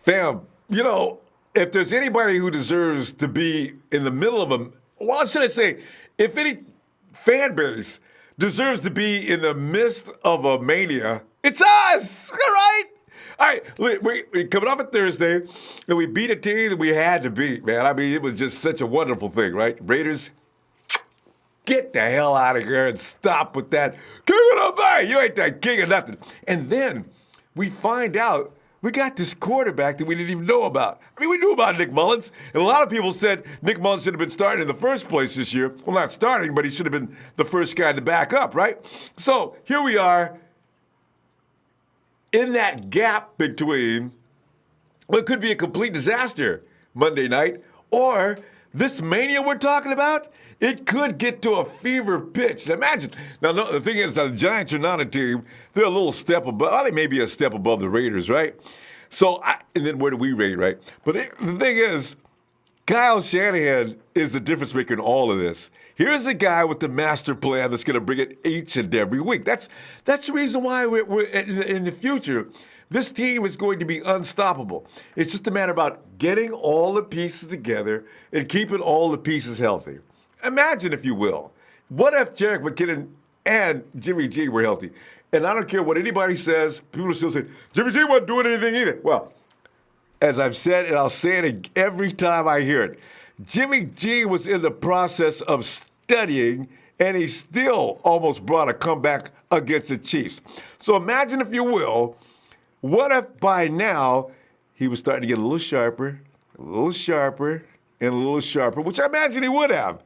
Fam, if there's anybody who deserves to be in the middle of a, well, should I say, if any fan base deserves to be in the midst of a mania, it's us, all right? All right, we're coming off a Thursday, and we beat a team that we had to beat, man. I mean, it was just such a wonderful thing, right? Raiders, get the hell out of here and stop with that. King of the Bay, you ain't that king of nothing. And then we find out we got this quarterback that we didn't even know about. I mean, we knew about Nick Mullens, and a lot of people said Nick Mullens should have been starting in the first place this year. Well, not starting, but he should have been the first guy to back up, right? So here we are in that gap between what could be a complete disaster Monday night or this mania we're talking about. It could get to a fever pitch. Now imagine. Now, no, the thing is, the Giants are not a team. They're a little step above. Well, they may be a step above the Raiders, right? So, and then where do we rate, right? But the thing is, Kyle Shanahan is the difference maker in all of this. Here's a guy with the master plan that's going to bring it each and every week. That's the reason why we're in the future. This team is going to be unstoppable. It's just a matter about getting all the pieces together and keeping all the pieces healthy. Imagine, if you will, what if Jerick McKinnon and Jimmy G were healthy? And I don't care what anybody says, people still say, Jimmy G wasn't doing anything either. Well, as I've said, and I'll say it every time I hear it, Jimmy G was in the process of studying, and he still almost brought a comeback against the Chiefs. So imagine, if you will, what if by now he was starting to get a little sharper, and a little sharper, which I imagine he would have.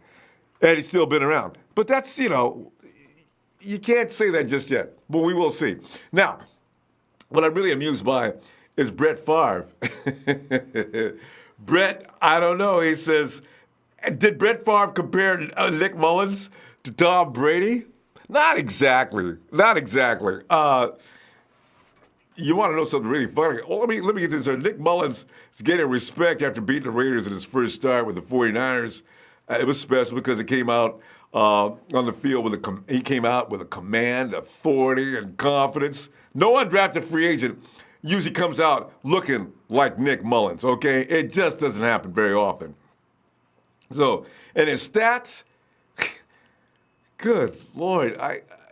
And he's still been around. But that's, you can't say that just yet. But we will see. Now, what I'm really amused by is Brett Favre. Brett, I don't know. He says, did Brett Favre compare Nick Mullens to Tom Brady? Not exactly. You want to know something really funny? Well, let me get this. Nick Mullens is getting respect after beating the Raiders in his first start with the 49ers. It was special because it came out on the field he came out with a command, authority, and confidence. No undrafted free agent usually comes out looking like Nick Mullens, okay? It just doesn't happen very often. So, and his stats, good Lord,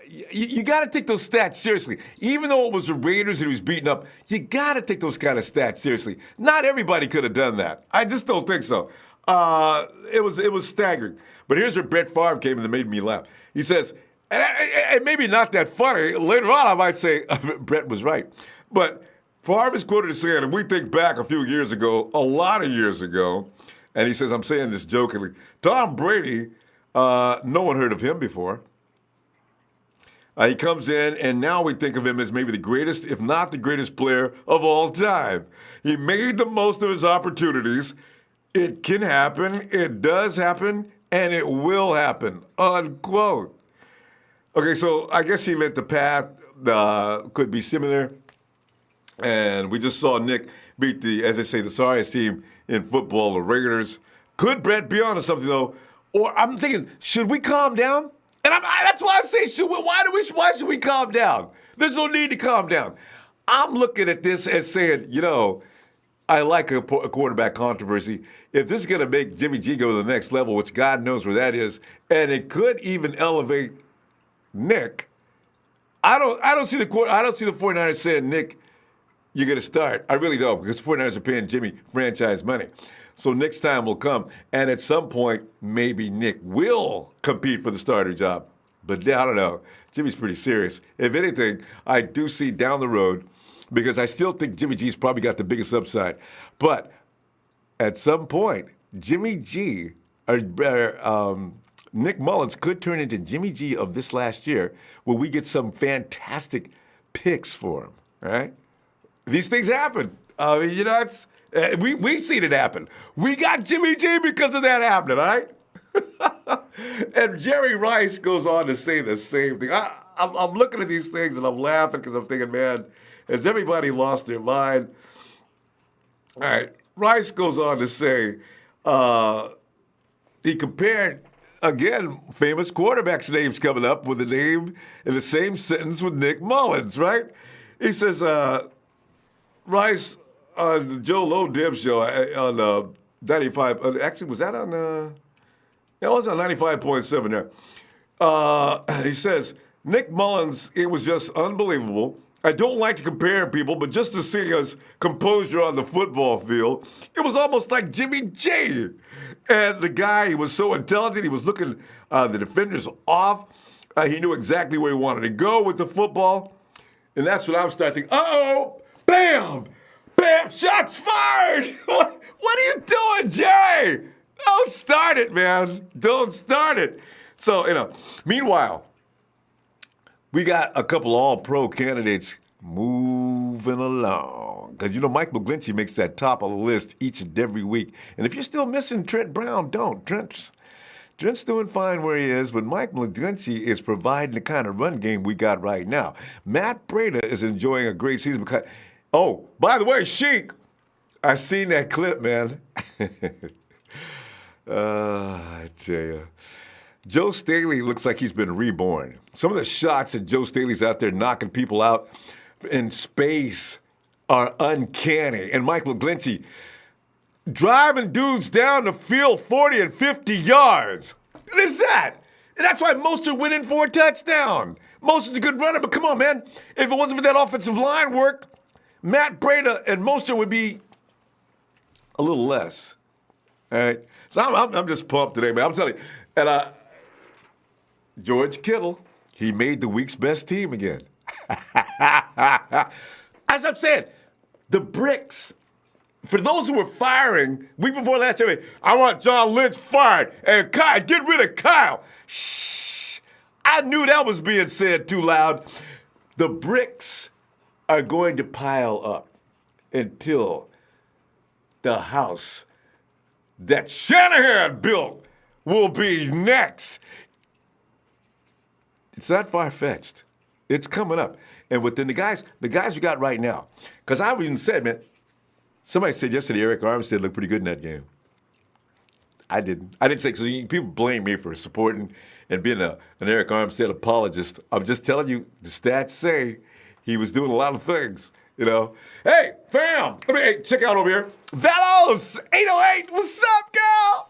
you got to take those stats seriously. Even though it was the Raiders and he was beaten up, you got to take those kind of stats seriously. Not everybody could have done that. I just don't think so. It was staggering. But here's where Brett Favre came in that made me laugh. He says, and maybe not that funny. Later on, I might say Brett was right. But Favre is quoted as saying, and we think back a few years ago, a lot of years ago, and he says, I'm saying this jokingly, Tom Brady, no one heard of him before. He comes in, and now we think of him as maybe the greatest, if not the greatest player of all time. He made the most of his opportunities. It can happen, it does happen, and it will happen, unquote. Okay, so I guess he meant the path could be similar. And we just saw Nick beat as they say, the sorriest team in football, the Raiders. Could Brett be onto something, though? Or I'm thinking, should we calm down? And that's why I say, why should we calm down? There's no need to calm down. I'm looking at this as saying, I like a quarterback controversy. If this is going to make Jimmy G go to the next level, which God knows where that is, and it could even elevate Nick, I don't see the 49ers saying, Nick, you're going to start. I really don't, because the 49ers are paying Jimmy franchise money. So next time will come, and at some point, maybe Nick will compete for the starter job. But I don't know. Jimmy's pretty serious. If anything, I do see down the road, because I still think Jimmy G's probably got the biggest upside. But at some point, Jimmy G, Nick Mullens could turn into Jimmy G of this last year, where we get some fantastic picks for him, right? These things happen. I mean, it's we seen it happen. We got Jimmy G because of that happening, all right? And Jerry Rice goes on to say the same thing. I'm looking at these things and I'm laughing because I'm thinking, man, has everybody lost their mind? All right. Rice goes on to say he compared, again, famous quarterbacks' names coming up with a name in the same sentence with Nick Mullens, right? He says, Rice, on the Joe Low Dib show on 95. Actually, was that on? Yeah, it was on 95.7 there. He says, Nick Mullens, it was just unbelievable. I don't like to compare people, but just to see his composure on the football field, it was almost like Jimmy J. And the guy, he was so intelligent. He was looking the defenders off. He knew exactly where he wanted to go with the football. And that's what I'm starting. Uh-oh! Bam! Bam! Shots fired! What are you doing, Jay? Don't start it, man. Don't start it. So, meanwhile, we got a couple all-pro candidates moving along. Because, Mike McGlinchey makes that top of the list each and every week. And if you're still missing Trent Brown, don't. Trent's doing fine where he is, but Mike McGlinchey is providing the kind of run game we got right now. Matt Brady is enjoying a great season because, oh, by the way, Sheik, I seen that clip, man. I tell you. Joe Staley looks like he's been reborn. Some of the shots that Joe Staley's out there knocking people out in space are uncanny. And Mike McGlinchey driving dudes down the field 40 and 50 yards. What is that? And that's why Mostert went in for a touchdown. Mostert's a good runner, but come on, man. If it wasn't for that offensive line work, Matt Brady and Mostert would be a little less. All right? So I'm just pumped today, man. I'm telling you. And George Kittle, he made the week's best team again. As I'm saying, the bricks. For those who were firing, week before last year, I want John Lynch fired. And Kyle, get rid of Kyle. Shh. I knew that was being said too loud. The bricks are going to pile up until the house that Shanahan built will be next. It's not far-fetched. It's coming up. And within the guys we got right now, because I even said, man, somebody said yesterday Eric Armstead looked pretty good in that game. I didn't say, because people blame me for supporting and being an Eric Armstead apologist. I'm just telling you, the stats say he was doing a lot of things, Hey, fam, hey, check out over here. Velos, 808, what's up, girl?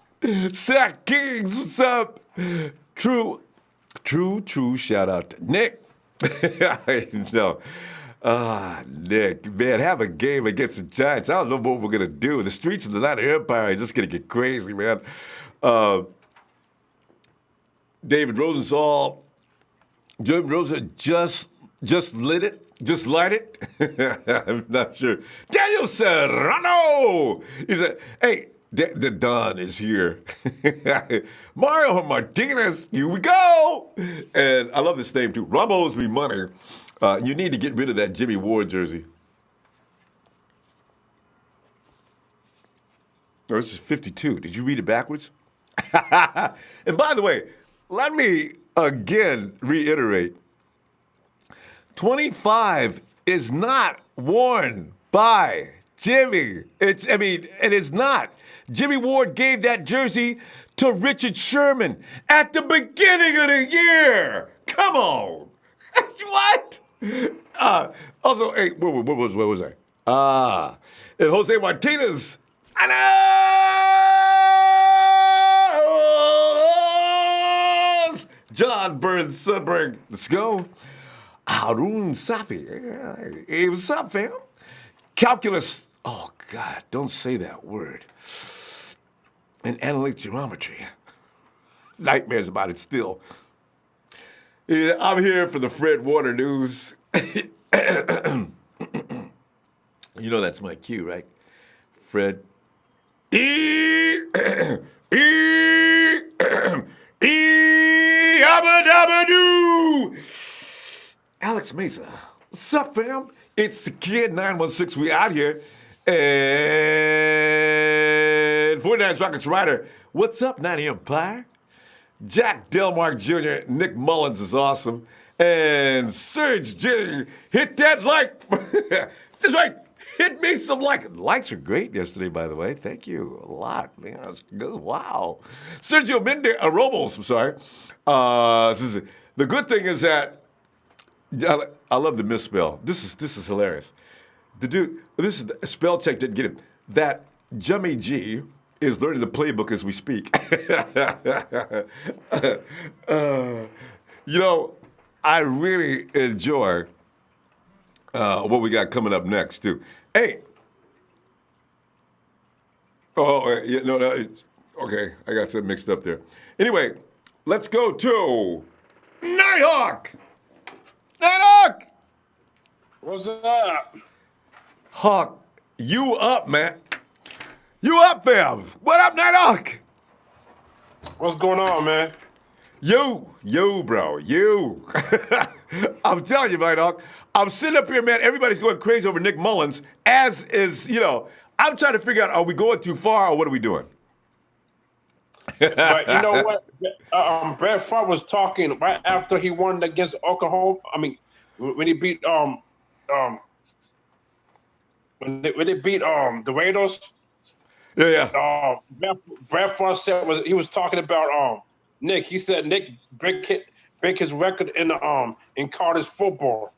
Sack Kings, what's up? True shout out to Nick. Nick, man, have a game against the Giants. I don't know what we're going to do. The streets of the Atlanta Empire are just going to get crazy, man. David Rosenthal, Joe Rosa just lit it. Just light it? I'm not sure. Daniel Serrano! He said, hey, the Don is here. Mario Martinez, here we go. And I love this name, too. Ronbo owes me money. You need to get rid of that Jimmy Ward jersey. Oh, this is 52. Did you read it backwards? And by the way, let me again reiterate. 25 is not worn by Jimmy. It is not. Jimmy Ward gave that jersey to Richard Sherman at the beginning of the year. Come on. What? Also, hey, where was I? And Jose Martinez. John Burns Sudbury. Let's go. Harun Safi. Hey, what's up, fam? Calculus. Oh, God, don't say that word. And analytic geometry. Nightmares about it still. Yeah, I'm here for the Fred Warner news. That's my cue, right? Fred. Abba-dabba-doo! Alex Mesa. What's up, fam? It's the Kid 916. We out here. And 49ers Rockets Rider. What's up, 90 Empire? Jack Delmark Jr., Nick Mullens is awesome. And Serge J. Hit that like. That's right. Hit me some like. Likes are great yesterday, by the way. Thank you a lot, man. That's good. Wow. Sergio Mendez, Robos, I'm sorry. The good thing is that I love the misspell. This is hilarious. The dude, this is spell check didn't get him. That Jummy G is learning the playbook as we speak. You know, I really enjoy what we got coming up next too. Hey, yeah, no, it's okay. I got something mixed up there. Anyway, let's go to Nighthawk. Nighthawk. What's up? Hawk, you up, man? You up, fam? What up, Nighthawk? What's going on, man? You, bro, you. I'm telling you, Nighthawk. I'm sitting up here, man. Everybody's going crazy over Nick Mullens, as is, I'm trying to figure out, are we going too far or what are we doing? But you know what? Brett Favre was talking right after he won against Oklahoma. I mean, when he beat when they beat the Raiders. Yeah. Brett Favre said he was talking about Nick. He said Nick break his record in college football.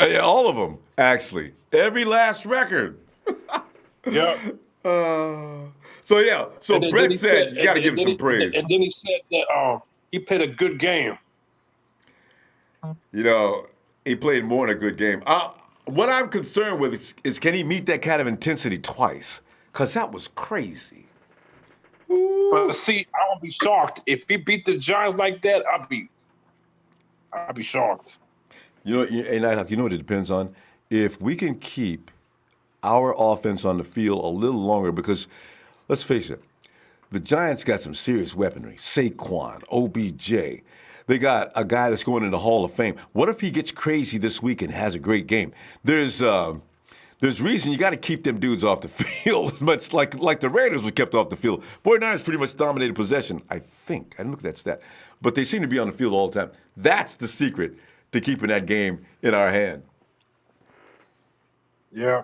Yeah, all of them, actually. Every last record. Yeah. So Brett said you got to give him some praise. And then he said that he played a good game. He played more than a good game. What I'm concerned with is can he meet that kind of intensity twice? Because that was crazy. But see, I would be shocked. If he beat the Giants like that, I'd be shocked. You know what it depends on? If we can keep our offense on the field a little longer, because let's face it, the Giants got some serious weaponry. Saquon, OBJ. They got a guy that's going in the Hall of Fame. What if he gets crazy this week and has a great game? There's reason you got to keep them dudes off the field as much like the Raiders were kept off the field. 49ers pretty much dominated possession, I think. I didn't look at that stat. But they seem to be on the field all the time. That's the secret to keeping that game in our hand. Yeah.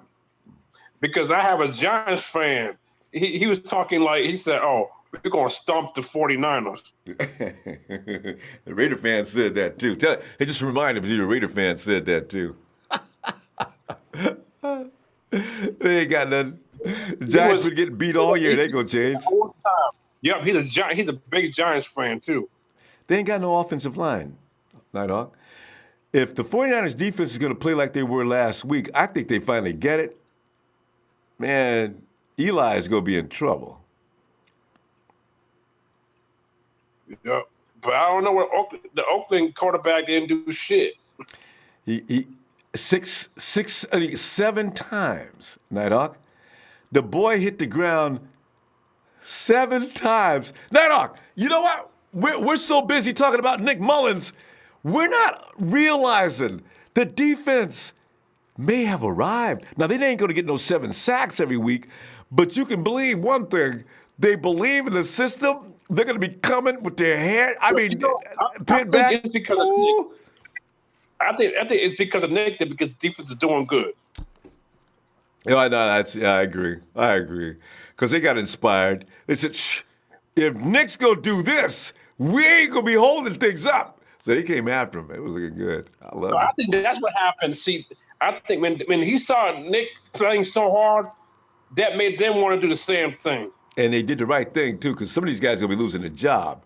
Because I have a Giants fan. He was talking like, he said, oh, we're going to stomp the 49ers. The Raider fan said that too. It just reminded me the Raider fan said that too. They ain't got nothing. The Giants been getting beat all year. They gonna change. Yep, he's a big Giants fan too. They ain't got no offensive line, Nighthawk. If the 49ers defense is gonna play like they were last week, I think they finally get it. Man, Eli is gonna be in trouble. Yep. But I don't know what the Oakland quarterback didn't do shit. He 7 times, Nighthawk. The boy hit the ground 7 times. Nighthawk, you know what? We're so busy talking about Nick Mullens, we're not realizing the defense may have arrived. Now, they ain't going to get no 7 sacks every week, but you can believe one thing. They believe in the system. They're going to be coming with their head. I mean, I think it's because of Nick. I think it's because of Nick, because defense is doing good. I agree. Because they got inspired. They said, if Nick's going to do this, we ain't going to be holding things up. So they came after him. It was looking good. I love it. I think that's what happened. See, I think when he saw Nick playing so hard, that made them want to do the same thing. And they did the right thing, too, because some of these guys are going to be losing their job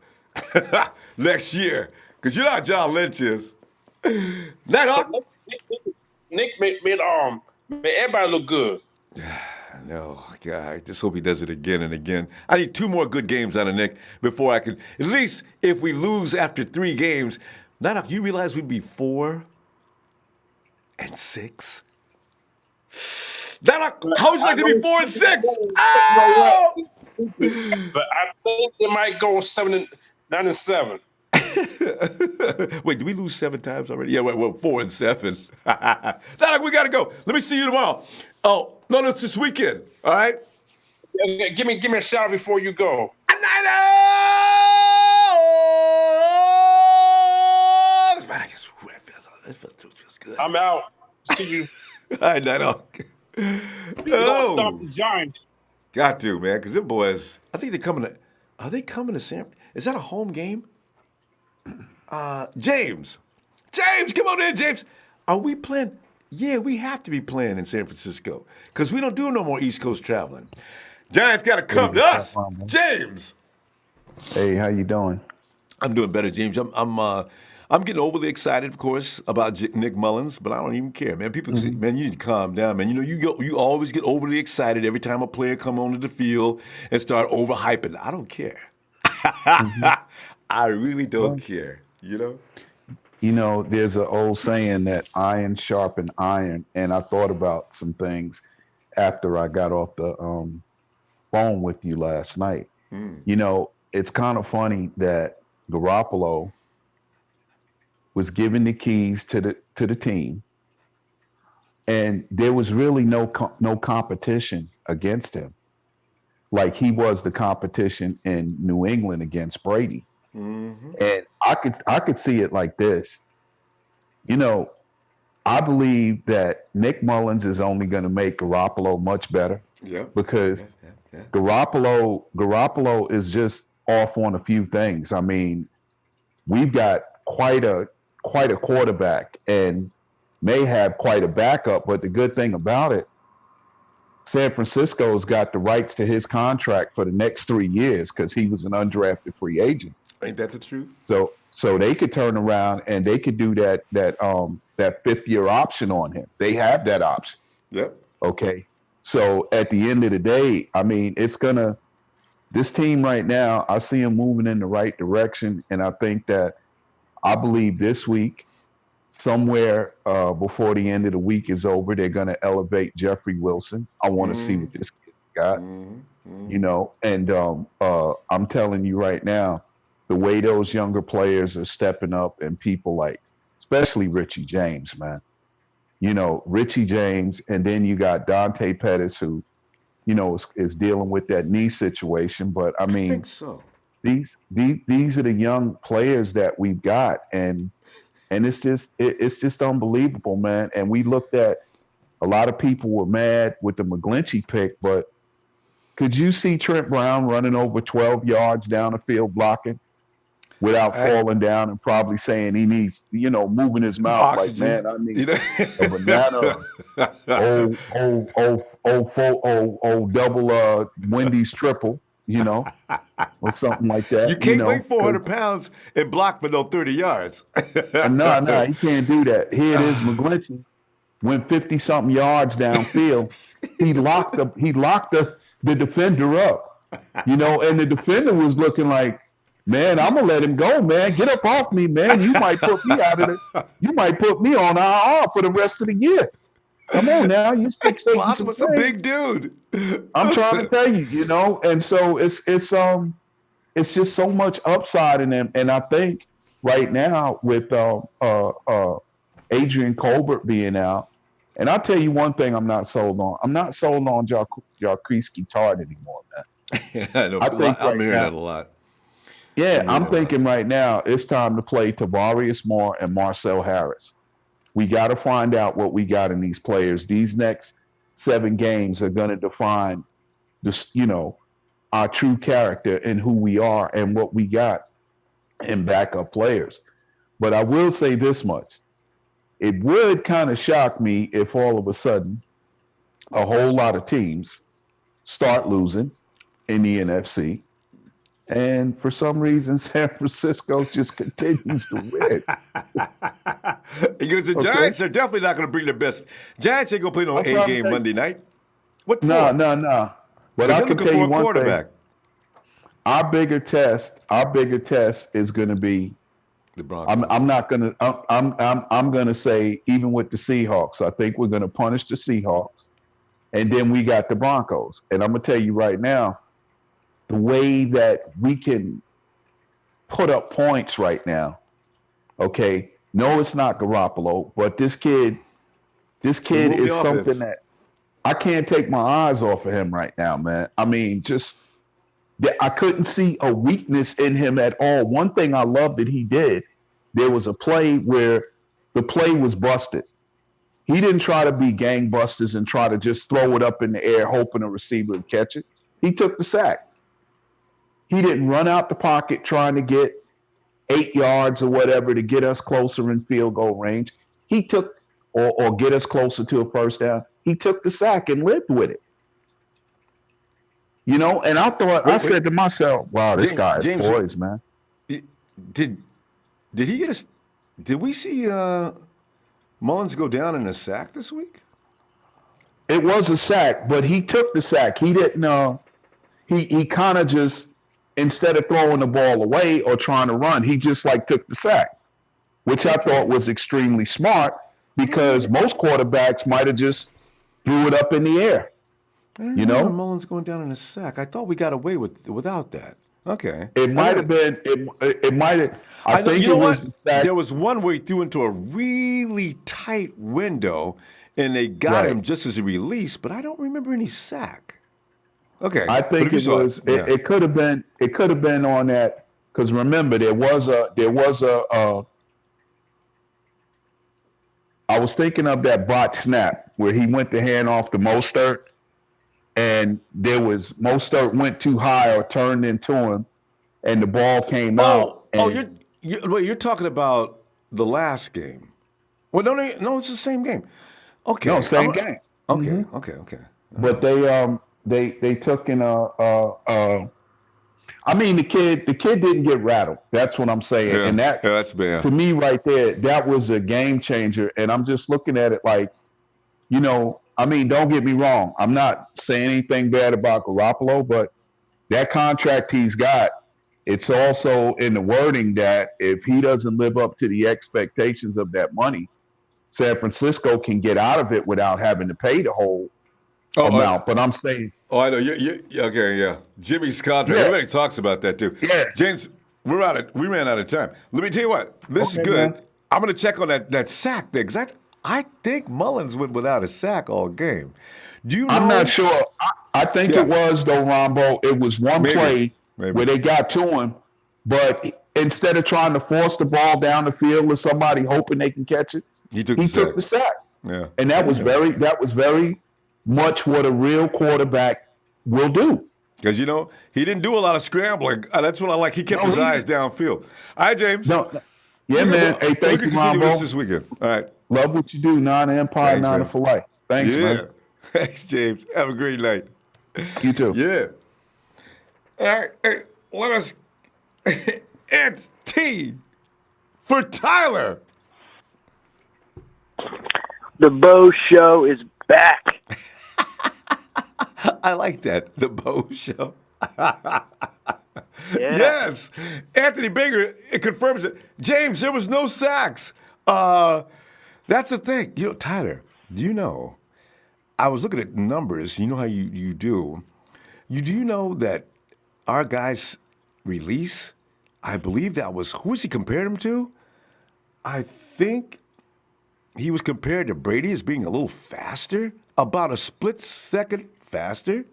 next year. Because you know how John Lynch is. Nighthawk. Nick made everybody look good. No, God, I just hope he does it again and again. I need 2 more good games out of Nick before I can, at least if we lose after 3 games, Nighthawk, you realize we'd be 4-6? Nighthawk, how would you like to be 4-6? Oh! But I think they might go 9-7. Wait, did we lose 7 times already? Yeah, well, 4-7. Nighthawk, we got to go. Let me see you tomorrow. Oh, no, it's this weekend. All right? Yeah, give me a shout before you go. It feels good. I'm out. See you. All right, Nighthawk. Don't stop the Giants. Got to, man, because them boys, I think they're coming to, are they coming to San, is that a home game? James, come on in, James. Are we playing, Yeah, we have to be playing in San Francisco because we don't do no more East Coast traveling. Giants got to come to What's up, us, Ronbo? James. Hey, how you doing? I'm doing better, James. I'm getting overly excited, of course, about Nick Mullens, but I don't even care, man. People say, Hmm. man, you need to calm down, man. You know, you always get overly excited every time a player come onto the field and start overhyping. I don't care. Hmm. I really don't Well, care. You know. there's an old saying that iron sharpen iron, and I thought about some things after I got off the phone with you last night. It's kind of funny that Garoppolo was given the keys to the team, and there was really no competition against him. Like he was the competition in New England against Brady. Mm-hmm. And I could see it like this. You know, I believe that Nick Mullens is only going to make Garoppolo much better Yep. Yep. because Yep. Yep. Yep. Garoppolo is just off on a few things. I mean, we've got quite a quarterback and may have quite a backup, but the good thing about it, San Francisco's got the rights to his contract for the next 3 years because he was an undrafted free agent. Ain't that the truth? So they could turn around and they could do that 5th year option on him. They have that option. Yep. Okay. So at the end of the day, I mean, this team right now, I see them moving in the right direction. And I believe this week, somewhere before the end of the week is over, they're going to elevate Jeffrey Wilson. I want to see Mm-hmm. what this kid got, Mm-hmm. and I'm telling you right now, the way those younger players are stepping up and people like, especially Richie James, man. Richie James, and then you got Dante Pettis, who, is dealing with that knee situation. But I I think mean, so. these are the young players that we've got, and it's just unbelievable, man. And we looked at a lot of people were mad with the McGlinchey pick, but could you see Trent Brown running over 12 yards down the field blocking without I, falling down and probably saying he needs, moving his mouth like, Oxygen. man, I need You know. a banana, double Wendy's triple, or something like You that, can't weigh because 400 pounds and block for no 30 yards. no, he can't do that. Here it is, McGlinchey went 50 something yards downfield. He locked the defender up, and the defender was looking like, man, I'm gonna let him go, man. Get up off me, man. You might put me out of it. You might put me on IR for the rest of the year. Come on now, you 6'8" and some Blossom's a change. big dude. I'm trying to tell you, and so it's just so much upside in them. And I think right now with Adrian Colbert being out, and I'll tell you one thing I'm not sold on. I'm not sold on Jarquiski Tart anymore, man. I know. I think I'm right hearing now, that a lot. yeah, I'm hearing I'm that a lot. thinking right now it's time to play Tavarius Moore and Marcel Harris. We got to find out what we got in these players. These next 7 games are going to define this, our true character and who we are and what we got in backup players. But I will say this much. It would kind of shock me if all of a sudden a whole lot of teams start losing in the NFC. And for some reason, San Francisco just continues to win. Because the Okay. Giants are definitely not going to bring their best. Giants ain't going to play no I'm A trying to game tell you. Monday night. What No, for? no, no. But Because I they're can looking tell for you a one thing. quarterback. Our bigger test is going to be. The I'm Broncos. I'm not gonna I'm gonna say even with the Seahawks, I think we're gonna punish the Seahawks, and then we got the Broncos. And I'm gonna tell you right now, the way that we can put up points right now. Okay, no, it's not Garoppolo, but this kid He moved is the something offense. that I can't take my eyes off of him right now, man. I mean, just I couldn't see a weakness in him at all. One thing I love that he did, there was a play where the play was busted. He didn't try to be gangbusters and try to just throw it up in the air, hoping a receiver would catch it. He took the sack. He didn't run out the pocket trying to get 8 yards or whatever to get us closer in field goal range. He took or get us closer to a first down. He took the sack and lived with it. And I thought, I said to myself, wow, this guy is poised, man. Did he get did we see Mullens go down in a sack this week? It was a sack, but he took the sack. He didn't, he kind of just, instead of throwing the ball away or trying to run, he just took the sack, which I thought was extremely smart because most quarterbacks might have just threw it up in the air. I don't remember Mullens going down in a sack. I thought we got away without that. Okay. It might have been. It might have. I think you know it was. What? There was one where he threw into a really tight window, and they got him just as he released. But I don't remember any sack. Okay. I think it was. It could have been. It could have been on that because remember there was a. I was thinking of that bot snap where he went to hand off to Mostert. And Mostert went too high or turned into him, and the ball came out. You're talking about the last game. Well, no, it's the same game. Okay, no, same game. Okay, mm-hmm. okay. But they took in I mean, the kid didn't get rattled. That's what I'm saying, and that's bad to me right there. That was a game changer, and I'm just looking at it like, I mean, don't get me wrong. I'm not saying anything bad about Garoppolo, but that contract he's got, it's also in the wording that if he doesn't live up to the expectations of that money, San Francisco can get out of it without having to pay the whole amount. But I'm saying. Oh, I know. Okay, yeah. Jimmy's contract. Everybody talks about that too. Yeah. James, we ran out of time. Let me tell you what. This is good. Man. I'm going to check on that sack thing. I think Mullens went without a sack all game. Do you know? I'm not sure. I think it was, though, Ronbo. It was one play where they got to him, but instead of trying to force the ball down the field with somebody hoping they can catch it, he took the sack. Yeah. And that was very much what a real quarterback will do. Because, he didn't do a lot of scrambling. That's what I like. He kept his eyes downfield. All right, James. Yeah, man. Hey, thank you, Ronbo. This weekend. All right. Love what you do. Nine Empire, Nine for life. Thanks, man. Thanks, James. Have a great night. You too. Yeah. All right. Hey, let us. It's T for Tyler. The Bo Show is back. I like that. The Bo Show. Yeah. Yes. Anthony Baker, it confirms it. James, there was no sacks. That's the thing. Tyler, do you know, I was looking at numbers. You know how you do. Do you know that our guy's release, I believe that was, who was he compared him to? I think he was compared to Brady as being a little faster, about a split second faster.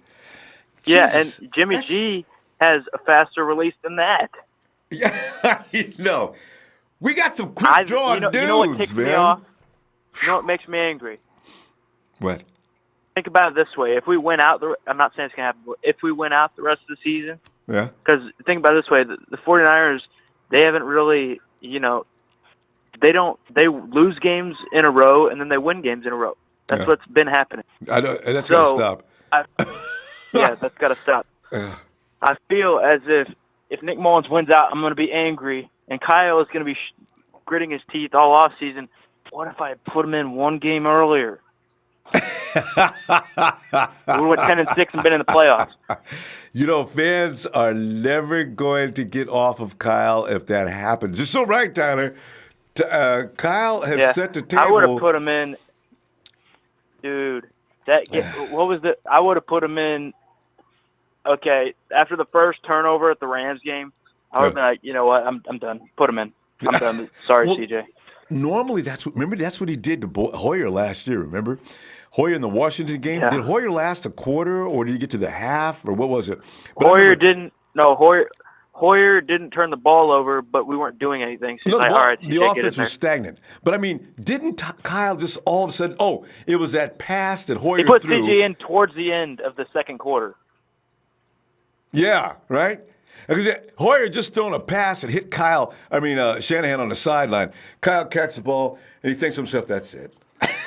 Yeah, Jesus, and Jimmy G has a faster release than that. Yeah, we got some quick draw dudes, you know what ticks me off? You know what makes me angry? What? Think about it this way. If we win out, I'm not saying it's going to happen, but if we win out the rest of the season, because think about it this way, the 49ers, they haven't really, they lose games in a row and then they win games in a row. That's what's been happening. I know, and that's got to stop. That's got to stop. I feel as if Nick Mullens wins out, I'm going to be angry, and Kyle is going to be gritting his teeth all off season. What if I had put him in one game earlier? We went 10-6 and been in the playoffs. Fans are never going to get off of Kyle if that happens. You're so right, Tyler. Kyle has set the table. I would have put him in, dude. What was the? I would have put him in. Okay, after the first turnover at the Rams game, I would have been like, you know what? I'm done. Put him in. I'm done. Sorry, CJ. Normally, that's what he did to Hoyer last year. Remember, Hoyer in the Washington game. Yeah. Did Hoyer last a quarter, or did he get to the half, or what was it? Hoyer didn't. No, Hoyer didn't turn the ball over, but we weren't doing anything. So all right, CJ, the offense was stagnant. But I mean, didn't Kyle just all of a sudden? Oh, it was that pass that Hoyer threw. He put threw. CJ in towards the end of the second quarter. Yeah, right. Because Hoyer just thrown a pass and hit Shanahan on the sideline. Kyle catches the ball, and he thinks to himself, that's it.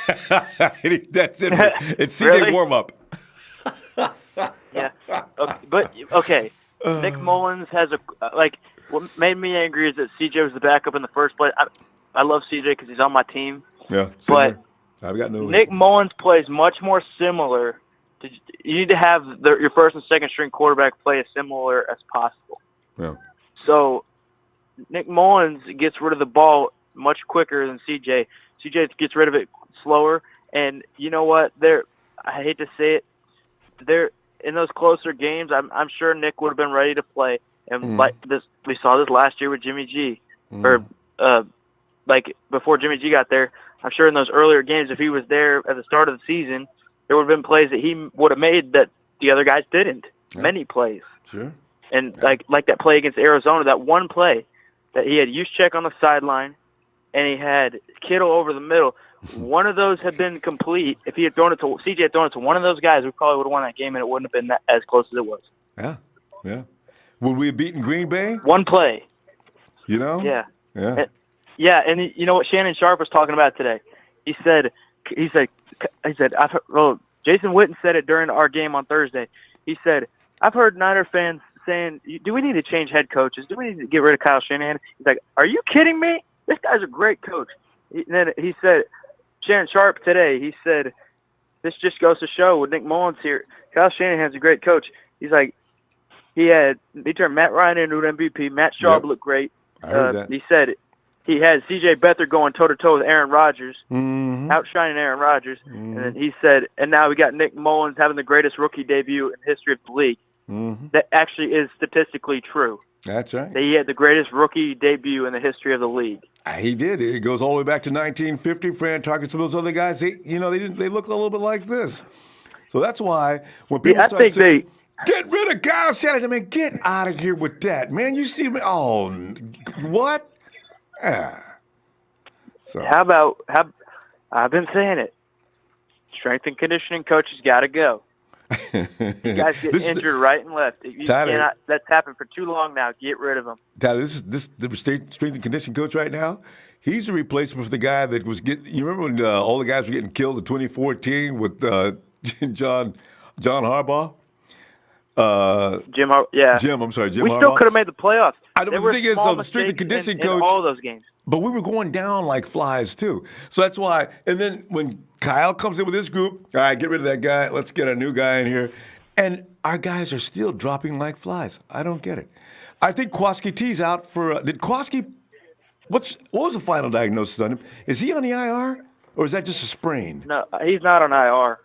That's it. It's CJ Really? warm-up. Yeah. Okay. But okay, Nick Mullens has what made me angry is that CJ was the backup in the first place. I love CJ because he's on my team. Yeah, but I've got no. Nick Mullens plays much more similar. You need to have your first and second string quarterback play as similar as possible. Yeah. So Nick Mullens gets rid of the ball much quicker than CJ. CJ gets rid of it slower, and you know what? I hate to say it, they're in those closer games. I'm sure Nick would have been ready to play, and we saw this last year with Jimmy G, or before Jimmy G got there. I'm sure in those earlier games, if he was there at the start of the season, there would have been plays that he would have made that the other guys didn't. Yeah. Many plays. Sure. And like that play against Arizona, that one play that he had Juszczyk on the sideline and he had Kittle over the middle. One of those had been complete. If he had thrown it to CJ, had thrown it to one of those guys, we probably would have won that game, and it wouldn't have been as close as it was. Yeah, yeah. Would we have beaten Green Bay? One play. You know? Yeah. Yeah. And you know what Shannon Sharp was talking about today? He said, I've heard, well, Jason Witten said it during our game on Thursday. He said, I've heard Niner fans saying, do we need to change head coaches? Do we need to get rid of Kyle Shanahan? He's like, are you kidding me? This guy's a great coach. And then he said, Shannon Sharp today, he said, this just goes to show with Nick Mullens here, Kyle Shanahan's a great coach. He's like, he turned Matt Ryan into an MVP. Matt Schaub looked great. I heard that. He said he had C.J. Beathard going toe-to-toe with Aaron Rodgers, outshining Aaron Rodgers. And then he said, and now we got Nick Mullens having the greatest rookie debut in the history of the league. That actually is statistically true. That's right. That he had the greatest rookie debut in the history of the league. He did. It goes all the way back to 1950. Fran Target, some of those other guys, they look a little bit like this. So that's why when people start saying, get rid of Kyle Shanahan, I mean, get out of here with that, man. You see me? Oh, what? So I've been saying it. Strength and conditioning coaches got to go. You guys get injured right and left. That's happened for too long now. Get rid of them. Tyler, the strength and conditioning coach right now. He's a replacement for the guy that was getting. You remember when all the guys were getting killed in 2014 with John Harbaugh? Jim Harbaugh. I'm sorry, Jim We Harbaugh. still could have made the playoffs. I know, the thing is, the strength and conditioning coach. In all those games. But we were going down like flies, too. So that's why. And then when Kyle comes in with his group, all right, get rid of that guy. Let's get a new guy in here. And our guys are still dropping like flies. I don't get it. I think Kwaski T's out for did Kwaski – what was the final diagnosis on him? Is he on the IR or is that just a sprain? No, he's not on IR.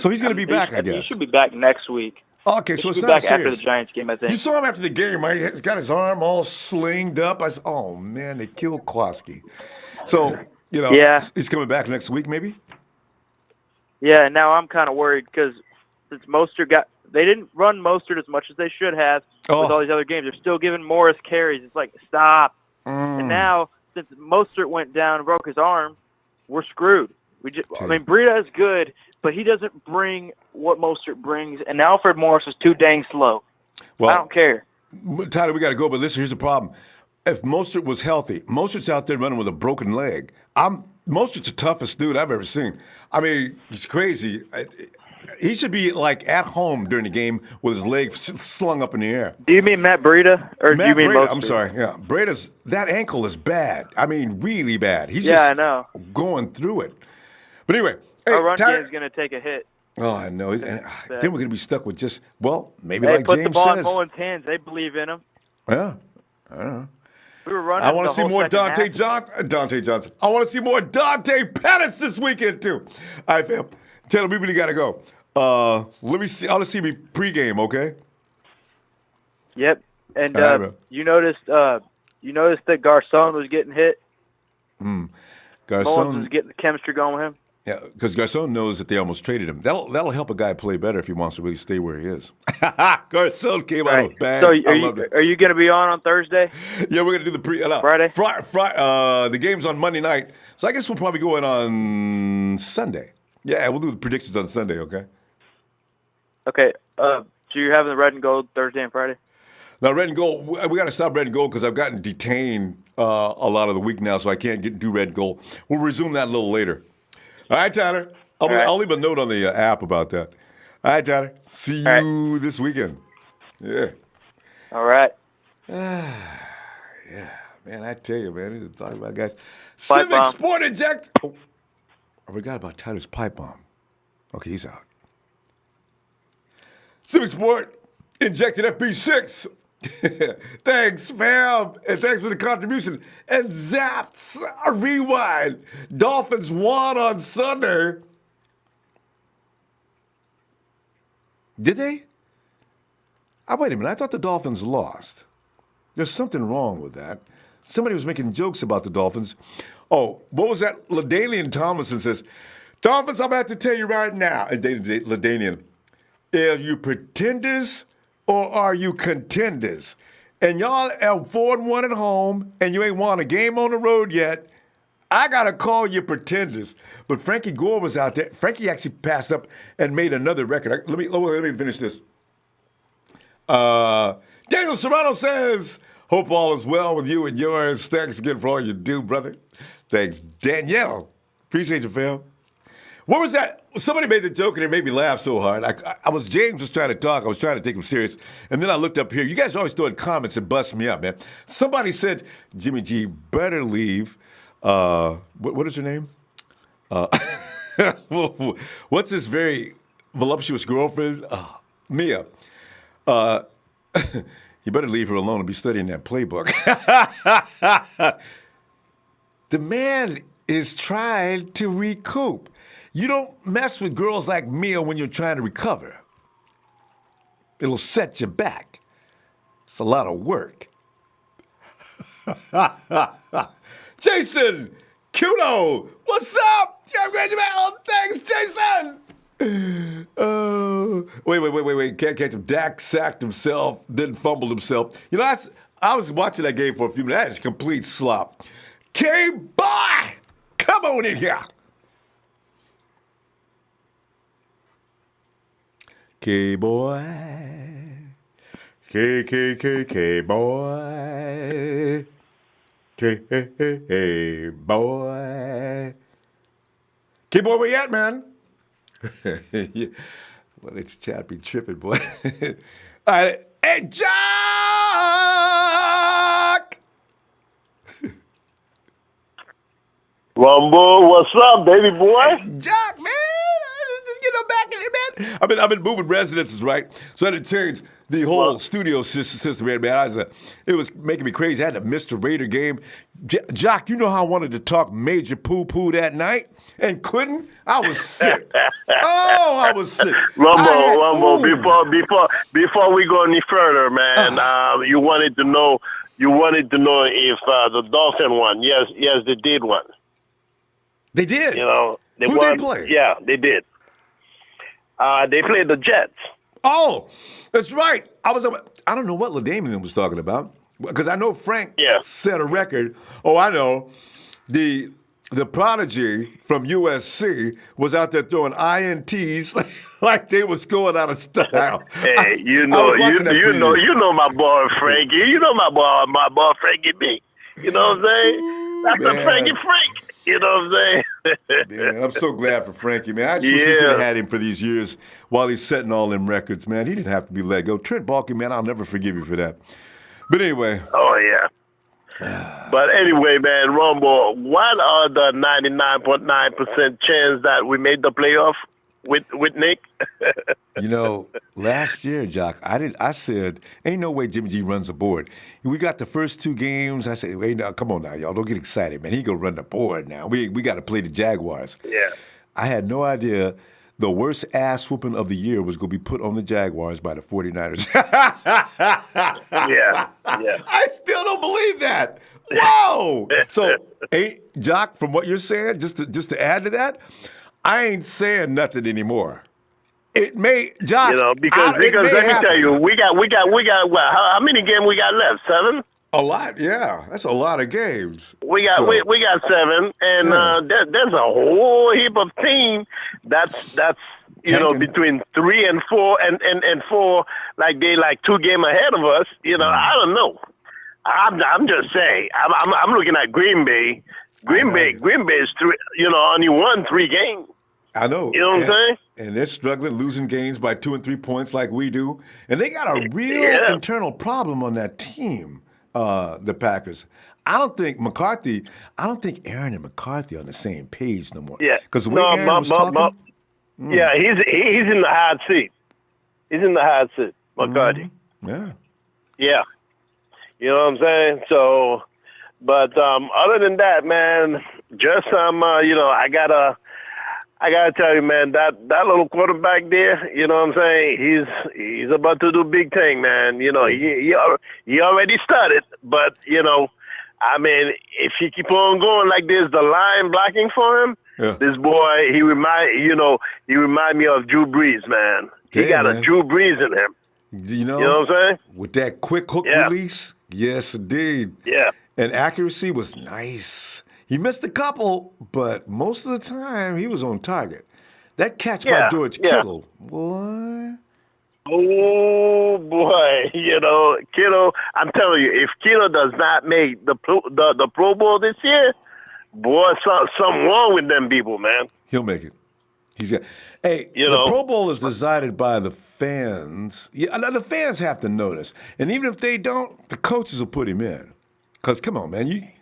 So he's going to be back, I guess. He should be back next week. Okay, so it's not back serious. after the Giants game, I think. You saw him after the game, right? He's got his arm all slinged up. I said, oh, man, they killed Kwaski. So, he's coming back next week maybe? Yeah, now I'm kind of worried because since Mostert they didn't run Mostert as much as they should have with all these other games. They're still giving Morris carries. It's like, stop. And now, since Mostert went down and broke his arm, we're screwed. Breida is good, but he doesn't bring what Mostert brings, and Alfred Morris is too dang slow. Well, I don't care. Tyler, we got to go, but listen, here's the problem. If Mostert was healthy, Mostert's out there running with a broken leg. Mostert's the toughest dude I've ever seen. I mean, he's crazy. He should be, at home during the game with his leg slung up in the air. Do you mean Matt Breida, or do you mean Mostert? I'm sorry, yeah. Breida's, that ankle is bad. I mean, really bad. He's I know. Going through it. But anyway. Our run game is going to take a hit. Oh, I know. Then we're going to be stuck with just, maybe like James says. Put the ball in Mullens' hands. They believe in him. Yeah, I don't know. We were running. I want to see more Dante Johnson. I want to see more Dante Pettis this weekend, too. All right, fam. Taylor, we really got to go. Let me see. I want to see me pregame, okay? Yep. And you noticed that Garcon was getting hit? Garcon Mullens was getting the chemistry going with him? Yeah, because Garcon knows that they almost traded him. That'll help a guy play better if he wants to really stay where he is. Garcon came out of a bang. So are you going to be on Thursday? Yeah, we're going to do the Friday? The game's on Monday night, so I guess we'll probably go in on Sunday. Yeah, we'll do the predictions on Sunday, okay? Okay. So you're having the red and gold Thursday and Friday? Now, red and gold, we got to stop red and gold because I've gotten detained a lot of the week now, so I can't do red and gold. We'll resume that a little later. All right, Tyler. I'll leave a note on the app about that. All right, Tyler. See you this weekend. Yeah. All right. Man, I tell you, man, this is talking about guys. Pipe Civic bomb. Sport Inject. Oh, I forgot about Tyler's pipe bomb. Okay, he's out. Civic Sport injected FB6. Thanks, fam. And thanks for the contribution. And Zaps, a rewind. Dolphins won on Sunday. Did they? Wait a minute. I thought the Dolphins lost. There's something wrong with that. Somebody was making jokes about the Dolphins. Oh, what was that? LaDainian Tomlinson says, Dolphins, I'm about to tell you right now, LaDainian, are you pretenders or are you contenders? And y'all are 4-1 at home, and you ain't won a game on the road yet. I got to call you pretenders. But Frankie Gore was out there. Frankie actually passed up and made another record. Let me finish this. Daniel Serrano says, hope all is well with you and yours. Thanks again for all you do, brother. Thanks, Danielle. Appreciate you, fam. What was that? Somebody made the joke and it made me laugh so hard. James was trying to talk. I was trying to take him serious. And then I looked up here. You guys are always throwing comments and bust me up, man. Somebody said, Jimmy G better leave. What is her name? What's this very voluptuous girlfriend? Mia. You better leave her alone and be studying that playbook. The man is trying to recoup. You don't mess with girls like Mia when you're trying to recover. It'll set you back. It's a lot of work. Jason Kuno, what's up? You're great, man. Oh, thanks, Jason. Wait. Can't catch him. Dak sacked himself, then fumbled himself. You know, I was watching that game for a few minutes. That is complete slop. K-Boy, come on in here. K-Boy. K-Boy. K-Boy. K-Boy, where you at, man? Yeah. Well, it's Chappie tripping, boy. All right. Hey, Jock! Ronbo, what's up, baby boy? Jock, man! Just get him back in here, man. I've been moving residences, right? So I had to change the whole studio system here, man. It was making me crazy. I had to miss the Raider game. Jock, you know how I wanted to talk major poo-poo that night? And couldn't? I was sick. I was sick. Ronbo, before we go any further, man, you wanted to know if the Dolphins won. Yes, they did won. They did. You know, Who won. they play? Yeah, they did. They played the Jets. Oh, that's right. I don't know what LaDainian was talking about because I know Frank set a record. Oh, I know. The prodigy from USC was out there throwing INTs like they was going out of style. Hey, you know my boy Frankie. You know my boy Frankie B. You know what I'm saying? That's the Frankie Frank. You know what I'm saying? Man, I'm so glad for Frankie, man. I just wish we could have had him for these years while he's setting all them records, man. He didn't have to be let go. Trent Baalke, man, I'll never forgive you for that. But anyway. Oh, yeah. But anyway, man, Ronbo, what are the 99.9% chance that we made the playoff with Nick? You know, last year, Jock, I said, ain't no way Jimmy G runs the board. We got the first two games. I said, wait, now, come on now, y'all. Don't get excited, man. He going to run the board now. We got to play the Jaguars. Yeah. I had no idea the worst ass whooping of the year was going to be put on the Jaguars by the 49ers. Yeah. I still don't believe that. Whoa! So, Jock, from what you're saying, just to add to that, I ain't saying nothing anymore. It may, Jock. You know, because let me tell you, we got what? How many games we got left? 7? A lot, yeah. That's a lot of games. We got 7, and there's a whole heap of team that's you know, between 3 and 4 and 4, like they 2 games ahead of us. You know, I don't know. I'm just saying. I'm looking at Green Bay. Green Bay is only won 3 games. I know. You know what I'm saying? And they're struggling, losing games by 2 and 3 points like we do. And they got a real internal problem on that team, the Packers. I don't think Aaron and McCarthy are on the same page no more. Yeah. Because Aaron was talking. Yeah, he's in the hot seat. He's in the hot seat, McCarthy. Yeah. Yeah. You know what I'm saying? So, but other than that, man, just I gotta tell you, man, that little quarterback there, you know what I'm saying? He's about to do big thing, man. You know, he already started, but I mean, if he keep on going like this, the line blocking for him, this boy, he remind me of Drew Brees, man. He got a Drew Brees in him. You know what I'm saying? With that quick hook release, yes, indeed. Yeah. And accuracy was nice. He missed a couple, but most of the time he was on target. That catch by George Kittle, boy. Oh boy, Kittle. I'm telling you, if Kittle does not make the Pro Bowl this year, boy, something wrong with them people, man. He'll make it. He's got. Hey, the Pro Bowl is decided by the fans. Yeah, the fans have to notice, and even if they don't, the coaches will put him in. Because come on, man,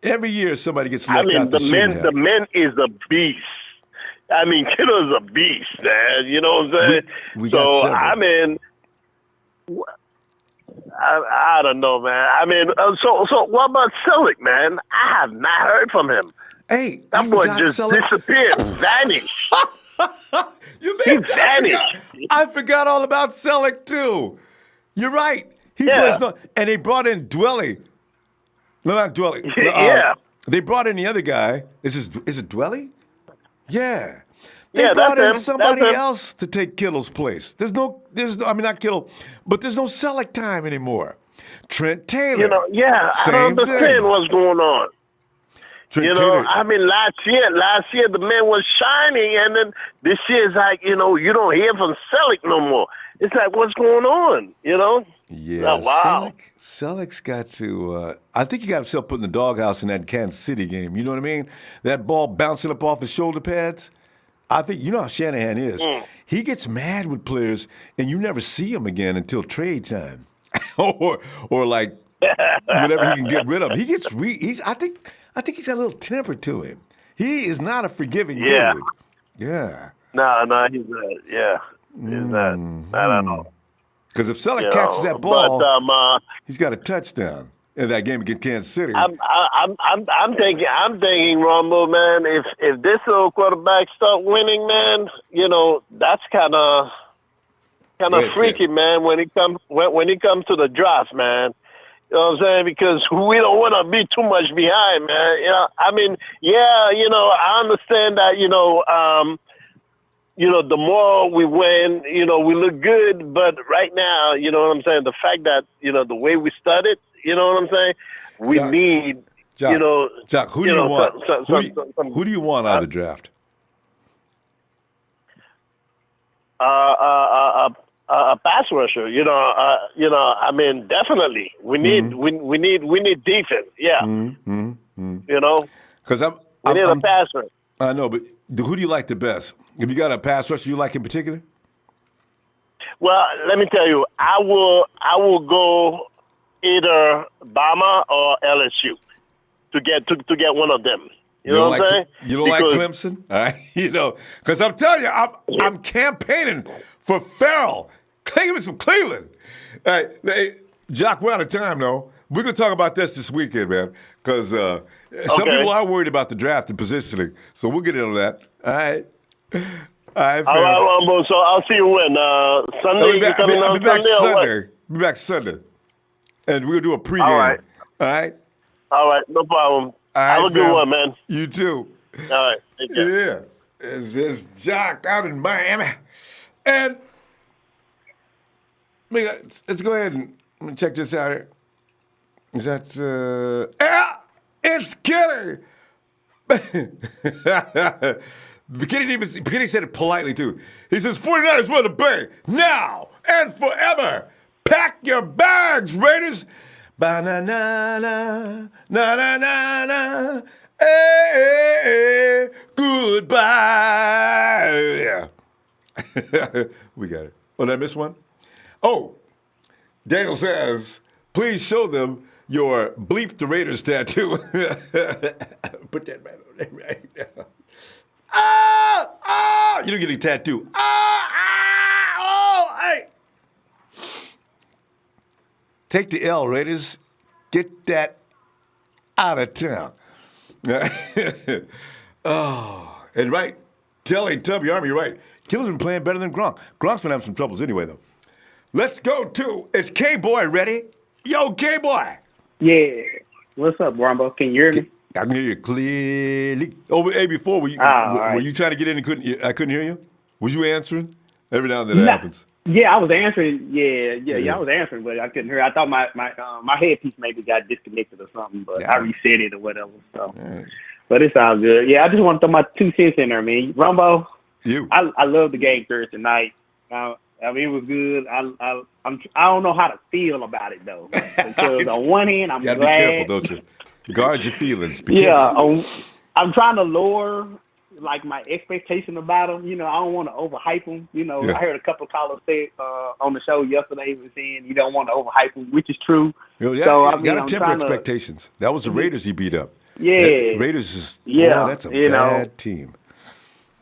every year somebody gets left out. The man is a beast. I mean, Kittle's a beast, man. You know what I'm saying? I mean, I don't know, man. I mean, so what about Selleck, man? I have not heard from him. Hey, that boy just disappeared, vanished. He vanished. I forgot all about Selleck too. You're right. He plays and they brought in Dwelly. No, not Dwelly. They brought in the other guy. Is it Dwelly? Yeah. They brought in somebody else to take Kittle's place. Not Kittle, but there's no Selleck time anymore. Trent Taylor. I don't understand what's going on. Taylor. I mean, last year the man was shining, and then this year it's like, you don't hear from Selleck no more. It's like, what's going on, Yeah, wow. Selleck's got to, I think he got himself put in the doghouse in that Kansas City game. You know what I mean? That ball bouncing up off his shoulder pads. I think, you know how Shanahan is. He gets mad with players, and you never see him again until trade time. or like whatever he can get rid of. He gets, I think he's got a little temper to him. He is not a forgiving dude. Yeah. No, he's not. Yeah. He's not. Not at all. Because if Selleck catches that ball, he's got a touchdown in that game against Kansas City. I'm thinking, Ronbo, man. If this little quarterback start winning, man, that's kind of freaky, man. When he comes to the draft, man. You know what I'm saying? Because we don't want to be too much behind, man. I mean, I understand that, the more we win, we look good. But right now, you know what I'm saying? The fact that, the way we started, you know what I'm saying? We need, Jock, who do you want? Who do you want out of the draft? A pass rusher, I mean, definitely. We need defense. Yeah. Because we need a pass rusher. I know, but who do you like the best? Have you got a pass rusher you like in particular? Well, let me tell you, I will go either Bama or LSU to get one of them. You know what I'm saying? You don't like Clemson? All right. Because I'm telling you, I'm campaigning for Farrell. Give me some Cleveland. All right. Hey, Jock, we're out of time, though. We're going to talk about this weekend, man, because some people are worried about the draft and positioning. So we'll get into that. All right. All right, Ronbo. So I'll see you when? Sunday? I'll be back Sunday. Be back Sunday. And we'll do a pregame. All right. All right? All right. No problem. Have a good one, man. You too. All right. Take care. Yeah. It's Jock out in Miami. And let's go ahead and let me check this out here. Is that, it's Kelly. McKinney said it politely, too. He says, 49ers run the Bay now and forever. Pack your bags, Raiders. Ba-na-na-na, na-na-na-na, hey, goodbye. Yeah. We got it. Oh, did I miss one? Oh, Daniel says, please show them your bleep the Raiders tattoo. Put that right on there right now. You don't get a tattoo. Hey. Take the L, Raiders. Get that out of town. Oh, and right. Tubby Army, you're right. Killer's been playing better than Gronk. Gronk's been having some troubles anyway, though. Let's go to, is K-Boy ready? Yo, K-Boy. Yeah. What's up, Ronbo? Can you hear me? I can hear you clearly. Oh, hey, before, were you trying to get in and I couldn't hear you? Was you answering? Every now and then that happens. Yeah, I was answering. Yeah, I was answering, but I couldn't hear. I thought my headpiece maybe got disconnected or something, but I reset it or whatever. So, but it's all good. Yeah, I just want to throw my 2 cents in there, man. Ronbo, I love the game Thursday night. I mean, it was good. I don't know how to feel about it though, because on one hand, I'm glad. Gotta be careful, don't you? Guard your feelings. Be careful. I'm trying to lower like my expectation about them. You know, I don't want to overhype them. You know, I heard a couple of callers say on the show yesterday was saying you don't want to overhype them, which is true. Yeah, so you got to temper expectations. That was the Raiders he beat up. Yeah, Raiders is that's a bad team.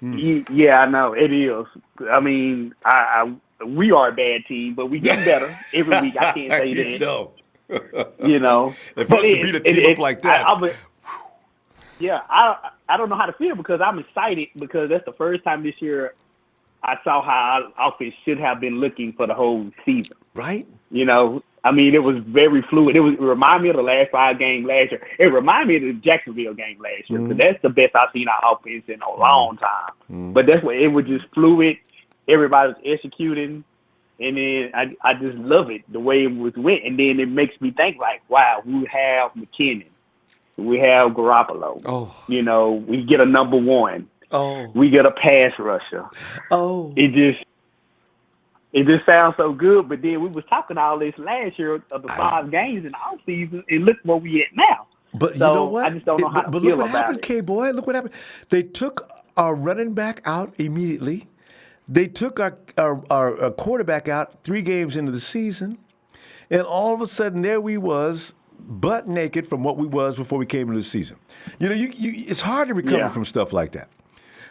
Yeah, I know it is. I mean, we are a bad team, but we get better every week. I can't say that. No. You know, if you beat a team up like that. I don't know how to feel because I'm excited because that's the first time this year I saw how our offense should have been looking for the whole season. Right. You know, I mean, it was very fluid. It reminded me of the last 5 games last year. It reminded me of the Jacksonville game last year. Because that's the best I've seen our offense in a long time. But that's what it was, just fluid. Everybody was executing. And then I just love it, the way it went. And then it makes me think like, wow, we have McKinnon. We have Garoppolo. Oh. You know, we get a number 1. Oh. We get a pass rusher. Oh. It just sounds so good. But then we was talking all this last year of the 5 games in the offseason, and look where we at now. But you know what? I just don't know how to feel about it. But look what happened, K-Boy. Look what happened. They took our running back out immediately. They took our quarterback out 3 games into the season. And all of a sudden, there we was, butt naked from what we was before we came into the season. You know, it's hard to recover from stuff like that.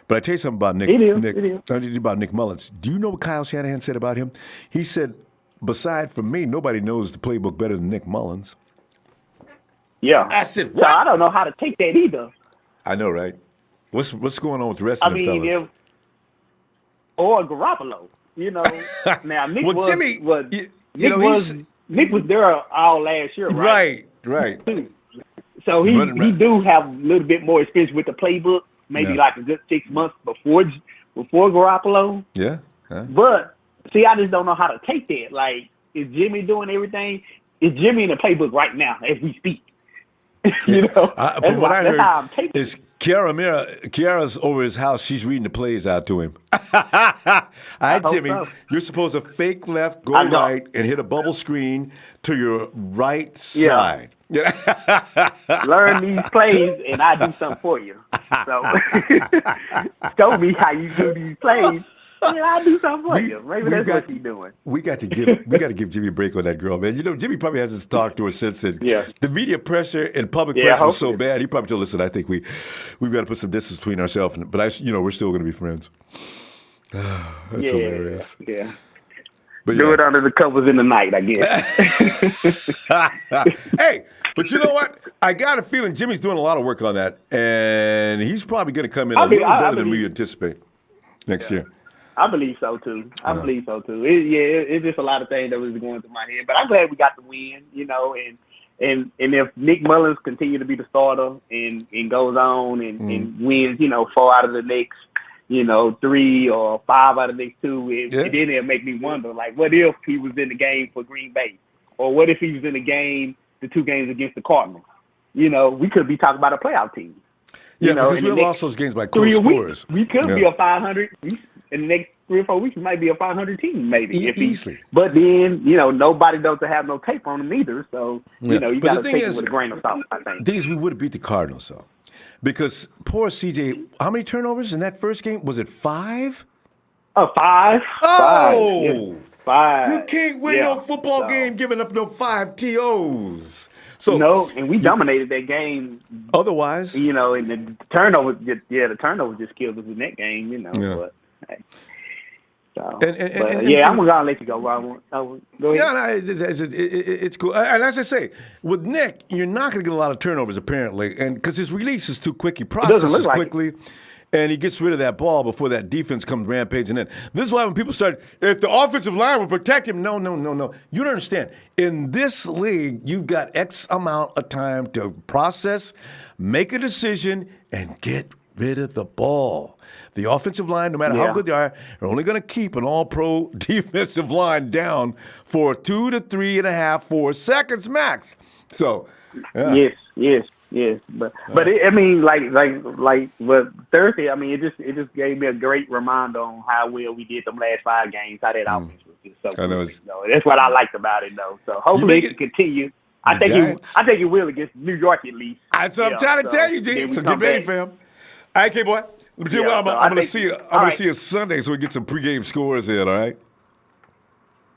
But I tell you something about Nick. It is. About Nick Mullens. Do you know what Kyle Shanahan said about him? He said, beside from me, nobody knows the playbook better than Nick Mullens. Yeah. I said, what? So I don't know how to take that either. I know, right? What's going on with the rest of them fellas? Or Garoppolo, you know. Now Nick well, Jimmy, Nick was there all last year, right? Right. So he do have a little bit more experience with the playbook, maybe like a good 6 months before Garoppolo. Yeah. But see, I just don't know how to take that. Like, is Jimmy doing everything? Is Jimmy in the playbook right now as we speak? You know, from what I heard, is Kiara's over his house. She's reading the plays out to him. Jimmy, you're supposed to fake left, go right, and hit a bubble screen to your right side. Yeah. Learn these plays, and I do something for you. So show me how you do these plays. Yeah, I'll do something for you. Maybe that's what she's doing. We got to give Jimmy a break on that girl, man. You know, Jimmy probably hasn't talked to her since then. Yeah. The media pressure and public pressure was so bad. He probably told, listen, I think we've got to put some distance between ourselves. But we're still going to be friends. That's hilarious. Yeah. But do it under the covers in the night, I guess. Hey, but you know what? I got a feeling Jimmy's doing a lot of work on that, and he's probably going to come in a little better than we anticipate next year. I believe so too. It's just a lot of things that was going through my head, but I'm glad we got the win. You know, and if Nick Mullens continue to be the starter and goes on and wins, 4 out of the next, 3 or 5 out of the next 2, then it'll make me wonder, like, what if he was in the game for Green Bay, or what if he was in the game, the 2 games against the Cardinals? We could be talking about a playoff team. Yeah, because we lost those games by close scores. We could be a 500. In the next 3 or 4 weeks, we might be a 500 team, maybe. Easily. But then, nobody doesn't have no tape on them either. So, you got to take it with a grain of salt, I think. The thing is, we would have beat the Cardinals, though. Because poor CJ, how many turnovers in that first game? Was it 5? 5. Oh! 5. You can't win no football game giving up no 5 TOs. So no, and we dominated that game. Otherwise, and the turnovers, the turnovers just killed us in that game. But hey. So, I'm gonna let you go. Go ahead. Yeah, no, it's cool. And as I say, with Nick, you're not going to get a lot of turnovers apparently, and because his release is too quick, he processes quickly. And he gets rid of that ball before that defense comes rampaging in. This is why when people start, if the offensive line will protect him, no. You don't understand. In this league, you've got X amount of time to process, make a decision, and get rid of the ball. The offensive line, no matter how good they are only going to keep an all-pro defensive line down for 2 to 3.5, 4 seconds max. So, Yes, but but Thursday, it just gave me a great reminder on how well we did them last 5 games. How that offense was just so good. That's what I liked about it, though. So hopefully it can continue. I think it will against New York at least. That's what I'm trying to tell you, G. So get ready, fam. All right, K-boy. Let me tell you what, I'm going to see you. I'm going to see you Sunday so we get some pregame scores in. All right.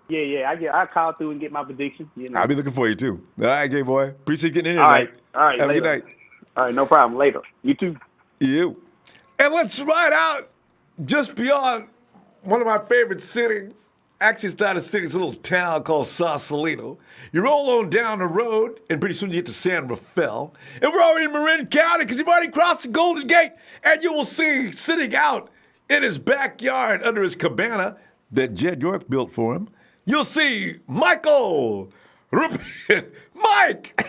Yeah. I'll call through and get my prediction. I'll be looking for you too. All right, gay boy. Appreciate getting in here tonight. All right. Have a good night. All right, no problem. Later. You too. You. And let's ride out just beyond one of my favorite cities. Actually, it's not a city. It's a little town called Sausalito. You roll on down the road, and pretty soon you get to San Rafael. And we're already in Marin County because you've already crossed the Golden Gate. And you will see sitting out in his backyard under his cabana that Jed York built for him, you'll see Michael. Mike!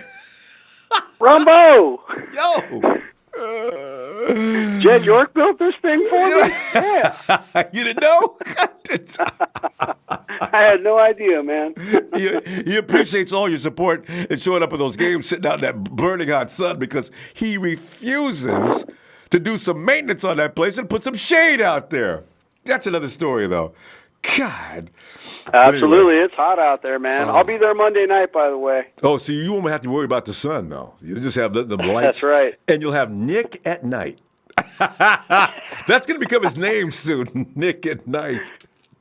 Ronbo! Yo! Jed York built this thing for me? Yeah. You didn't know? I had no idea, man. He appreciates all your support and showing up at those games, sitting out in that burning hot sun because he refuses to do some maintenance on that place and put some shade out there. That's another story, though. God. Absolutely. Anyway. It's hot out there, man. I'll be there Monday night, by the way. Oh, so you won't have to worry about the sun, though. You'll just have the lights. That's right. And you'll have Nick at night. That's going to become his name soon, Nick at Night.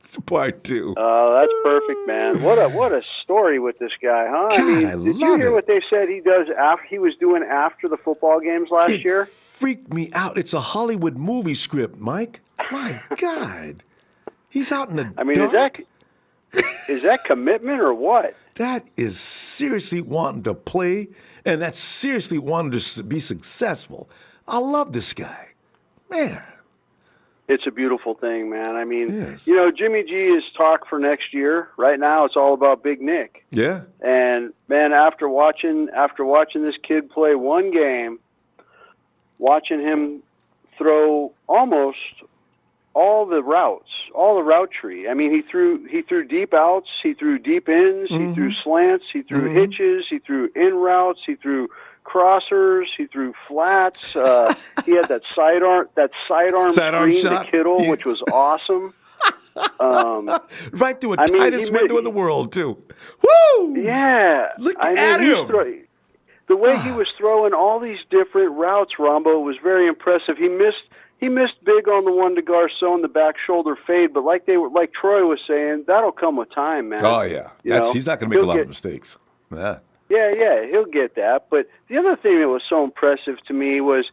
It's part 2. Oh, that's perfect, man. What a story with this guy, huh? God, did you hear what they said he does after he was doing after the football games last year? It freaked me out. It's a Hollywood movie script, Mike. My God. He's out in the dark. Is that commitment or what? That is seriously wanting to play, and that's seriously wanting to be successful. I love this guy. Man. It's a beautiful thing, man. Yes. Jimmy G is talk for next year. Right now, it's all about Big Nick. Yeah. And, man, after watching this kid play one game, watching him throw almost all the route tree. He threw deep outs, he threw deep ins, he threw slants, he threw hitches, he threw in routes, he threw crossers, he threw flats. He had that sidearm screen to Kittle, which was awesome. Right through a tightest window in the world, too. Woo! Yeah. Look at him. The way he was throwing all these different routes, Ronbo, was very impressive. He missed big on the one to Garcon, the back shoulder fade, but like Troy was saying, that'll come with time, man. Oh yeah, he's not going to make a lot of mistakes. Yeah. Yeah, he'll get that. But the other thing that was so impressive to me was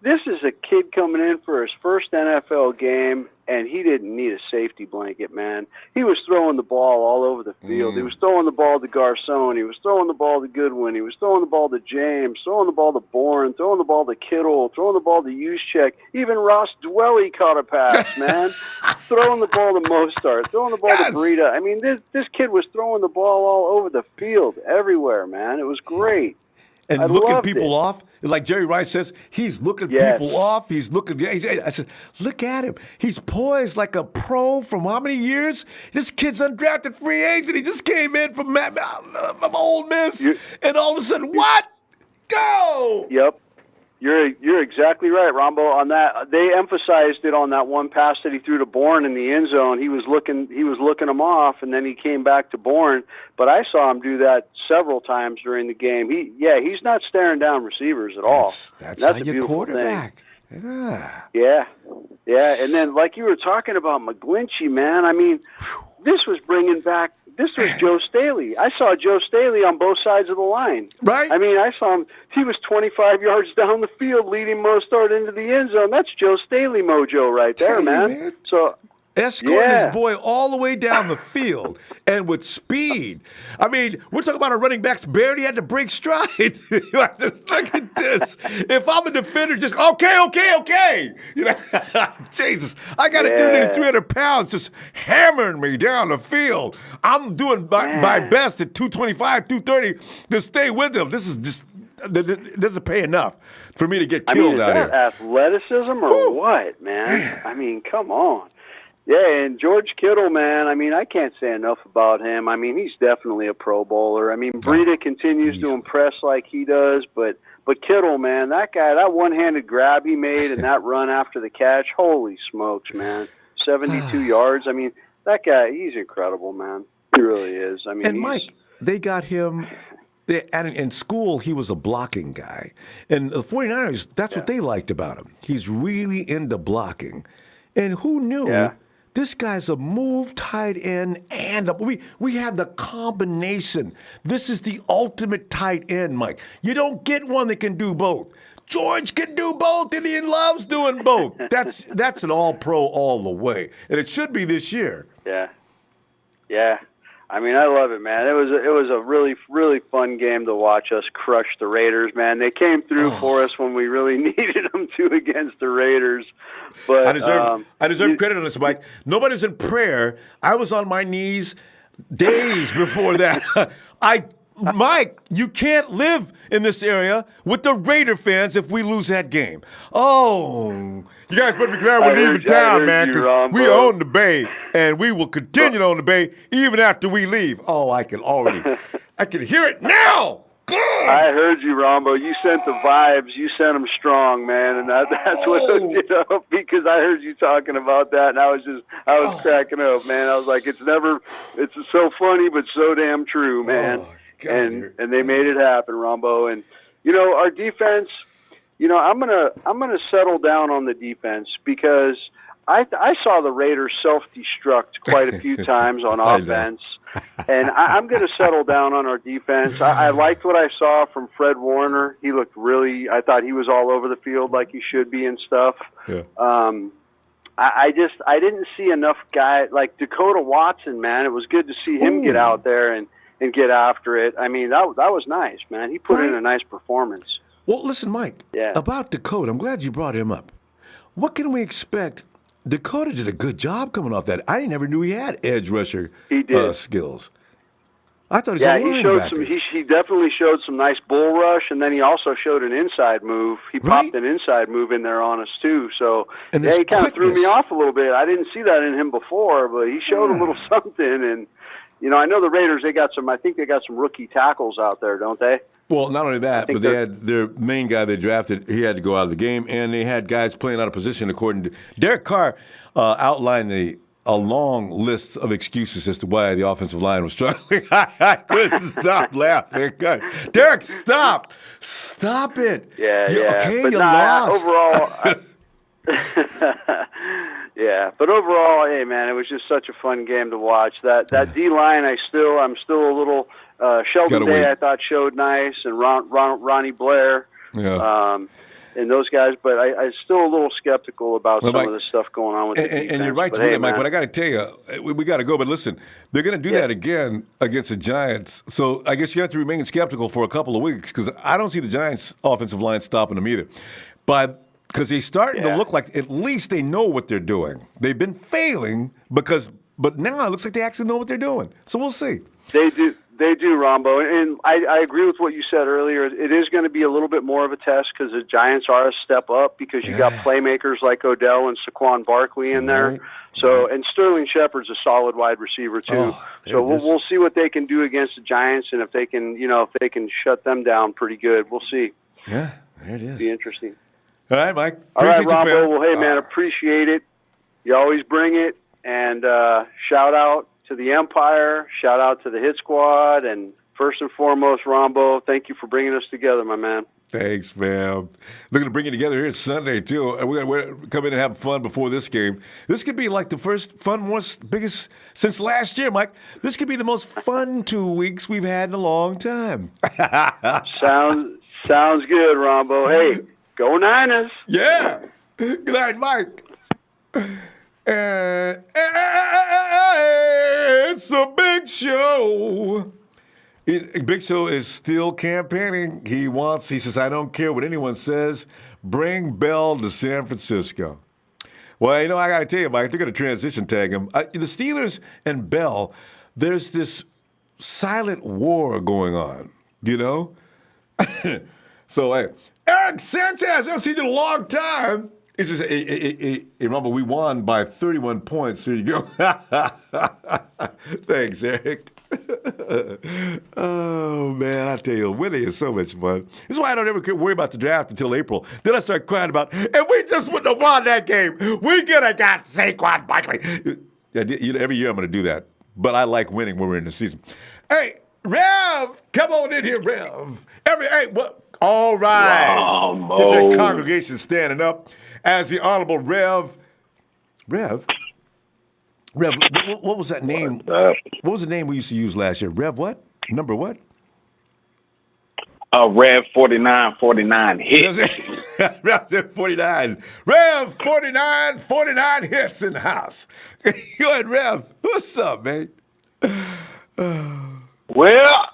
this is a kid coming in for his first NFL game, and he didn't need a safety blanket, man. He was throwing the ball all over the field. He was throwing the ball to Garcon. He was throwing the ball to Goodwin. He was throwing the ball to James, throwing the ball to Bourne, throwing the ball to Kittle, throwing the ball to Juszczyk. Even Ross Dwelly caught a pass, man. Throwing the ball to Mostert, throwing the ball to Breda. This kid was throwing the ball all over the field, everywhere, man. It was great. And looking people off, like Jerry Rice says, he's looking people off. He's looking. I said, look at him. He's poised like a pro from how many years? This kid's undrafted free agent. He just came in from Ole Miss, and all of a sudden, what? Go! Yep. You're exactly right, Ronbo. On that, they emphasized it on that one pass that he threw to Bourne in the end zone. He was looking him off, and then he came back to Bourne. But I saw him do that several times during the game. He's not staring down receivers at all. That's how you quarterback. Yeah. And then, like you were talking about McGlinchey, man. I mean, this was Joe Staley. I saw Joe Staley on both sides of the line. Right. I mean, I saw him. He was 25 yards down the field, leading Mostert into the end zone. That's Joe Staley mojo right there, man. So. Escorting his boy all the way down the field and with speed. I mean, we're talking about our running backs barely had to break stride. Just look at this. If I'm a defender, just okay. You know, Jesus, I got a dude nearly 300 pounds just hammering me down the field. I'm doing my best at 225, 230 to stay with him. This is just. It doesn't pay enough for me to get killed out here. Is that athleticism or what, man? I mean, come on. Yeah, and George Kittle, man, I mean, I can't say enough about him. I mean, he's definitely a Pro Bowler. I mean, Brady continues to impress like he does, but Kittle, man, that guy, that one-handed grab he made and that run after the catch, holy smokes, man. 72 yards. I mean, that guy, he's incredible, man. He really is. I mean, and Mike, they got him. In school, he was a blocking guy. And the 49ers, that's what they liked about him. He's really into blocking. And who knew? Yeah. This guy's a move tight end, and we have the combination. This is the ultimate tight end, Mike. You don't get one that can do both. George can do both, and he loves doing both. That's an all-pro all the way, and it should be this year. Yeah. I mean, I love it, man. It was a really, really fun game to watch us crush the Raiders, man. They came through for us when we really needed them to against the Raiders. But I deserve credit on this, Mike. Nobody's in prayer. I was on my knees days before that. Mike, you can't live in this area with the Raider fans if we lose that game. Oh, you guys better be glad we're leaving town, man, because we own the Bay, and we will continue to own the Bay even after we leave. Oh, I can hear it now. I heard you, Ronbo. You sent the vibes. You sent them strong, man, and that's what hooked it up, because I heard you talking about that, and I was cracking up, man. I was like, it's so funny, but so damn true, man. God, and they made it happen, Ronbo. And our defense. I'm gonna settle down on the defense, because I saw the Raiders self-destruct quite a few times on offense, and I'm going to settle down on our defense. I liked what I saw from Fred Warner. He looked I thought he was all over the field like he should be and stuff. Yeah. I didn't see enough guys like Dakota Watson, man. It was good to see him get out there and get after it. I mean, that was nice, man. He put in a nice performance. Well, listen, Mike, about Dakota, I'm glad you brought him up. What can we expect? Dakota did a good job coming off that. I never knew he had edge rusher skills. I thought he was a linebacker. He definitely showed some nice bull rush, and then he also showed an inside move. He popped an inside move in there on us, too. So, he kind of threw me off a little bit. I didn't see that in him before, but he showed a little something. And, I know the Raiders, I think they got some rookie tackles out there, don't they? Well, not only that, but they had their main guy they drafted. He had to go out of the game, and they had guys playing out of position. According to Derek Carr, outlined a long list of excuses as to why the offensive line was struggling. I couldn't stop laughing. Derek, stop it. Yeah. Okay, but you lost. Overall, but overall, hey man, it was just such a fun game to watch. That D line, I'm still a little. Sheldon Day, I thought, showed nice, and Ronnie Blair, and those guys. But I'm still a little skeptical about some of the stuff going on with the defense. And you're right to do that, Mike. But I got to tell you, we got to go. But listen, they're going to do that again against the Giants. So I guess you have to remain skeptical for a couple of weeks, because I don't see the Giants' offensive line stopping them either. But because they're starting to look like at least they know what they're doing. They've been failing but now it looks like they actually know what they're doing. So we'll see. They do. They do, Ronbo, and I agree with what you said earlier. It is going to be a little bit more of a test, because the Giants are a step up, because you got playmakers like Odell and Saquon Barkley in there. So, and Sterling Shepard's a solid wide receiver too. So we'll see what they can do against the Giants, and if they can shut them down pretty good. We'll see. Yeah. There it is. Be interesting. All right, Mike. All right, Appreciate you, Ronbo. fam. Well, hey, man, appreciate it. You always bring it. And shout out to the Empire. Shout out to the Hit Squad. And first and foremost, Ronbo, thank you for bringing us together, my man. Thanks, man. Looking to bring it together here Sunday, too. We're going to come in and have fun before this game. This could be like the first biggest since last year, Mike. This could be the most fun 2 weeks we've had in a long time. Sounds good, Ronbo. Hey, go Niners. Yeah. Good night, Mike. It's a big show. Big Show is still campaigning. He says, I don't care what anyone says. Bring Bell to San Francisco. Well, I got to tell you, Mike, they're going to transition tag him. The Steelers and Bell, there's this silent war going on, So, hey, Eric Sanchez, I haven't seen you in a long time. He says, hey, Rumble, we won by 31 points. There you go. Thanks, Eric. Oh, man, I tell you, winning is so much fun. This is why I don't ever worry about the draft until April. Then I start crying about, and we just wouldn't have won that game. We could have got Saquon Barkley. Every year I'm going to do that. But I like winning when we're in the season. Hey, Rev, come on in here, Rev. All rise. Get that congregation standing up as the Honorable Rev, what was that name? What was the name we used to use last year? Rev what? Number what? Rev 49 hits. Rev 49. Rev 49 hits in the house. Go ahead, Rev. What's up, man? Well,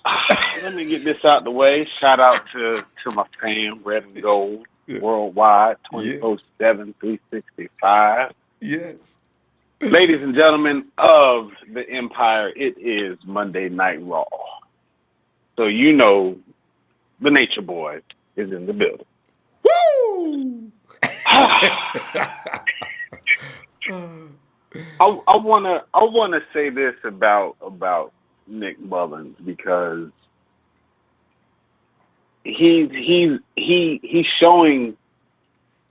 let me get this out the way. Shout out to my fam, Red and Gold, worldwide, 24/7, 365. Yes. Ladies and gentlemen of the Empire, it is Monday Night Raw. So the Nature Boy is in the building. Woo! I wanna say this about Nick Mullens because he's showing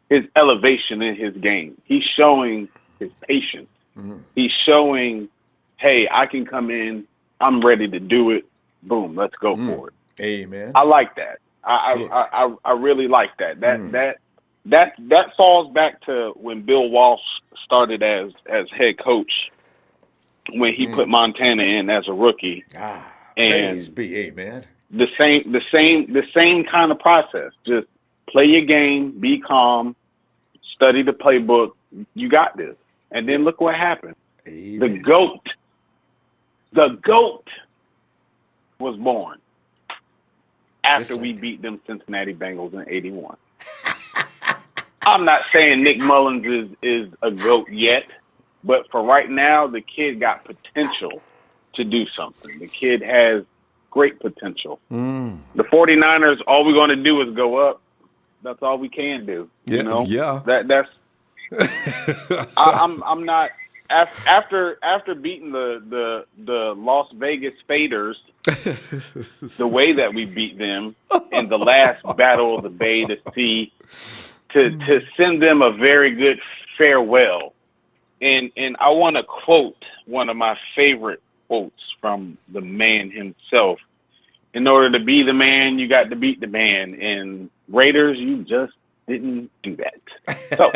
his elevation in his game. He's showing his patience. Mm-hmm. He's showing, hey, I can come in. I'm ready to do it. Boom, let's go for it. Amen. I like that. I really like that. That falls back to when Bill Walsh started as head coach when he put Montana in as a rookie. And amen. The same kind of process. Just play your game, be calm, study the playbook. You got this. And then look what happened. Amen. The GOAT was born after we beat them Cincinnati Bengals in 81. I'm not saying Nick Mullens is a GOAT yet, but for right now, the kid got potential to do something. The kid has great potential. The 49ers, all we're going to do is go up. That's all we can do. Yeah. That's I'm not after beating the Las Vegas Faders the way that we beat them in the last Battle of the Bay to send them a very good farewell. And I want to quote one of my favorite quotes from the man himself. In order to be the man, you got to beat the man. And Raiders, you just didn't do that. So,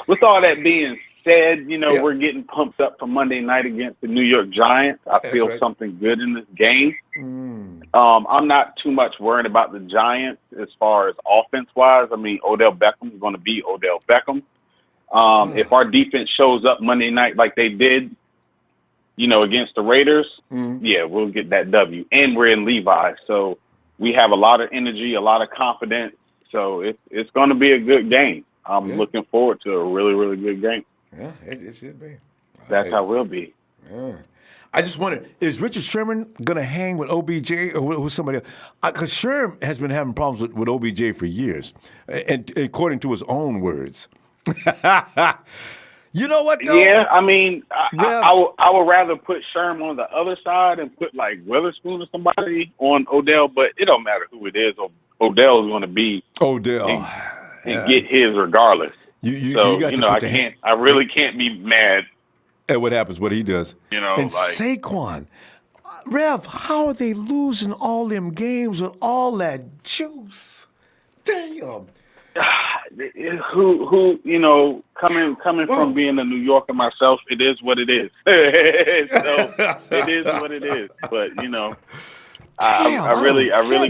with all that being said, we're getting pumped up for Monday night against the New York Giants. I feel something good in this game. I'm not too much worried about the Giants as far as offense-wise. I mean, Odell Beckham is going to be Odell Beckham. If our defense shows up Monday night like they did, against the Raiders, we'll get that W. And we're in Levi, so we have a lot of energy, a lot of confidence. So it's going to be a good game. I'm looking forward to a really, really good game. Yeah, it should be. That's how we'll be. Yeah. I just wonder, is Richard Sherman going to hang with OBJ or with somebody else? Because Sherman has been having problems with OBJ for years, and according to his own words. You know what, though? Yeah, I mean, I would rather put Sherman on the other side and put, like, Witherspoon or somebody on Odell, but it don't matter who it is. Odell is going to be Odell and get his regardless. You got to put I really can't be mad at what happens, what he does. You know, and Saquon, Rev, how are they losing all them games with all that juice? Damn. Who you know, coming from being a New Yorker myself, it is what it is. So it is what it is. But you know, I really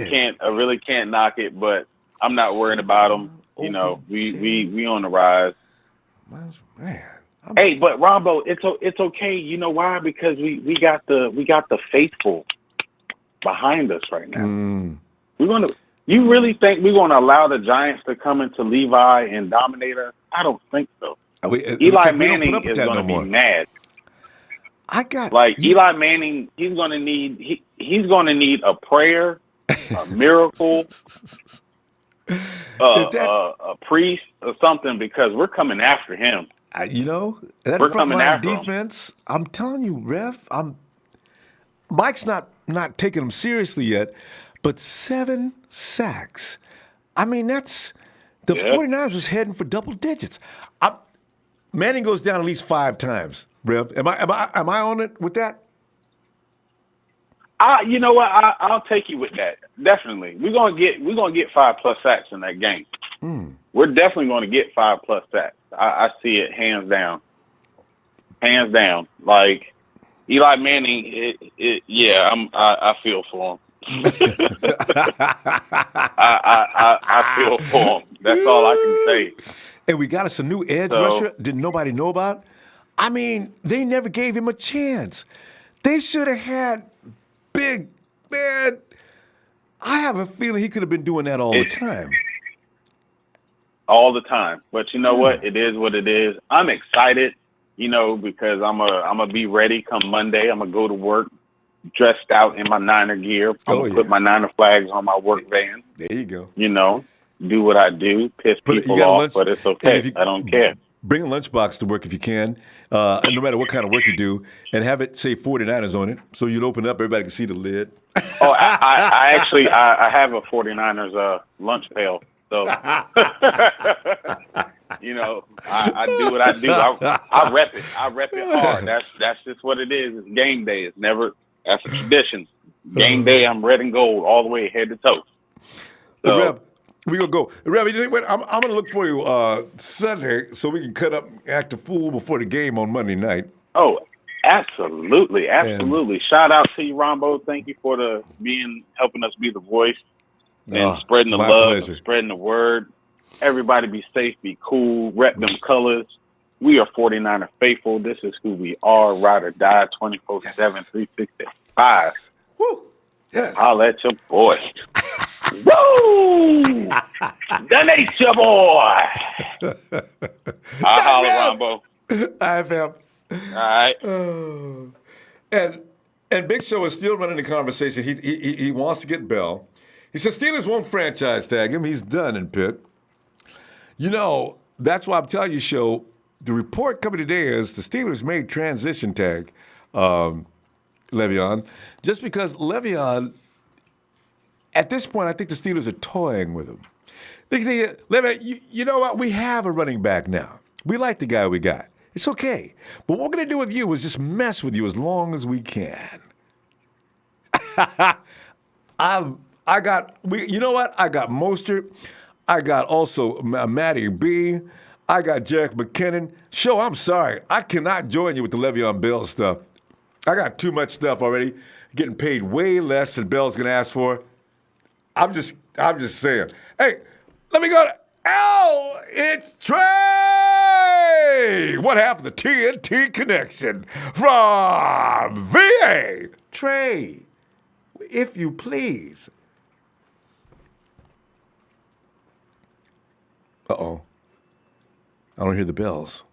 can't knock it. But I'm not worried about them. You know, we on the rise. Man. Hey, but Ronbo, it's okay. You know why? Because we got the faithful behind us right now. You really think we're gonna allow the Giants to come into Levi and dominate us? I don't think so. Eli Manning is gonna be mad. Eli Manning. He's gonna need a prayer, a miracle, a priest or something, because we're coming after him. That front line defense, I'm telling you, Rev, Mike's not taking them seriously yet, but 7 sacks. I mean, that's the 49ers was heading for double digits. Manning goes down at least 5 times. Rev, am I on it with that? You know what? I'll take you with that. Definitely, we're gonna get 5+ sacks in that game. We're definitely going to get 5+ sacks. I see it hands down. Like Eli Manning, I feel for him. I feel for him. That's all I can say. And we got us a new edge rusher. Did nobody know about? I mean, they never gave him a chance. They should have had Big Man. I have a feeling he could have been doing that all the time. All the time. But you know what? It is what it is. I'm excited, you know, because I'm gonna be ready come Monday. I'm gonna go to work dressed out in my Niner gear. I'm gonna put my Niner flags on my work van. There you go. You know, do what I do, piss people off, but it's okay. I don't care. Bring a lunchbox to work if you can, no matter what kind of work you do, and have it say 49ers on it, so you'd open up, everybody can see the lid. I actually have a 49ers lunch pail. So, you know, I do what I do. I rep it. I rep it hard. That's just what it is. It's game day. That's a tradition. Game day, I'm red and gold all the way head to toe. So, Rev, we gonna go. Rev, I'm gonna look for you Sunday so we can cut up and act a fool before the game on Monday night. Oh, absolutely. Shout out to you, Ronbo. Thank you for helping us be the voice. And spreading the love, and spreading the word. Everybody be safe, be cool, rep them colors. We are 49er faithful. This is who we are. Ride or die, 24/7, 365. Woo! Yes. Holla at your boy. Woo! The nature boy. I'll holla, Ronbo. All right, fam. All right. And Big Show is still running the conversation. He wants to get Bell. He says Steelers won't franchise tag him. He's done in Pitt. You know, that's why I'm telling you, Show, the report coming today is the Steelers made transition tag Le'Veon, just because Le'Veon, at this point, I think the Steelers are toying with him. They think, Le'Veon, you know what? We have a running back now. We like the guy we got. It's okay. But what we're going to do with you is just mess with you as long as we can. You know what? I got Mostert. I got also Matty B. I got Jerick McKinnon. Show, I'm sorry. I cannot join you with the Le'Veon Bell stuff. I got too much stuff already. Getting paid way less than Bell's going to ask for. I'm just saying. Hey, let me go to L. It's Trey. What happened to the TNT connection from VA? Trey, if you please. Uh-oh. I don't hear the bells.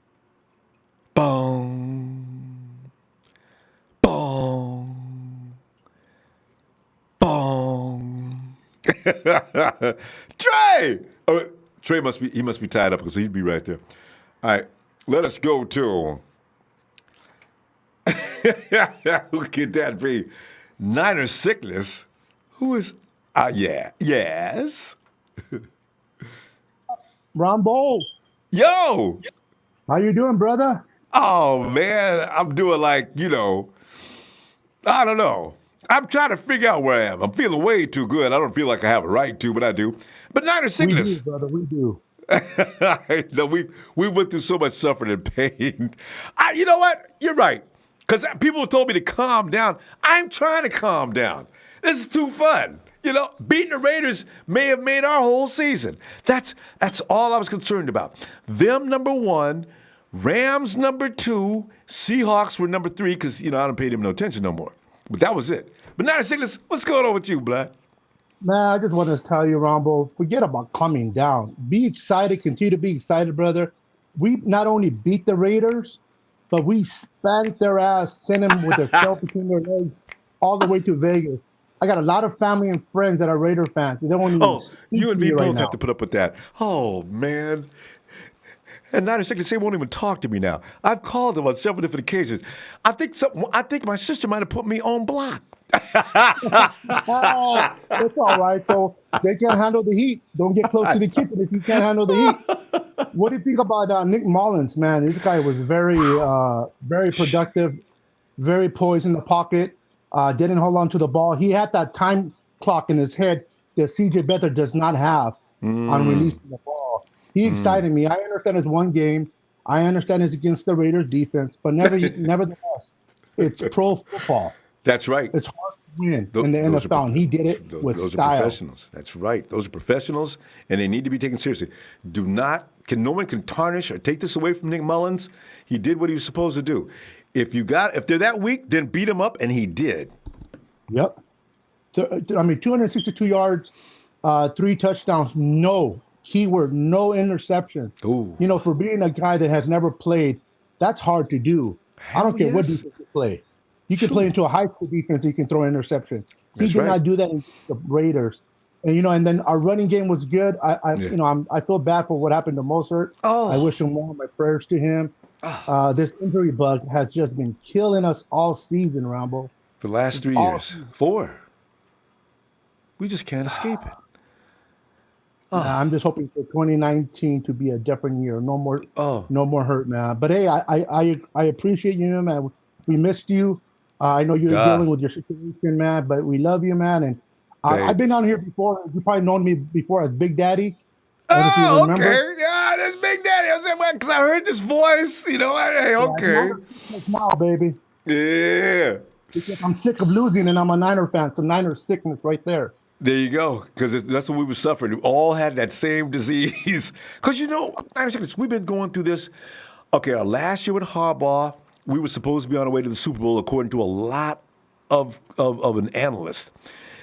Boom. Boom. Boom. Trey! Oh, Trey must be tied up because he'd be right there. All right, let us go to who could that be? Niner sickness. Who is Yeah. Yes. Ronbo, Yo. how you doing, brother? Oh man, I'm doing like, I don't know. I'm trying to figure out where I am. I'm feeling way too good. I don't feel like I have a right to, but I do. But Niner We do, sickness. brother. We do. No, we went through so much suffering and pain. You know what? You're right. Because people told me to calm down. I'm trying to calm down. This is too fun. Beating the Raiders may have made our whole season. That's all I was concerned about. Them number 1, Rams number 2, Seahawks were number 3 because I don't pay them no attention no more. But that was it. But Niner sickness, what's going on with you, blood? Man, I just want to tell you, Rombo, forget about calming down. Be excited. Continue to be excited, brother. We not only beat the Raiders, but we spanked their ass, sent them with their tail between their legs all the way to Vegas. I got a lot of family and friends that are Raider fans. They don't even speak you and to me right both now. have to put up with that. Oh, man. And Niner sickness, they won't even talk to me now. I've called them on several different occasions. I think my sister might have put me on block. It's all right. So they can't handle the heat. Don't get close to the kitchen if you can't handle the heat. What do you think about Nick Mullens, man? This guy was very productive, very poised in the pocket, didn't hold on to the ball. He had that time clock in his head that CJ Beathard does not have on releasing the ball. He excited me. I understand it's one game. I understand it's against the Raiders defense, but nevertheless, it's pro football. That's right. It's hard to win in the NFL, and he did it with those style. Are professionals. That's right. Those are professionals, and they need to be taken seriously. No one can tarnish or take this away from Nick Mullens. He did what he was supposed to do. If they're that weak, then beat him up, and he did. Yep. 262 yards, 3 touchdowns, no interception. Ooh. For being a guy that has never played, that's hard to do. I don't care what defense you play. You can play into a high school defense, you can throw an interception. He did not do that in the Raiders. And and then our running game was good. I feel bad for what happened to Mostert. I wish him well. My prayers to him. This injury bug has just been killing us all season, Rambo. For the last 3 years. 4. We just can't escape it. I'm just hoping for 2019 to be a different year. No more hurt, man. But hey, I appreciate you, man. We missed you. I know you're dealing with your situation, man, but we love you, man. And I've been on here before. You probably known me before as Big Daddy. If you remember. Okay. Yeah, that's Big Daddy. I was like, because I heard this voice. Hey, okay. Now, baby. Yeah. Because I'm sick of losing, and I'm a Niner fan. So Niner sickness right there. There you go, because that's what we were suffering. We all had that same disease. Because we've been going through this. Okay, our last year with Harbaugh, we were supposed to be on our way to the Super Bowl according to a lot of an analyst.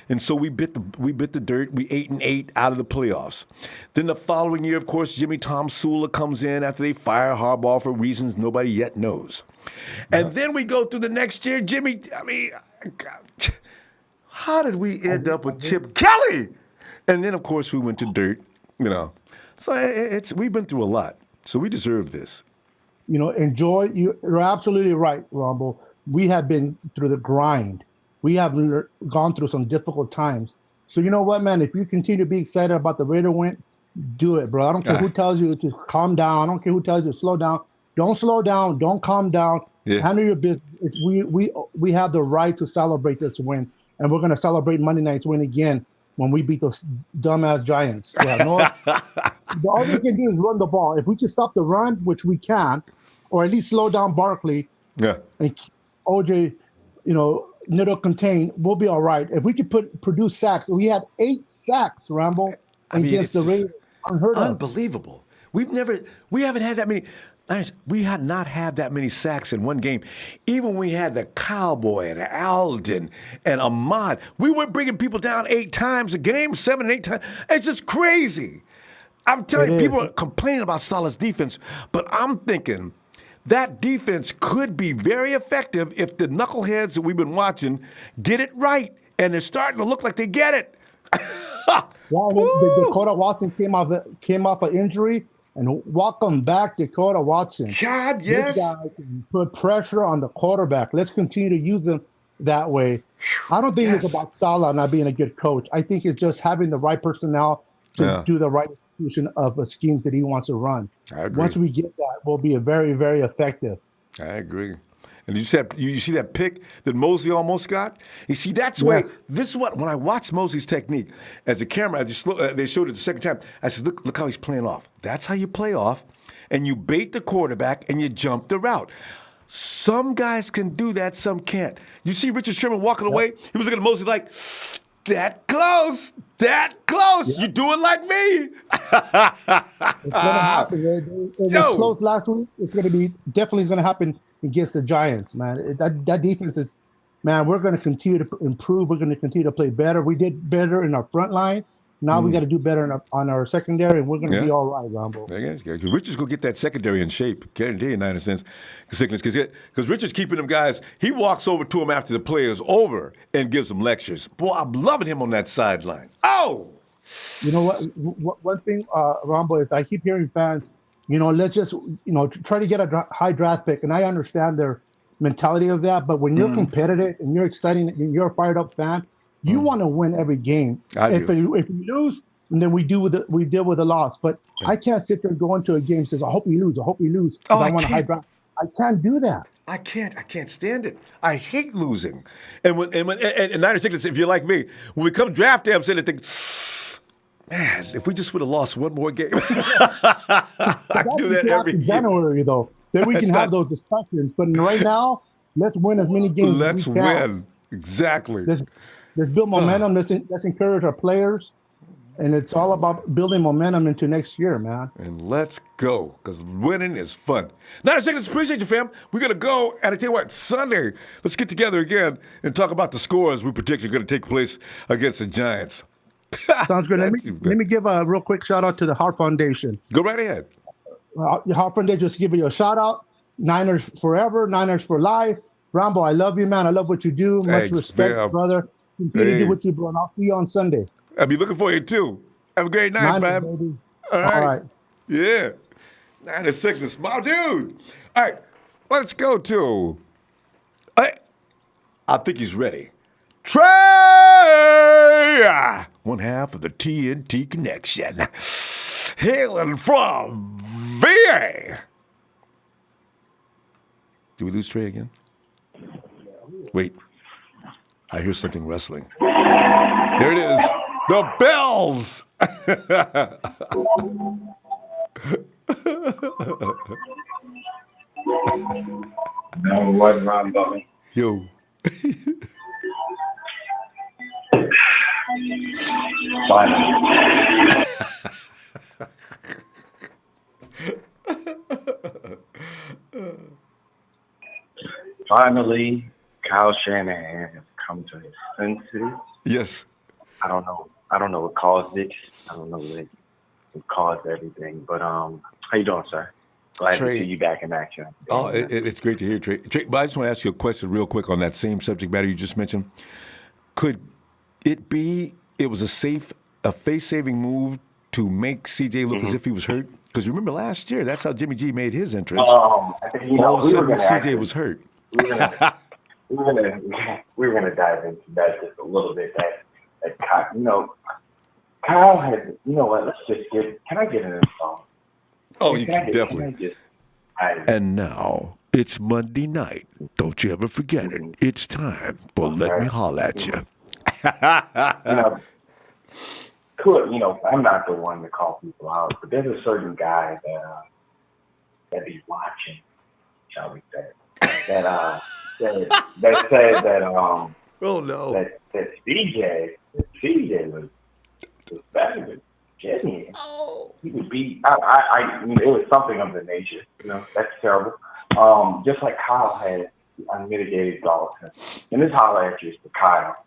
And so we bit the dirt. We 8-8 out of the playoffs. Then the following year, of course, Jimmy Tomsula comes in after they fire Harbaugh for reasons nobody yet knows. And then we go through the next year. How did we end up with Chip Kelly? And then, of course, we went to dirt, So we've been through a lot. So we deserve this. Enjoy. You're absolutely right, Ronbo. We have been through the grind. We have gone through some difficult times. So you know what, man? If you continue to be excited about the Raider win, do it, bro. I don't care who tells you to calm down. I don't care who tells you to slow down. Don't slow down. Don't calm down. Yeah. Handle your business. We have the right to celebrate this win. And we're going to celebrate Monday night's win again when we beat those dumbass Giants. The only thing we can do is run the ball. If we can stop the run, which we can, or at least slow down Barkley and keep OJ, Niddle contained, we'll be all right. If we could produce sacks, we had 8 sacks, Rambo, against the Raiders. Unheard of. Unbelievable. We haven't had that many. We had not had that many sacks in one game. Even when we had the Cowboy and Alden and Ahmad, we were bringing people down 8 times a game, 7 and 8 times. It's just crazy. I'm telling you, people are complaining about Saleh's defense, but I'm thinking that defense could be very effective if the knuckleheads that we've been watching get it right, and they're starting to look like they get it. The Dakota Watson came off an injury. And welcome back, Dakota Watson. God, yes. This guy can put pressure on the quarterback. Let's continue to use him that way. I don't think it's Yes. about Salah not being a good coach. I think it's just having the right personnel to do the right execution of a scheme that he wants to run. I agree. Once we get that, we'll be very, very effective. I agree. And you see that pick that Mosley almost got? You see, that's why this is what when I watched Mosley's technique as the camera, they showed it the second time. I said, look how he's playing off. That's how you play off, and you bait the quarterback and you jump the route. Some guys can do that, some can't. You see Richard Sherman walking away. He was looking at Mosley like, that close. You do it like me. It's gonna happen. It was close last week. It's definitely going to happen against the Giants, man. That defense is, man. We're going to continue to improve. We're going to continue to play better. We did better in our front line. Now we got to do better on our secondary, and we're going to be all right, Ronbo. Because Richard's going to get that secondary in shape. Guarantee you, 9 cents. Because Richard's keeping them guys. He walks over to them after the play is over and gives them lectures. Boy, I'm loving him on that sideline. Oh! You know what? One thing, Ronbo, is I keep hearing fans, let's just, try to get a high draft pick. And I understand their mentality of that. But when you're competitive and you're exciting and you're a fired up fan, you want to win every game. If we lose, then we deal with the loss. But I can't sit there and go into a game and say, I hope we lose. I want a high draft. I can't do that. I can't stand it. I hate losing. And when 96, if you're like me, when we come draft day, I'm sitting there thinking, man, if we just would have lost one more game. I do that every year. January, though. Then we can have those discussions. But right now, let's win as many games as we can. Let's win. Exactly. Let's build momentum. Let's encourage our players. And it's all about building momentum into next year, man. And let's go, because winning is fun. 9 seconds, appreciate you, fam. We're going to go, and I tell you what, Sunday, let's get together again and talk about the scores we predict are going to take place against the Giants. Sounds good. Let me give a real quick shout-out to the Heart Foundation. Go right ahead. The Heart Foundation, just give you a shout-out. Niners forever, Niners for life. Ronbo, I love you, man. I love what you do. Much respect, brother. Continue to do what you do, and I'll see you on Sunday. I'll be looking for you, too. Have a great night, fam. All right. Yeah. 9 seconds. My dude. All right. Let's go to... I think he's ready. Trey! One half of the TNT Connection. Hailing from VA. Did we lose Trey again? Wait. I hear something rustling. There it is. The bells. No, what, Ronbo? Yo. Finally, Kyle Shanahan has come to his senses. Yes. I don't know what caused it. I don't know what caused everything. But how you doing, sir? Glad to see you back in action. Oh, it's great to hear, Trey. But I just want to ask you a question real quick on that same subject matter you just mentioned. Could it be it was a face-saving move to make CJ look as if he was hurt? Because remember last year, that's how Jimmy G made his entrance. All of a sudden, CJ was hurt. We were gonna dive into that just a little bit. That Kyle had. You know what? Let's just get. Can I get in this song? Oh, you can definitely. And now it's Monday night. Don't you ever forget it. It's time for Let Me Holler at You. I'm not the one to call people out, but there's a certain guy that be watching, shall we say, that said that oh no, that CJ was better than Jimmy. Oh, he would be. It was something of the nature. That's terrible. Just like Kyle had unmitigated Dolphins, and this holler at you is for Kyle.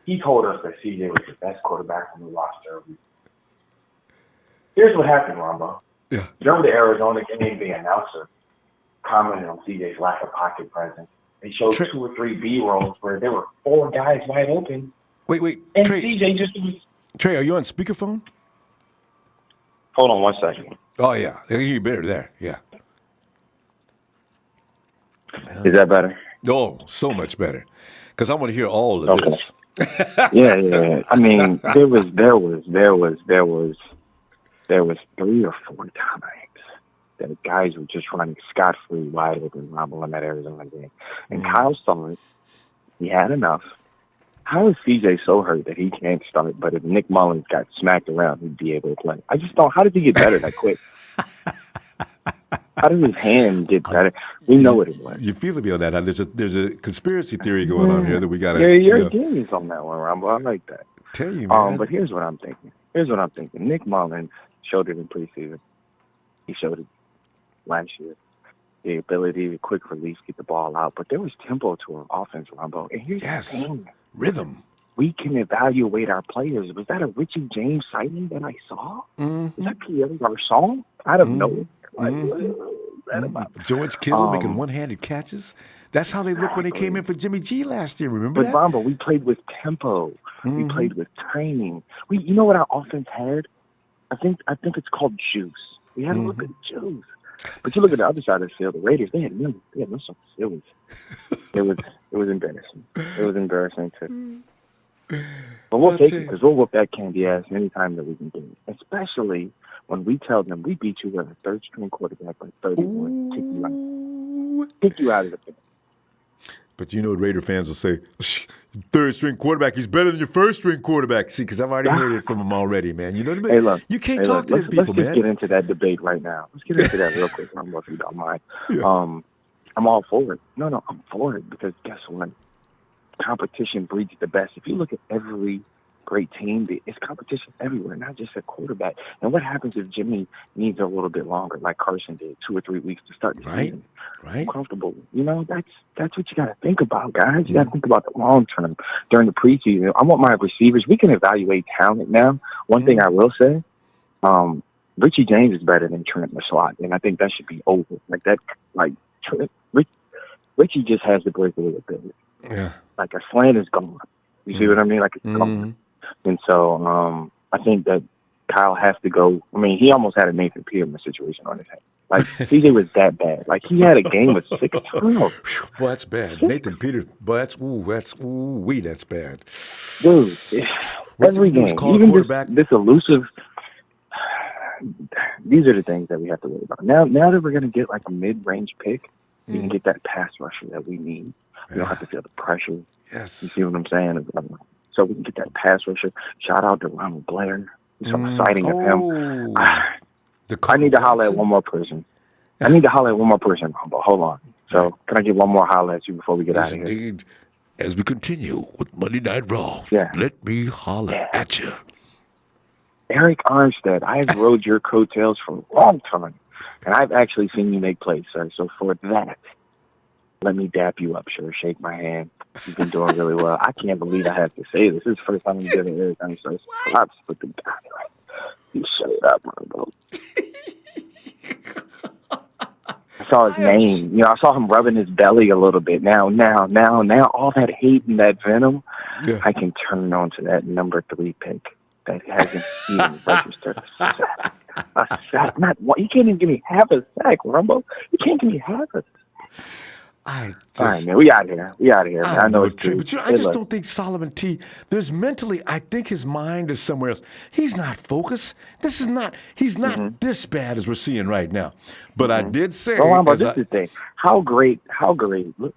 He told us that CJ was the best quarterback on the roster. Here's what happened, Ronbo. Yeah. During the Arizona game, the announcer commented on CJ's lack of pocket presence. They showed 2 or 3 B-rolls where there were 4 guys wide open. Wait. And Trey, CJ just was... Trey, are you on speakerphone? Hold on one second. Oh, yeah. You're better there. Yeah. Is that better? Oh, so much better. Because I want to hear all of this. Yeah. I mean, there was 3 or 4 times that guys were just running scot-free wide open Ronbo in that Arizona game. And Kyle saw it. He had enough. How is CJ so hurt that he can't start, but if Nick Mullens got smacked around, he'd be able to play? I just don't. How did he get better that quick? How did his hand get better? We know what it was. You feel me on that? There's a conspiracy theory going on here that we got to. You're a genius on that one, Ronbo. I like that. Tell you, man. But here's what I'm thinking. Nick Mullens showed it in preseason. He showed it last year. The ability to quick release, get the ball out. But there was tempo to our offense, Ronbo. And here's the thing. Rhythm. We can evaluate our players. Was that a Richie James sighting that I saw? Is that Pierre Garçon? I don't know. What is that about? George Kittle making one-handed catches. That's how they looked when they came in for Jimmy G last year. Remember that? But Ronbo, we played with tempo. We played with training. You know what our offense had? I think it's called juice. We had a little bit of juice. But you look at the other side of the field, the Raiders, they had no sauce. It was embarrassing. It was embarrassing too. But we'll take it because we'll whoop that candy ass anytime that we can do it. Especially when we tell them we beat you with a third string quarterback by 31, kick you out of the game. But you know what Raider fans will say? Third string quarterback, he's better than your first string quarterback. See, because I've already heard it from him already, man. You know what I mean? Hey, look, you can't talk to them people, man. Let's get into that debate right now. Let's get into that real quick, if you don't mind. Yeah. I'm all for it. No, I'm for it because guess what? Competition breeds the best. If you look at every great team, it's competition everywhere, not just at quarterback. And what happens if Jimmy needs a little bit longer, like Carson did, 2 or 3 weeks to start the season? Right. Comfortable. You know, that's what you got to think about, guys. You got to think about the long term during the preseason. I want my receivers. We can evaluate talent now. One thing I will say, Richie James is better than Trent in the slot, and I think that should be over. Richie just has the breakaway ability. Yeah. Like a slant is gone. You see what I mean? Like it's gone. And so I think that Kyle has to go. I mean, he almost had a Nathan Peterman situation on his hands. Like CJ was that bad. Like he had a game with 6 turnovers. Boy, that's bad. Nathan Peter. Boy, that's bad. Dude, every game, even this elusive. These are the things that we have to worry about. Now that we're gonna get like a mid-range pick, we can get that pass rusher that we need. We don't have to feel the pressure. Yes. You see what I'm saying? So we can get that pass rusher. Shout out to Ronald Blair. There's some sighting of him. I need to holler at one more person. But hold on. So can I get one more holler at you before we get out of here? Indeed. As we continue with Monday Night Raw, let me holler at you. Eric Armstead, I've rode your coattails for a long time, and I've actually seen you make plays, sir. So for that, let me dap you up, sure. Shake my hand. You've been doing really well. I can't believe I have to say this. This is the first time I'm giving Eric Armstead props, but the guy, right? You shut it up, Ronbo. I saw his name. You know, I saw him rubbing his belly a little bit. Now, all that hate and that venom, I can turn on to that number 3 pick that hasn't even registered a sack. Not one. You can't even give me half a sack, Ronbo. You can't give me half a sack. All right, man. We out of here. Man. I know it's true. But I just don't think Solomon T. There's mentally, I think his mind is somewhere else. He's not focused. He's not this bad as we're seeing right now. But I did say. This is the thing. How great.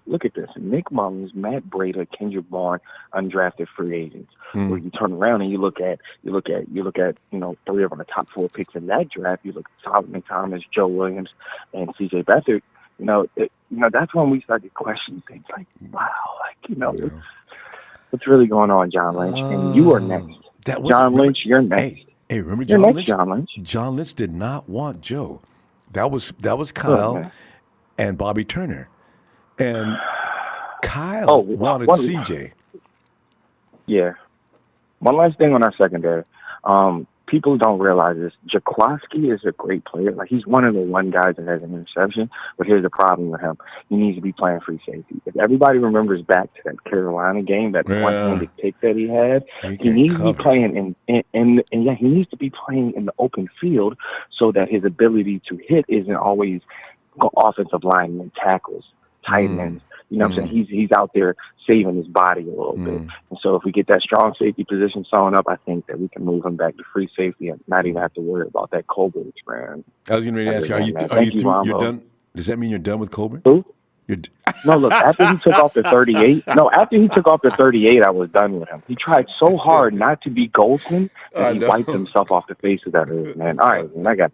Look at this. Nick Mullens, Matt Brady, Kendrick Bourne, undrafted free agents. Where you turn around and you look at 3 of them, the top 4 picks in that draft. You look at Solomon Thomas, Joe Williams, and C.J. Beathard. That's when we started questioning things like, wow, what's really going on, John Lynch? And you are next. John Lynch, you're next. Hey, remember John Lynch? John Lynch? John Lynch did not want Joe. That was Kyle and Bobby Turner. And Kyle wanted CJ. Yeah. One last thing on our secondary. People don't realize this. Jaquaski is a great player. Like, he's one of the one guys that has an interception, but here's the problem with him. He needs to be playing free safety. If everybody remembers back to that Carolina game, that one-handed pick that he had, he needs to be playing he needs to be playing in the open field so that his ability to hit isn't always offensive linemen, tackles, tight ends. You know what I'm saying? He's out there saving his body a little bit. And so if we get that strong safety position sewn up, I think that we can move him back to free safety and not even have to worry about that Colbert man. I was going to ask you, are you through? You're done? Does that mean you're done with Colbert? Who? No, look, after he took off the 38, I was done with him. He tried so hard not to be Goldston that he wiped himself off the face of that earth, man. All right, man,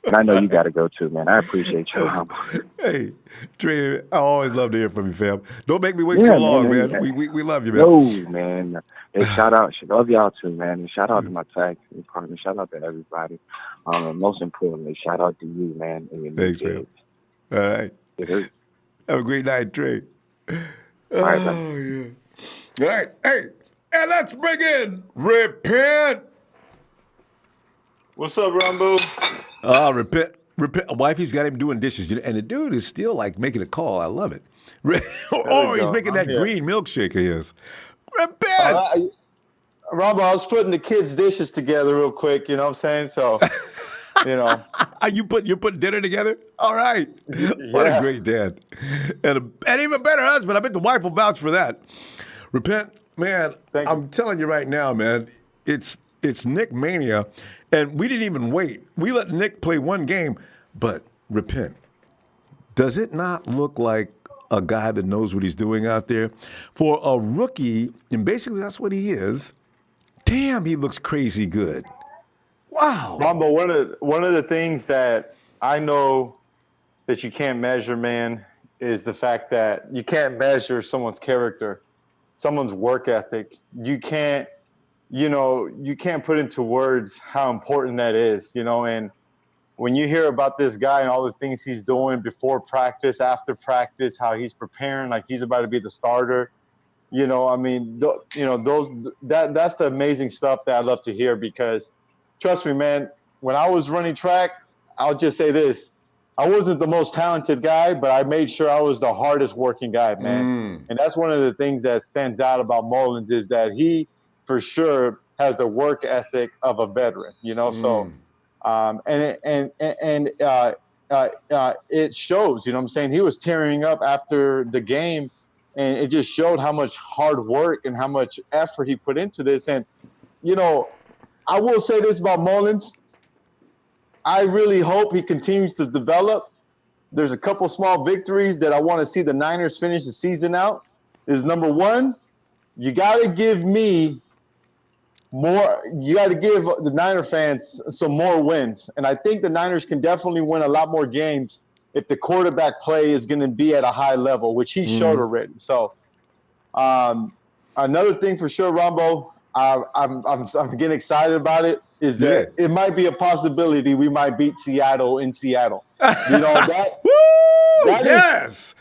and I know you got to go too, man. I appreciate you. Hey, Trey, I always love to hear from you, fam. Don't make me wait so long, man. We love you, man. No, man. Hey, shout out. Love y'all too, man. And shout out to my tag team partner. Shout out to everybody. And most importantly, shout out to you, man. And your Thanks, man. All right. Have a great night, Trey. All right, yeah. All right. Hey, and let's bring in Repent. What's up, Ronbo? Repent. Wifey's got him doing dishes, and the dude is still like making a call. I love it. He's making that green milkshake of his. Repent. Ronbo, I was putting the kids' dishes together real quick. You know what I'm saying? So, you know. You're putting dinner together? All right. Yeah. What a great dad. And even better husband. I bet the wife will vouch for that. Repent, man, I'm telling you right now, man, it's Nick Mania, and we didn't even wait. We let Nick play one game, but Repent, does it not look like a guy that knows what he's doing out there? For a rookie, and basically that's what he is, damn, he looks crazy good. Wow. Ronbo, one of the things that I know that you can't measure, man, is the fact that you can't measure someone's character, someone's work ethic. You can't put into words how important that is, and when you hear about this guy and all the things he's doing before practice, after practice, how he's preparing like he's about to be the starter, that's the amazing stuff that I love to hear, because trust me, man, when I was running track, I'll just say this. I wasn't the most talented guy, but I made sure I was the hardest working guy, man. And that's one of the things that stands out about Mullens, is that he, for sure, has the work ethic of a veteran, So, it shows. You know what I'm saying? He was tearing up after the game, and it just showed how much hard work and how much effort he put into this. And I will say this about Mullens. I really hope he continues to develop. There's a couple small victories that I want to see the Niners finish the season out. Is number one, you got to give me more. You got to give the Niner fans some more wins. And I think the Niners can definitely win a lot more games if the quarterback play is going to be at a high level, which he showed already. So another thing for sure, Ronbo, I'm getting excited about it, is that it might be a possibility we might beat Seattle in Seattle. That has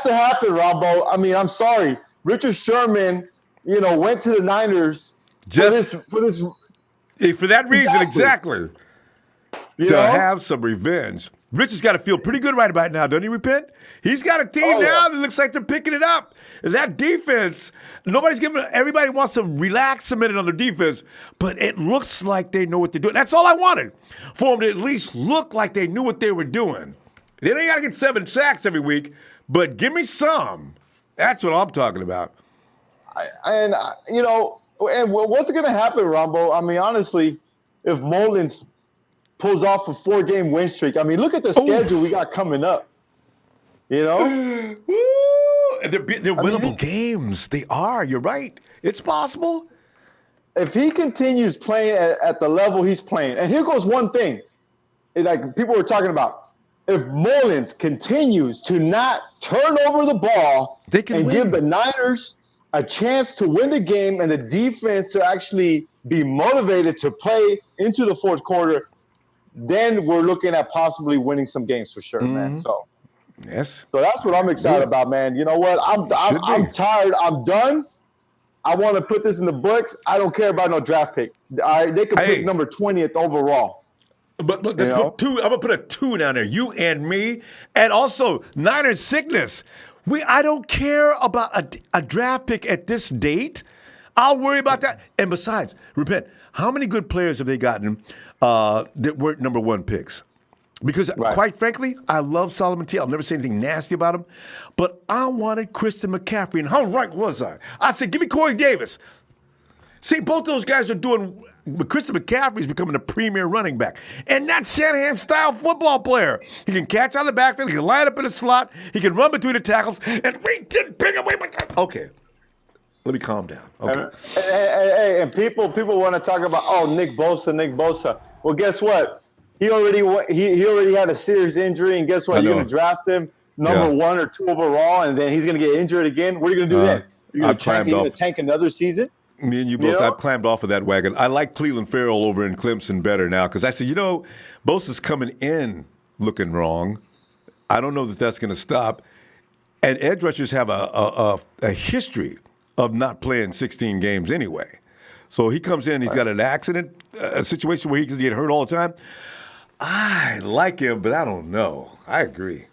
to happen, Ronbo. I mean, I'm sorry. Richard Sherman, went to the Niners for that reason, exactly. To have some revenge. Richard's got to feel pretty good right about now, doesn't he, Repent? He's got a team now that looks like they're picking it up. And that defense, everybody wants to relax a minute on their defense, but it looks like they know what they're doing. That's all I wanted, for them to at least look like they knew what they were doing. They don't got to get 7 sacks every week, but give me some. That's what I'm talking about. And what's going to happen, Ronbo? I mean, honestly, if Mullens pulls off a 4-game win streak, I mean, look at the schedule we got coming up. They're winnable games. They are. You're right. It's possible. If he continues playing at the level he's playing, and here goes one thing, like people were talking about, if Mullens continues to not turn over the ball and give the Niners a chance to win the game and the defense to actually be motivated to play into the fourth quarter, then we're looking at possibly winning some games for sure, man. So yes. So that's what I'm excited about, man. You know what? I'm tired. I'm done. I want to put this in the books. I don't care about no draft pick. They could pick number 20th overall. But look, let's put 2. I'm gonna put a 2 down there. You and me, and also Niners sickness. I don't care about a draft pick at this date. I'll worry about that. And besides, Repent, how many good players have they gotten that weren't number 1 picks? Because, quite frankly, I love Solomon T. I'll never say anything nasty about him. But I wanted Christian McCaffrey. And how right was I? I said, give me Corey Davis. See, both those guys are doing – Christian McCaffrey's becoming a premier running back. And that's Shanahan-style football player. He can catch out of the backfield. He can line up in the slot. He can run between the tackles. And we didn't pick away with that. Okay. Let me calm down. Okay. And people want to talk about, Nick Bosa. Well, guess what? He already had a serious injury, and guess what? You're going to draft him number 1 or 2 overall, and then he's going to get injured again. What are you going to do then? You're going to tank another season? Me and you both, I've climbed off of that wagon. I like Cleveland Farrell over in Clemson better now because I said, Bosa's coming in looking wrong. I don't know that that's going to stop. And edge rushers have a history of not playing 16 games anyway. So he comes in, he's got an accident, a situation where he can get hurt all the time. I like him, but I don't know. I agree.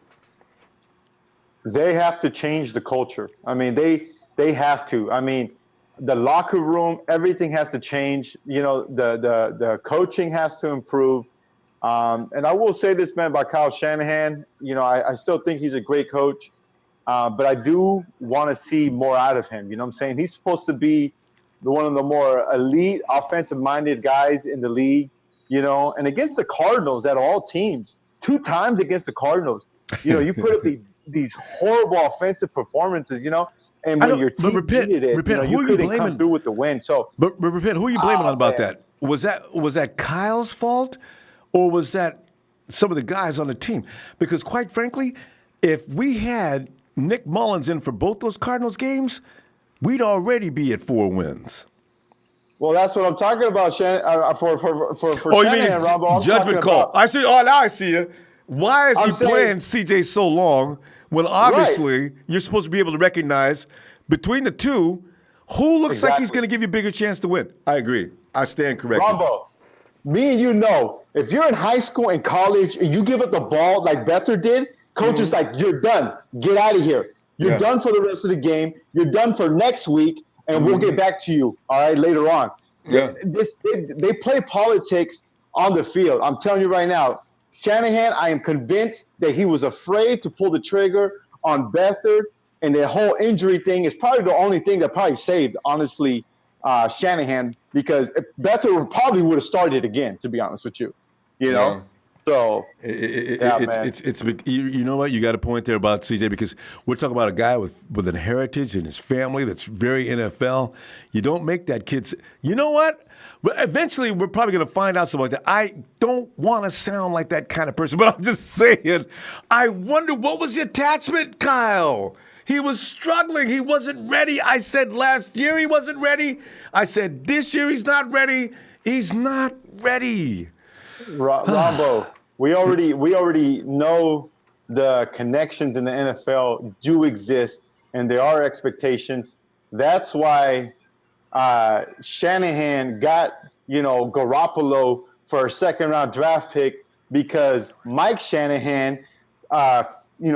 They have to change the culture. I mean, they have to. I mean, the locker room, everything has to change. The coaching has to improve. And I will say this, man, about Kyle Shanahan. I still think he's a great coach. But I do want to see more out of him. You know what I'm saying? He's supposed to be one of the more elite offensive-minded guys in the league, and against the Cardinals at all teams, 2 times against the Cardinals. You put up these horrible offensive performances, and when your team needed it, you couldn't come through with the win. So, but Repent, who are you blaming on about that? Was that Kyle's fault, or was that some of the guys on the team? Because quite frankly, if we had Nick Mullens in for both those Cardinals games, we'd already be at 4 wins. Well, that's what I'm talking about, for Shanahan, Ronbo. Judgment call. I see. Oh, now I see you. Why is he playing CJ so long when obviously you're supposed to be able to recognize between the two who looks like he's going to give you a bigger chance to win? I agree. I stand corrected. Ronbo, me and you know, if you're in high school and college and you give up the ball like Bether did, coach is like, you're done. Get out of here. You're done for the rest of the game. You're done for next week, and we'll get back to you, all right, later on. Yeah. They play politics on the field. I'm telling you right now, Shanahan, I am convinced that he was afraid to pull the trigger on Beathard, and the whole injury thing is probably the only thing that probably saved, honestly, Shanahan, because Beathard probably would have started again, to be honest with you, know? So it's you know what, you got a point there about CJ, because we're talking about a guy with a heritage in his family that's very NFL. You don't make that kid. You know what? But eventually, we're probably going to find out something like that. I don't want to sound like that kind of person, but I'm just saying. I wonder what was the attachment, Kyle. He was struggling. He wasn't ready. I said last year he wasn't ready. I said this year he's not ready. He's not ready. Ronbo, we already know the connections in the NFL do exist, and there are expectations. That's why Shanahan got Garoppolo for a 2nd-round draft pick, because Mike Shanahan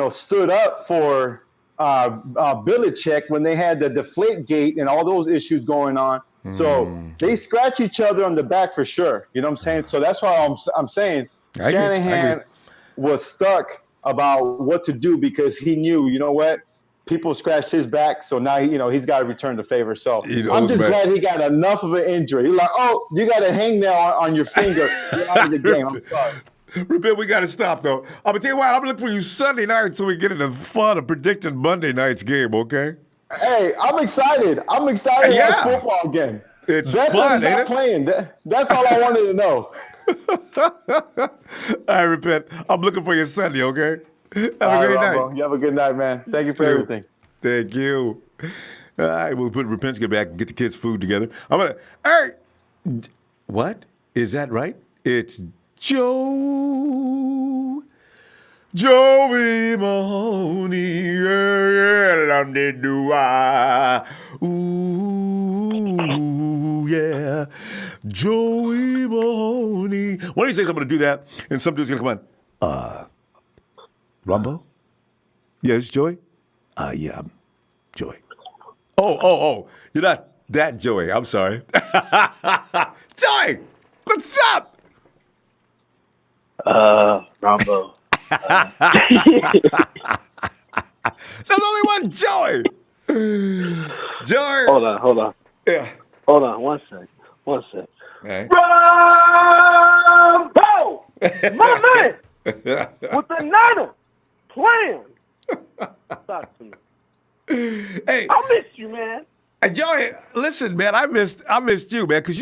stood up for Belichick when they had the Deflategate and all those issues going on. So they scratch each other on the back for sure. You know what I'm saying? So that's why I'm saying Shanahan was stuck about what to do, because he knew, you know what, people scratched his back. So now, he's got to return the favor. So I'm just glad he got enough of an injury. You're like, oh, you got a hangnail on your finger. You're out of the game. I'm sorry. Rupert, we got to stop, though. I'm going to tell you what, I'm looking for you Sunday night so we get into the fun of predicting Monday night's game, okay? Hey, I'm excited. I'm excited to watch football again. It's fun, ain't it? Playing. That's all I wanted to know. All right, Rupert, I'm looking for you Sunday, okay? Have a great night. You have a good night, man. Thank you for everything. Thank you. All right, we'll put Repent's get back and get the kids' food together. I'm going to, hey, what? Is that right? It's Joey Mahoney, yeah, ooh, yeah, Joey Mahoney. One of these days I'm going to do that, and some dude's going to come on. Ronbo? Yes, Joey? Yeah, I'm Joey. Oh, you're not that Joey. I'm sorry. Joey, what's up? Ronbo. There's only one Joey. Joey. Hold on. Yeah. Hold on. One sec. All right. Ronbo! My man! With the Niner plan. Talk to me. Hey. I missed you, man. Joey, listen, man, I missed you, man, because,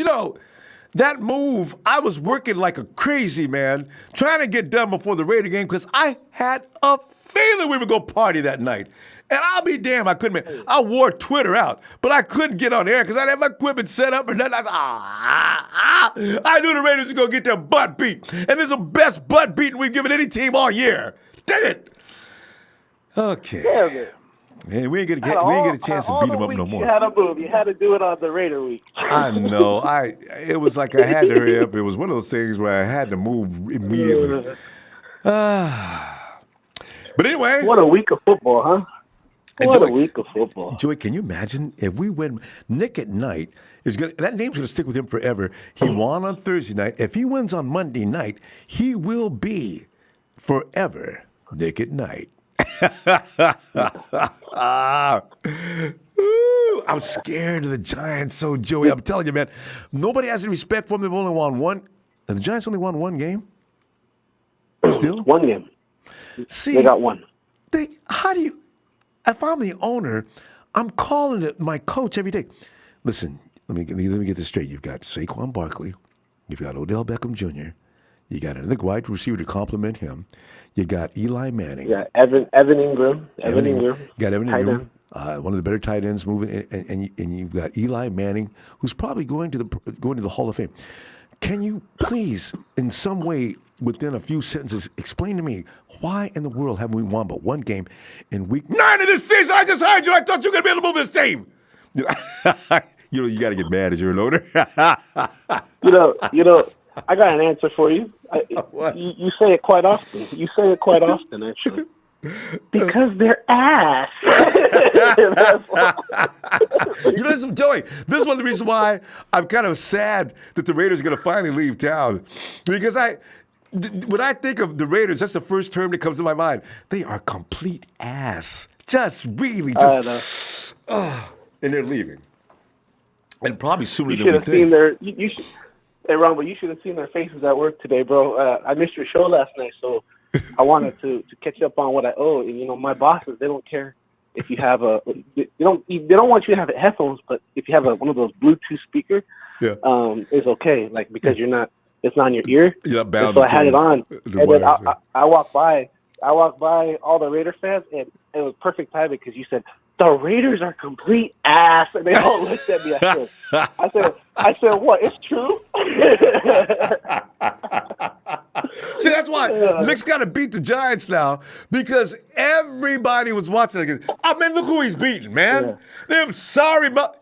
that move, I was working like a crazy, man, trying to get done before the Raider game because I had a feeling we would go party that night. And I'll be damned, I couldn't. I wore Twitter out, but I couldn't get on air because I didn't have my equipment set up or nothing. I knew the Raiders were going to get their butt beat. And this is the best butt beating we've given any team all year. Dang it. Okay. Damn it. Man, we ain't gonna get a chance to beat them up no more. You had a move. You had to do it on the Raider week. I know. It was like I had to hurry up. It was one of those things where I had to move immediately. But anyway. What a week of football, huh? What a week of football. Joey, can you imagine if we win? Nick at Night that name's gonna stick with him forever. He won on Thursday night. If he wins on Monday night, he will be forever Nick at Night. I'm scared of the Giants, so Joey, I'm telling you, man, nobody has any respect for them. They've only won one. And the Giants only won one game. Still? One game. See, they got one. If I'm the owner, I'm calling it my coach every day. Listen, let me get this straight. You've got Saquon Barkley. You've got Odell Beckham Jr. You got another wide receiver to compliment him. You got Eli Manning. Yeah, Evan Ingram. You got Evan Ingram, one of the better tight ends moving, and you've got Eli Manning, who's probably going to the Hall of Fame. Can you please, in some way, within a few sentences, explain to me why in the world haven't we won but one game in week 9 of this season? I just heard you. I thought you were going to be able to move this team. You got to get mad as you're an owner. I got an answer for you. You say it quite often. Actually. Because they're ass. Listen, Joey, this is one of the reasons why I'm kind of sad that the Raiders are going to finally leave town. Because when I think of the Raiders, that's the first term that comes to my mind. They are complete ass. And they're leaving. And probably sooner than we think. Hey, Ron, but you should have seen their faces at work today, bro. I missed your show last night, so I wanted to catch up on what I owe. And, my bosses, they don't care if you have they don't want you to have headphones, but if you have one of those Bluetooth speakers, it's okay. Like, because it's not in your ear. You're not bound. So I had it on, and then I walked by all the Raider fans, and it was perfect timing because you said, the Raiders are complete ass, and they all looked at me. I said, what? It's true. See, that's why Nick's got to beat the Giants now because everybody was watching. I mean, look who he's beating, man. Yeah. I'm sorry, but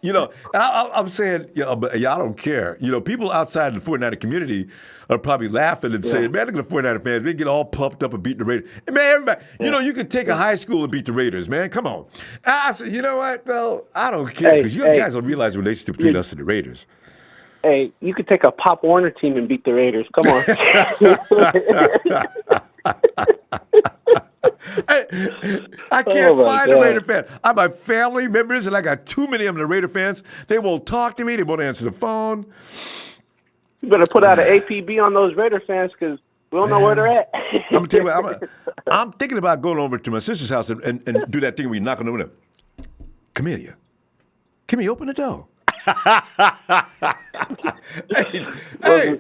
I'm saying, but y'all don't care. People outside the 49er community are probably laughing and saying, man, look at the 49er fans. They get all pumped up and beat the Raiders. And man, everybody, you could take a high school and beat the Raiders, man. Come on. And I said, you know what, though? I don't care because you guys don't realize the relationship between us and the Raiders. Hey, you could take a Pop Warner team and beat the Raiders. Come on. I can't find a Raider fan. I have my family members, and I got too many of them, the Raider fans. They won't talk to me. They won't answer the phone. You better put out an APB on those Raider fans because we don't know where they're at. I'm going to tell you what, I'm thinking about going over to my sister's house and do that thing where you knock on the window. Come here, open the door.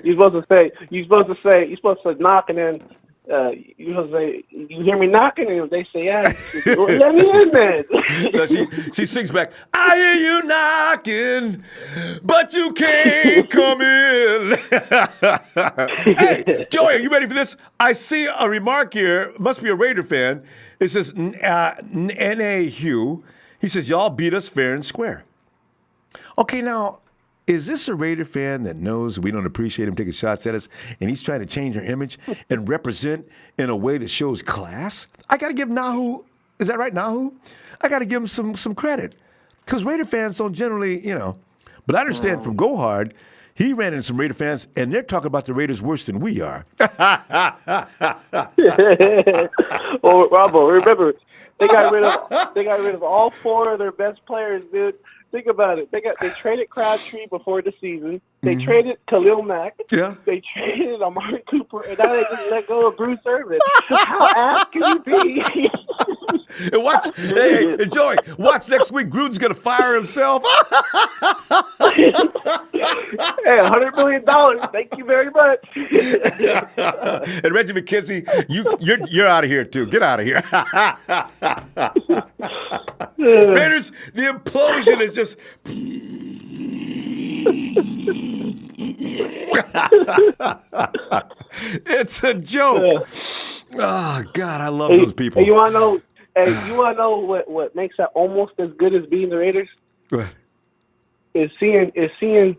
You're supposed to say knock, and then you're supposed to say, you hear me knocking, and they say, yeah, let me in, man. No, she sings back, I hear you knocking, but you can't come in. Hey, Joey, are you ready for this? I see a remark here, must be a Raider fan. It says, N.A. Hugh. He says, y'all beat us fair and square. Okay, now, is this a Raider fan that knows we don't appreciate him taking shots at us, and he's trying to change our image and represent in a way that shows class? I got to give Nahu, is that right, Nahu? I got to give him some credit, because Raider fans don't generally, but I understand from Go Hard, He ran into some Raider fans, and they're talking about the Raiders worse than we are. Well, Ronbo, remember they got rid of all 4 of their best players, dude. Think about it. They traded Crabtree before the season. They traded Khalil Mack. Yeah. They traded Amari Cooper, and now they just let go of Bruce Irvin. How ass can you be? And watch, hey, Joey, watch next week. Gruden's gonna fire himself. Hey, $100 million. Thank you very much. And Reggie McKenzie, you're out of here too. Get out of here. Raiders, the implosion is just. It's a joke. Oh God, I love those people. Hey, you wanna know? You wanna know what makes that almost as good as being the Raiders? Go ahead. Is seeing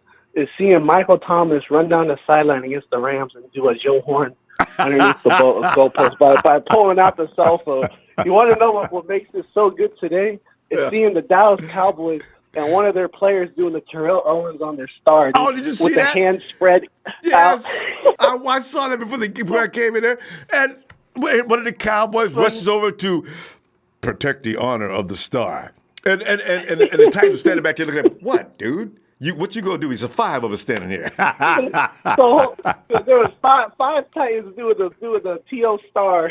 Michael Thomas run down the sideline against the Rams and do a Joe Horn underneath the goalpost by pulling out the cell phone. You want to know what makes this so good today? It's seeing the Dallas Cowboys and one of their players doing the Terrell Owens on their star. Oh, did you see with that? The hand spread Yes. out. I saw that before I came in there. And one of the Cowboys rushes over to protect the honor of the star. And the Titans are standing back there looking at him. What, dude? What you gonna do? He's a 5 of us standing here. So there was five Titans doing the TO star.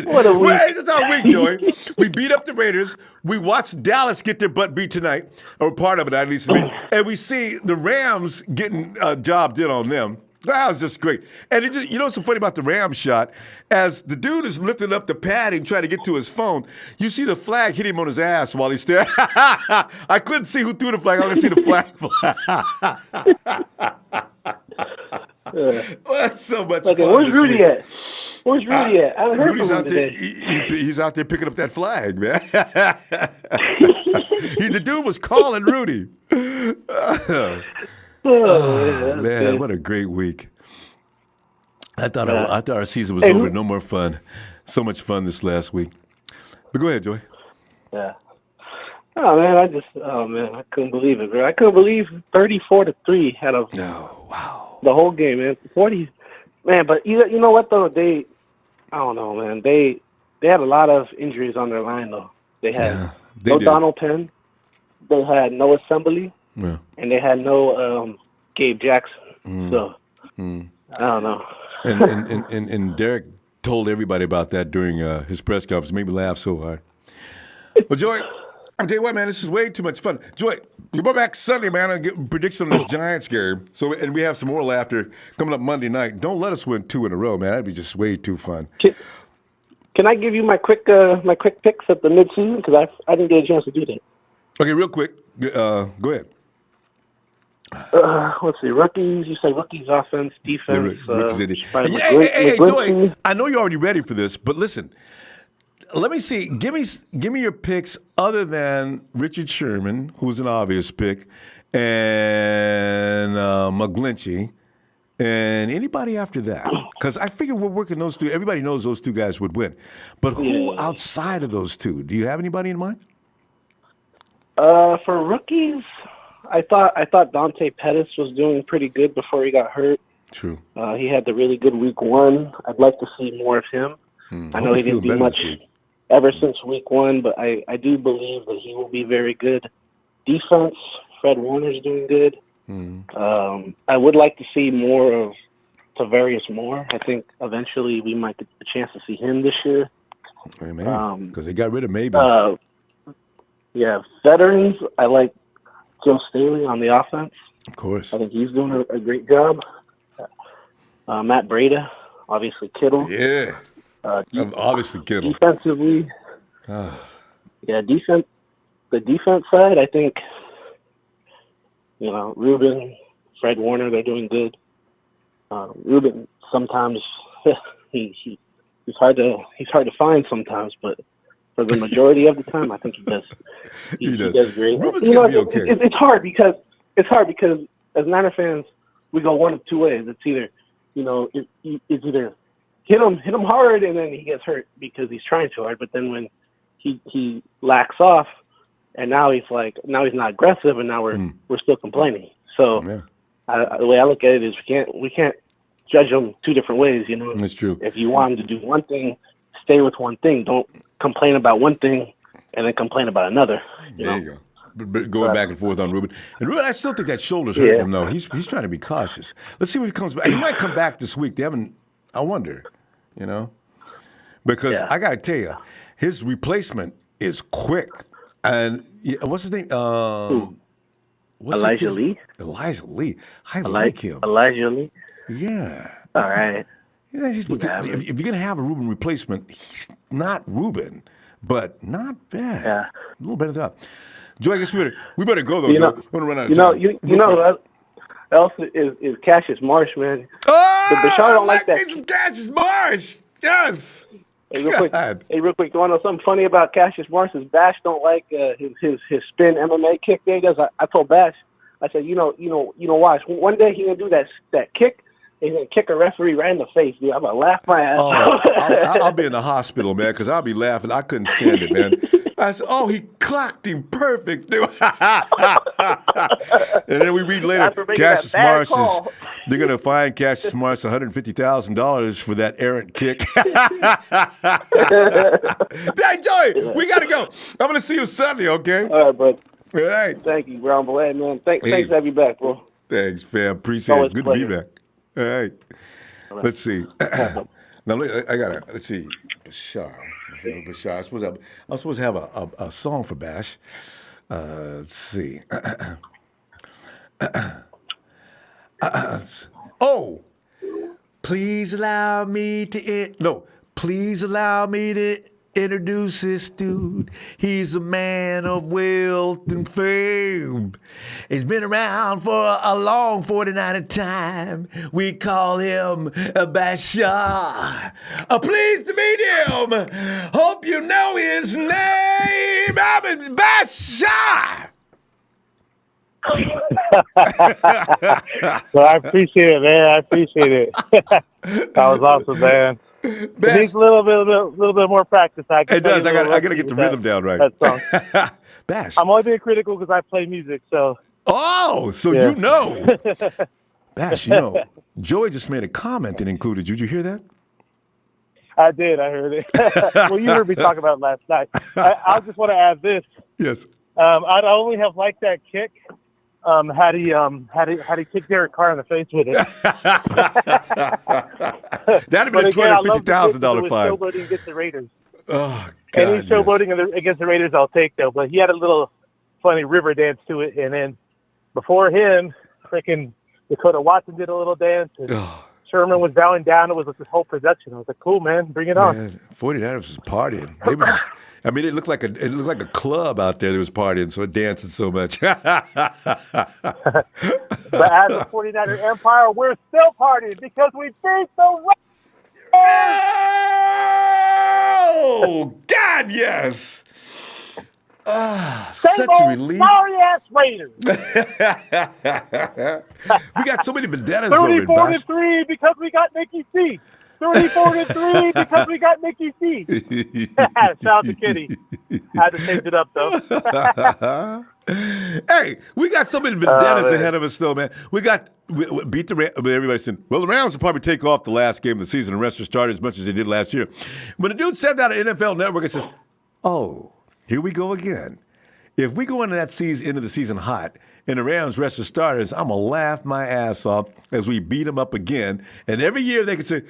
What a week. That's our week, Joey. We beat up the Raiders. We watched Dallas get their butt beat tonight, or part of it at least. And we see the Rams getting a job done on them. That was just great. And you know what's so funny about the Rams shot? As the dude is lifting up the padding trying to get to his phone, you see the flag hit him on his ass while he's there. I couldn't see who threw the flag. I only see the flag. Well, that's so much fun. Where's Rudy at? Where's Rudy at? I haven't heard Rudy's from him out there. today. He's out there picking up that flag, man. The dude was calling Rudy. Oh, man, what a great week. I thought our season was over. No more fun. So much fun this last week. But go ahead, Joey. Yeah. Oh man, I couldn't believe it, bro. I couldn't believe 34-3 had a wow. The whole game, man. 40, man. But you know what though? I don't know, man. They had a lot of injuries on their line though. They had no Donald Penn. They had no Assembly. Yeah. And they had no Gabe Jackson. So I don't know. And Derek told everybody about that during his press conference. Made me laugh so hard. Well, Joey, I'll tell you what, man, this is way too much fun. Joey, we'll go back Sunday, man, and get a prediction on this Giants game. And we have some more laughter coming up Monday night. Don't let us win 2 in a row, man. That'd be just way too fun. Can I give you my quick picks at the midseason? Because I didn't get a chance to do that. Okay, real quick. Go ahead. Let's see. Rookies. You say rookies, offense, defense. Hey, Joey. I know you're already ready for this, but listen. Let me see. Give me your picks other than Richard Sherman, who's an obvious pick, and McGlinchey, and anybody after that. Because I figure we're working those two. Everybody knows those 2 guys would win. But who outside of those 2? Do you have anybody in mind? For rookies, I thought Dante Pettis was doing pretty good before he got hurt. True. He had the really good week 1. I'd like to see more of him. I know he didn't do much ever since week 1, but I do believe that he will be very good. Defense, Fred Warner's doing good. I would like to see more of Tavarius Moore. I think eventually we might get a chance to see him this year. Maybe, because they got rid of maybe. Veterans, I like Joe Staley on the offense. Of course. I think he's doing a great job. Matt Brady, obviously Kittle. Yeah. Obviously Kittle. Defensively. Defense. The defense side, I think, Reuben, Fred Warner, they're doing good. Reuben, sometimes he's hard to find sometimes, but for the majority of the time, I think he does. He does great. Ruben's gonna be okay. It's hard because as Niner fans, we go one of 2 ways. It's either, it's either hit him hard and then he gets hurt because he's trying too hard. But then when he lacks off, and now he's not aggressive, and now we're still complaining. So the way I look at it is we can't judge him two different ways. You know, that's true. If you want him to do one thing, stay with one thing. Don't complain about one thing and then complain about another. There you go. But going back and forth on Ruben. And Ruben, I still think that shoulder's hurting him, though. He's trying to be cautious. Let's see when he comes back. He might come back this week. They haven't, I wonder, you know? Because I got to tell you, his replacement is quick. And what's his name? Elijah Lee? Elijah Lee. I like him. Elijah Lee? Yeah. All right. Yeah, if you're going to have a Ruben replacement, he's not Ruben, but not bad. Yeah. A little better than that. Joe, I guess we better go, though. You know, we're going to run out of time. You know who else is Cassius Marsh, man. Oh, the Bashar don't like that. Cassius Marsh. Yes. Hey, real quick. You want to know something funny about Cassius Marsh? Is Bash don't like his spin MMA kick that he does. I told Bash, I said, watch. One day he gonna do that kick. He's gonna kick a referee right in the face, dude. I'm gonna laugh my ass off. I'll be in the hospital, man, because I'll be laughing. I couldn't stand it, man. I said, he clocked him perfect, dude. And then we read later, Cassius Marsh they're going to fine Cassius Marsh $150,000 for that errant kick. Hey, Joey, we got to go. I'm going to see you Sunday, okay? All right, bud. All right. Thank you, Ronbo. Hey, man. Thanks for having me back, bro. Thanks, fam. Appreciate it. Good to be back. All right. Let's see. Now, let's see. Bashar. I'm supposed to have a song for Bash. Let's see. Please allow me to introduce this dude. He's a man of wealth and fame. He's been around for a long 49 of time. We call him Bashar. Pleased to meet him. Hope you know his name. I'm Bashar. Well, I appreciate it, man. I appreciate it. That was awesome, man. It needs a little bit more practice. It does. I got to get the rhythm down right. That song. Bash. I'm only being critical because I play music, so. You know. Bash, Joey just made a comment that included you. Did you hear that? I did. I heard it. Well, you heard me talk about it last night. I just want to add this. Yes. I'd only have liked that kick had he kicked Derek Carr in the face with it. That'd have been a $250,000 fine. Showboating against the Raiders. Oh, God. Any showboating against the Raiders, I'll take, though. But he had a little funny river dance to it. And then before him, freaking Dakota Watson did a little dance. And Sherman was bowing down. It was like this whole production. I was like, cool, man. Bring it on. 49ers was partying. It looked like a club out there that was partying, so dancing so much. But as a 49er Empire, we're still partying because we beat the Raiders. Oh, God, yes. Such a relief. Sorry-ass Raiders. We got so many vendettas over it, 34-3 because we got Mickey C. 34-3 because we got Mickey C. Shout out to Kitty. Had to change it up, though. Hey, we got so many vendettas ahead of us, though, man. We beat the Rams. Everybody said, well, the Rams will probably take off the last game of the season and rest their starters as much as they did last year. When the dude said that on NFL Network, it says, here we go again. If we go into the season hot and the Rams rest the starters, I'm going to laugh my ass off as we beat them up again. And every year they can say,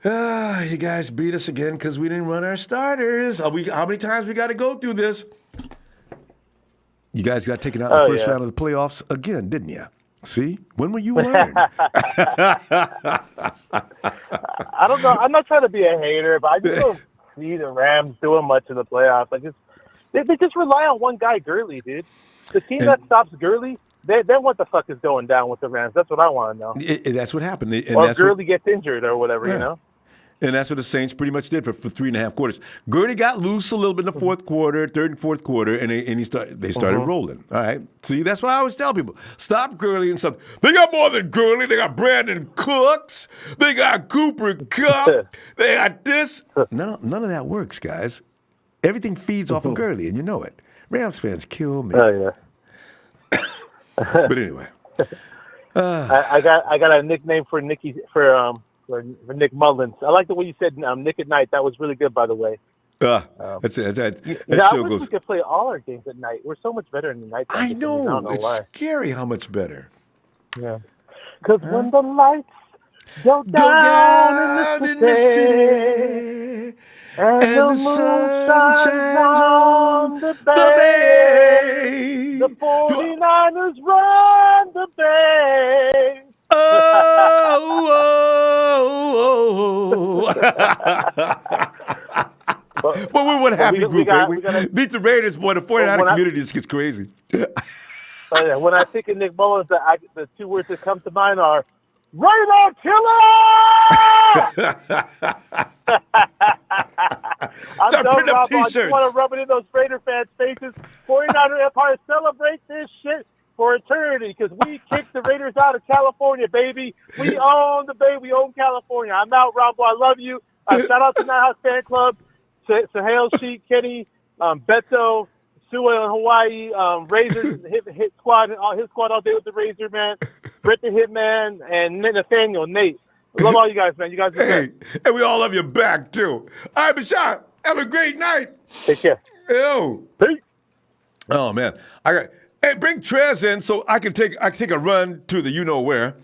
you guys beat us again because we didn't run our starters. How many times we got to go through this? You guys got taken out in the first round of the playoffs again, didn't you? See? When will you learn? I don't know. I'm not trying to be a hater, but I just don't see the Rams doing much in the playoffs. They just rely on one guy, Gurley, dude. The team that stops Gurley, then what the fuck is going down with the Rams? That's what I want to know. That's what happened. Or Gurley gets injured or whatever, you know? And that's what the Saints pretty much did for 3.5 quarters. Gurley got loose a little bit in the fourth quarter, third and fourth quarter, and they started rolling. All right? See, that's what I always tell people. Stop Gurley and stuff. They got more than Gurley. They got Brandon Cooks. They got Cooper Kupp. They got this. None of that works, guys. Everything feeds off of Gurley, and you know it. Rams fans kill me. Oh yeah. But anyway, I got a nickname for Nick Mullens. I like the way you said Nick at Night. That was really good, by the way. that I show wish goes. we could play all our games at night. We're so much better in the night. I know, I don't know it's why. scary how much better. Yeah. Because when the lights go down in the city and the moon shines on the bay, the 49ers run the bay. But we're one happy group, baby. Beat the Raiders, boy. The 49er community just gets crazy. When I think of Nick Mullens, the two words that come to mind are Raider Killer! I'm Start printing up T-shirts. I just want to rub it in those Raider fans' faces. 49er Empire, celebrate this shit for eternity because we kicked the Raiders out of California, baby. We own the Bay. We own California. I'm out, Ronbo. I love you. Shout out to Night House Fan Club, Sahel Sheik, Kenny, Beto, Sua in Hawaii, Razor, hit squad, his squad all day with the Razor, man. Brett the Hitman, and Nathaniel, Nate. I love all you guys, man. You guys are great. And we all love you back, too. All right, Bashar, have a great night. Take care. Ew. Peace. Oh, man. Hey, bring Trez in so I can take a run to the you-know-where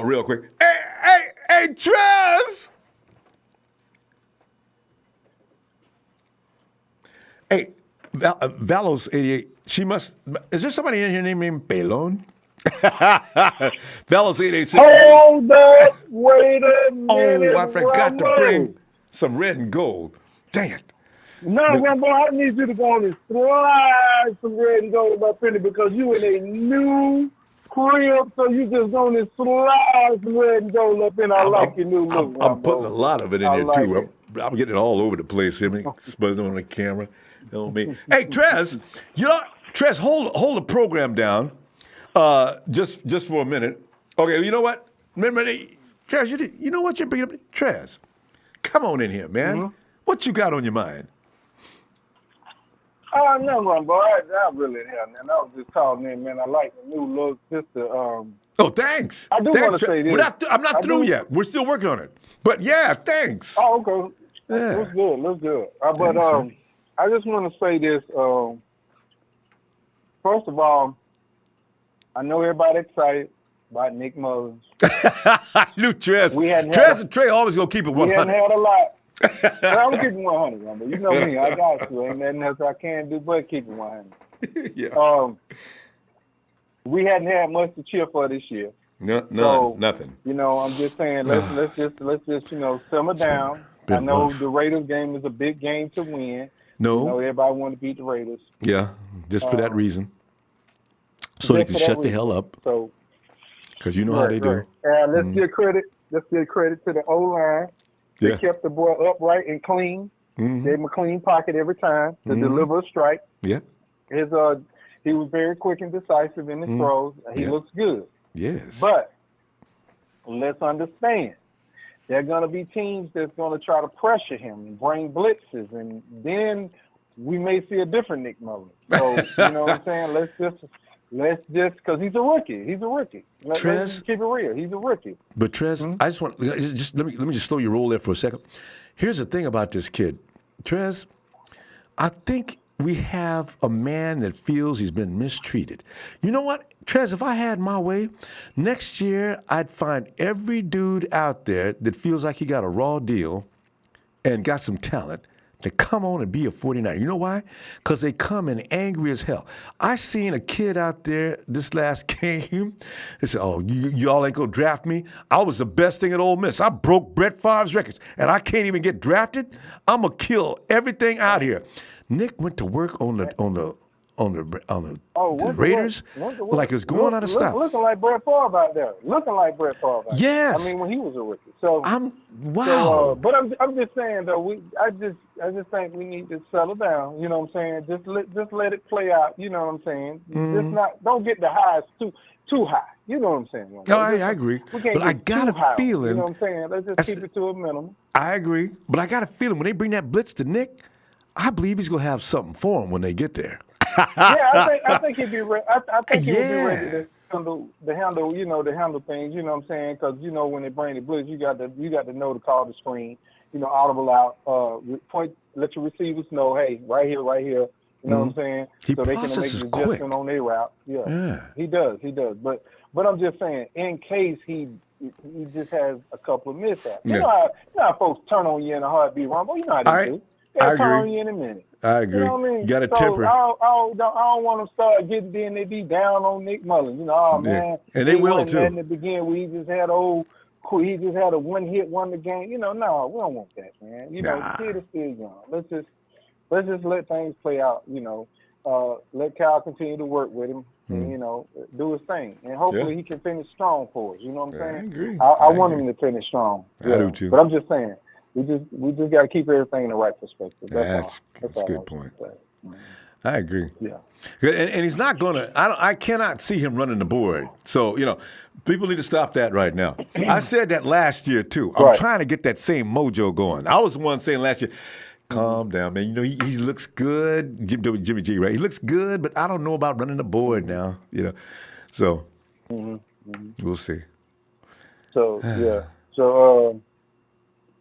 real quick. Hey, Trez! Hey, Valos 88. She must. Is there somebody in here named Pelon? Valos 886. Hold up, wait a minute. Oh, I forgot to bring some red and gold. Dang it. No, Ronbo, I need you to go on and slide some red and gold up in it because you in a new crib, so you just go on and slide some red and gold up in. I like your new look. I'm putting a lot of it in here, too. I'm getting it all over the place here. Exposed on the camera. Hey, Trez, Trez, hold the program down just for a minute. Okay, you know what? Remember, Trez, you know what you're bringing up? Trez, come on in here, man. Mm-hmm. What you got on your mind? Oh, no, Ronbo. I really have, man. I was just calling in, man. I like the new look. Just to, oh, thanks. I do want to say this. I'm not through yet. We're still working on it. But, yeah, thanks. Oh, okay. Yeah. Looks good. But I just want to say this. First of all, I know everybody excited about Nick Mullens. Luke Trez. Trez and Trey always going to keep it 100. We hadn't had a lot. I'm keeping 100, Ronbo. You know me. I got to. Ain't nothing else I can do but keep it 100. Yeah. We hadn't had much to cheer for this year. Nothing. You know, I'm just saying, let's just simmer down. I know the Raiders game is a big game to win. No. You know, everybody want to beat the Raiders. Yeah, just for that reason. So they can shut the hell up. So, because you know how they do. Let's give credit. Let's give credit to the O-line. They kept the boy upright and clean. Mm-hmm. Gave him a clean pocket every time to deliver a strike. Yeah. He was very quick and decisive in his throws. He looks good. Yes. But let's understand, there are going to be teams that's going to try to pressure him and bring blitzes, and then we may see a different Nick Mullens. So, you know what I'm saying? Let's just, because he's a rookie. Let's just keep it real. He's a rookie. But Trez, I just want let me just slow your roll there for a second. Here's the thing about this kid, Trez. I think we have a man that feels he's been mistreated. You know what, Trez? If I had my way, next year I'd find every dude out there that feels like he got a raw deal and got some talent to come on and be a 49er. You know why? Because they come in angry as hell. I seen a kid out there this last game. They said, oh, y'all ain't going to draft me? I was the best thing at Ole Miss. I broke Brett Favre's records, and I can't even get drafted? I'm going to kill everything out here. Nick went to work on the Raiders like it's going out of style. Looking like Brett Favre out there. Yes. I mean, when he was a rookie. So wow. So, but I'm just saying though. I just think we need to settle down. You know what I'm saying? Just let it play out. You know what I'm saying? Just don't get the highs too high. You know what I'm saying? No, I agree. But I got a feeling. You know what I'm saying? Let's just keep it to a minimum. I agree. But I got a feeling when they bring that blitz to Nick, I believe he's going to have something for him when they get there. I think he'd be ready. I think he would be ready to handle things. You know what I'm saying? Because when they bring the blitz, you got to know to call the screen. Audible out. Point. Let your receivers know, hey, right here. You know what I'm saying? So they can make the adjustment on their route. Yeah, he does. But I'm just saying, in case he just has a couple of mishaps. You know how folks turn on you in a heartbeat, Ronbo. You know how they do. They'll turn on you in a minute. I agree. You know what I mean? You got to so temper. I don't want to start getting in. They be down on Nick Mullens. Man. And they will too. In the beginning, we just had he just had a one-hit wonder game. No, we don't want that, man. The kid is still young. Let's just let things play out. Let Cal continue to work with him. And, do his thing, and hopefully he can finish strong for us. You know what I'm saying? I agree. I want him to finish strong. I do too. But I'm just saying, we just got to keep everything in the right perspective. That's a good point. I agree. Yeah. And he's not going to. I cannot see him running the board. So people need to stop that right now. I said that last year too. I'm trying to get that same mojo going. I was the one saying last year, calm down, man. He looks good. Jimmy G, right? He looks good, but I don't know about running the board now. So we'll see. So yeah. So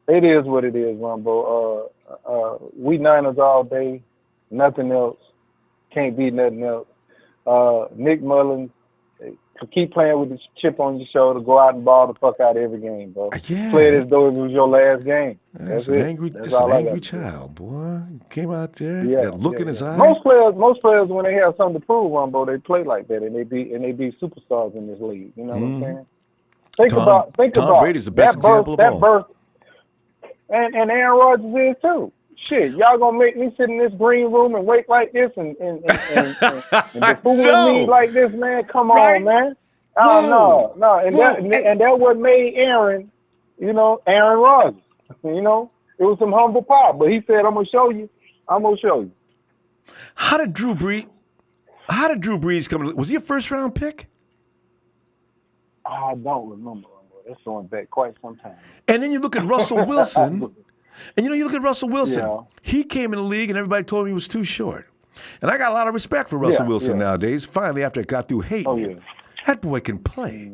it is what it is, Ronbo. We Niners all day. Nothing else. Can't be nothing else. Nick Mullens, keep playing with the chip on your shoulder. Go out and ball the fuck out every game, bro. Yeah. Play it as though it was your last game. That's an it. angry, That's just an all I angry got. child, boy. Came out there, that look in his eye. Most players, when they have something to prove, Ronbo, they play like that, and they be superstars in this league. You know what I'm saying? Think about Tom Brady's the best example of all. Birth, and Aaron Rodgers is too. Shit, y'all gonna make me sit in this green room and wait like this and befooling me like this, man? Come on, man. No. And that what made Aaron, Aaron Rodgers. It was some humble pie, but he said, "I'm gonna show you. How did Drew Brees come? Was he a first-round pick? I don't remember. That's going back quite some time. And then you look at Russell Wilson. And you look at Russell Wilson. Yeah. He came in the league, and everybody told him he was too short. And I got a lot of respect for Russell Wilson nowadays. Finally, after I got through hating him, that boy can play.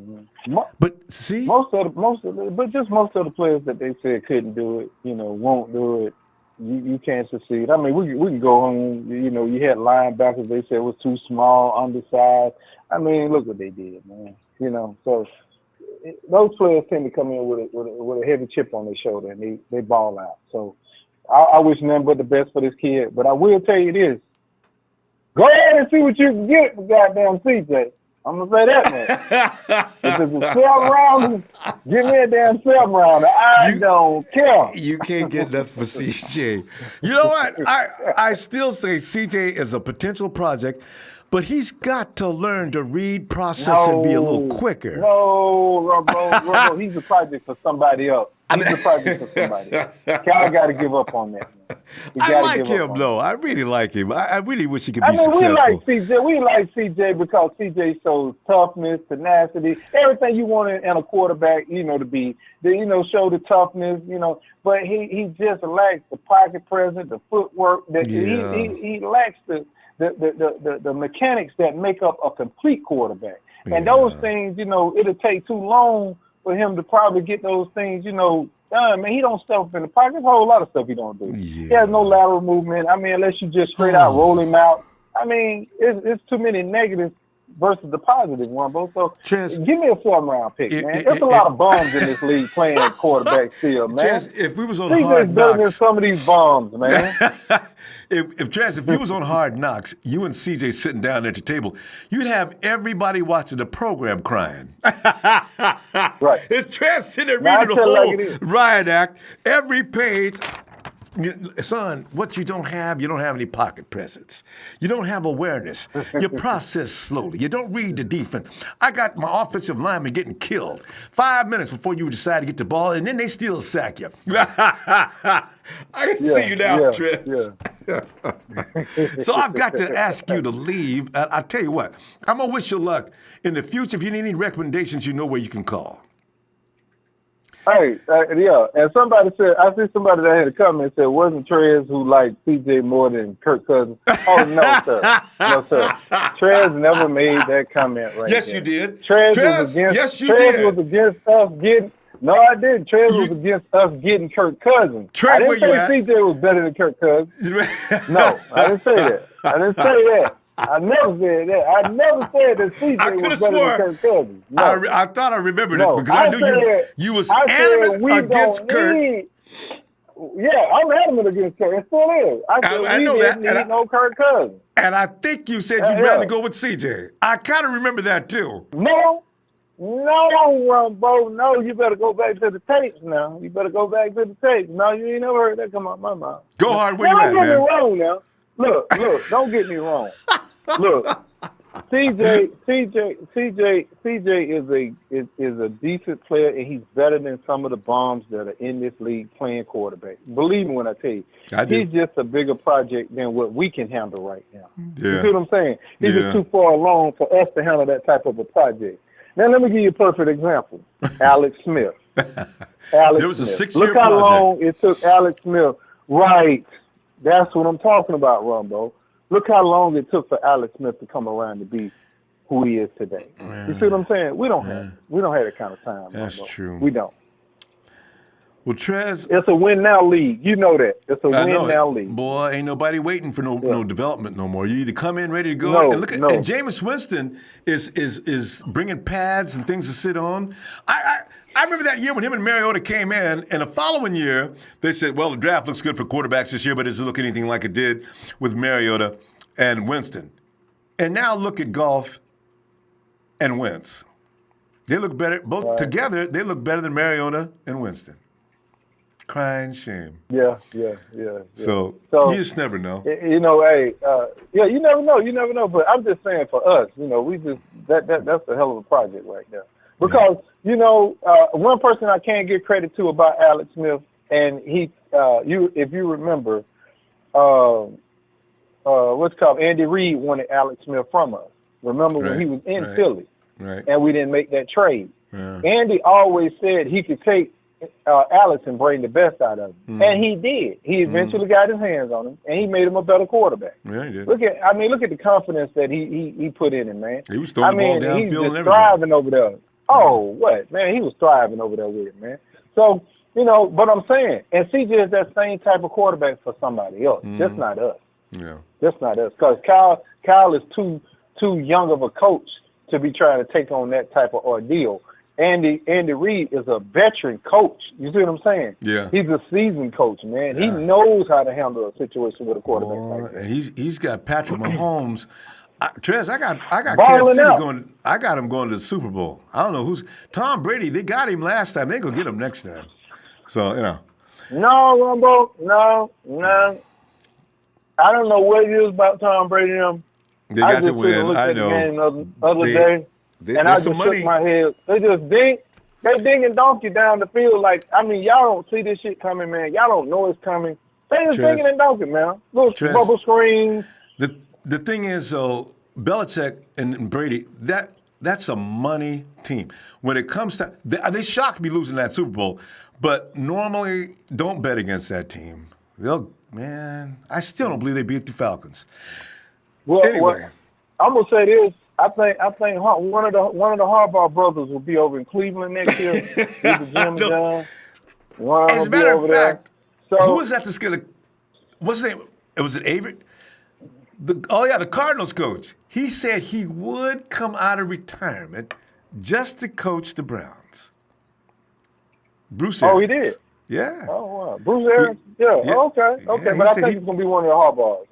But see, most of the players that they said couldn't do it, won't do it. You can't succeed. I mean, we can go home. You had linebackers they said was too small, undersized. I mean, look what they did, man. So. Those players tend to come in with a heavy chip on their shoulder, and they ball out. So I wish nothing but the best for this kid. But I will tell you this. Go ahead and see what you can get for goddamn CJ. I'm going to say that, man. If it's a 7-rounder, give me a damn 7-rounder. I don't care. You can't get enough for CJ. You know what? I still say CJ is a potential project. But he's got to learn to read, process, and be a little quicker. No, Ronbo, he's a project for somebody else. He's a project for somebody else. Cal got to give up on that, man. I like him, though. I really like him. I really wish he could be successful. We like CJ because CJ shows toughness, tenacity, everything you want in a quarterback, to be. Show the toughness, But he just lacks the pocket presence, the footwork. He lacks the mechanics that make up a complete quarterback. And those things, it'll take too long for him to probably get those things, done. Man, he don't stuff in the pocket. There's a whole lot of stuff he don't do. Yeah. He has no lateral movement. I mean, unless you just straight out roll him out. I mean, it's too many negatives versus the positive one, bro. So give me a 7-round pick, man. There's a lot of bums in this league playing quarterback still, man. If we was on Hard Knocks, better than some of these bums, man. if you was on Hard Knocks, you and CJ sitting down at the table, you'd have everybody watching the program crying. Right. It's Trez sitting there reading the whole riot act, every page. Son, what you don't have any pocket presence. You don't have awareness. You process slowly. You don't read the defense. I got my offensive lineman getting killed 5 minutes before you decide to get the ball, and then they still sack you. I can see you now, Trez. So I've got to ask you to leave. I'll tell you what, I'm going to wish you luck. In the future, if you need any recommendations, you know where you can call. Hey, yeah, and somebody said, I see somebody that had a comment said, wasn't Trez who liked CJ more than Kirk Cousins? Oh, no, sir. No, sir. Trez never made that comment right Yes, there. you did. Trez was against, yes, you Trez did. was against us getting, no, I didn't. Trez was against us getting Kirk Cousins. Trey, I didn't where say you at? CJ was better than Kirk Cousins. No, I didn't say that. I didn't say that. I never said that. I never said that CJ was better than Kirk Cousins. No. I thought I remembered No, it because I knew you was adamant against Kirk. Yeah, I'm adamant against Kirk. It still is. I said I we know didn't that. need no Kirk Cousins. And I think you said you'd rather go with CJ. I kind of remember that too. No, Ronbo. No, you better go back to the tapes now. You better go back to the tapes. No, you ain't never heard that come out my mouth. Go hard. Where you at, man? Don't get me wrong now. Look, don't get me wrong. Look, CJ is a decent player, and he's better than some of the bombs that are in this league playing quarterback. Believe me when I tell you, he's just a bigger project than what we can handle right now. Yeah. You see what I'm saying? He's just too far along for us to handle that type of a project. Now let me give you a perfect example. Alex Smith. There was a 6-year Look how project. long it took Alex Smith. Right. That's what I'm talking about, Ronbo. Look how long it took for Alex Smith to come around to be who he is today. You see what I'm saying? We don't have that kind of time. That's Ronbo. true. We don't. Well, Trez, it's a win now league. You know that. It's a win now league. Boy, ain't nobody waiting for no development no more. You either come in ready to go and look at and Jameis Winston is bringing pads and things to sit on. I remember that year when him and Mariota came in, and the following year they said, well, the draft looks good for quarterbacks this year, but it doesn't look anything like it did with Mariota and Winston. And now look at Goff and Wentz. They look better both together. They look better than Mariota and Winston. Crying shame. Yeah. So you just never know. You know, you never know. You never know. But I'm just saying, for us, we just that's a hell of a project right there. Because one person I can't give credit to about Alex Smith, and he, if you remember, what's called Andy Reid wanted Alex Smith from us. Remember when he was in Philly, and we didn't make that trade. Yeah. Andy always said he could take Alex and bring the best out of him, and he did. He eventually got his hands on him, and he made him a better quarterback. Yeah, he did. Look at the confidence that he put in him, man. He was throwing the ball downfield he's just and everything. Thriving over there. Oh, what man? He was thriving over there with it, man. So but I'm saying, and CJ is that same type of quarterback for somebody else, just not us. Yeah, just not us. Because Kyle is too young of a coach to be trying to take on that type of ordeal. Andy Reid is a veteran coach. You see what I'm saying? Yeah. He's a seasoned coach, man. Yeah. He knows how to handle a situation with a quarterback like that. And he's got Patrick Mahomes. Trez, I got Kansas City going. I got him going to the Super Bowl. I don't know who's Tom Brady. They got him last time. They ain't gonna get him next time. So No, Ronbo. No. I don't know what it is about Tom Brady. They got to win. I know. The other day. And I just shook my head. They just dink and donk you down the field. Like, y'all don't see this shit coming, man. Y'all don't know it's coming. They just dinking and donking, man. Little bubble screens. The thing is, though, Belichick and Brady, that's a money team. When it comes to they shocked me losing that Super Bowl, but normally don't bet against that team. I still don't believe they beat the Falcons. Well, anyway, I'm gonna say this. I think one of the Harbaugh brothers will be over in Cleveland next year. Jim John. As a matter of fact, who was that that's gonna? What's his name? Was it Avery? The Cardinals coach. He said he would come out of retirement just to coach the Browns. Bruce Arians. Oh, he did? Yeah. Oh, wow. Bruce Arians? Yeah. Okay. Yeah, but I think it's going to be one of the Harbaughs.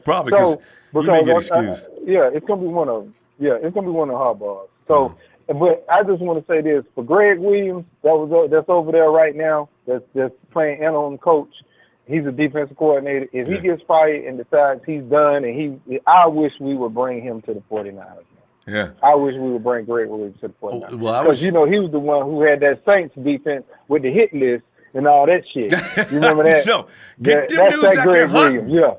Probably, because he may get excused. It's going to be one of them. Yeah, it's going to be one of the Harbaughs. So, but I just want to say this. For Greg Williams, that's over there right now, that's playing interim coach, he's a defensive coordinator. If he gets fired and decides he's done, I wish we would bring him to the 49ers. Yeah. I wish we would bring Greg Williams to the 49ers. Because, he was the one who had that Saints defense with the hit list and all that shit. You remember that? Get them dudes out there hunting. Yeah.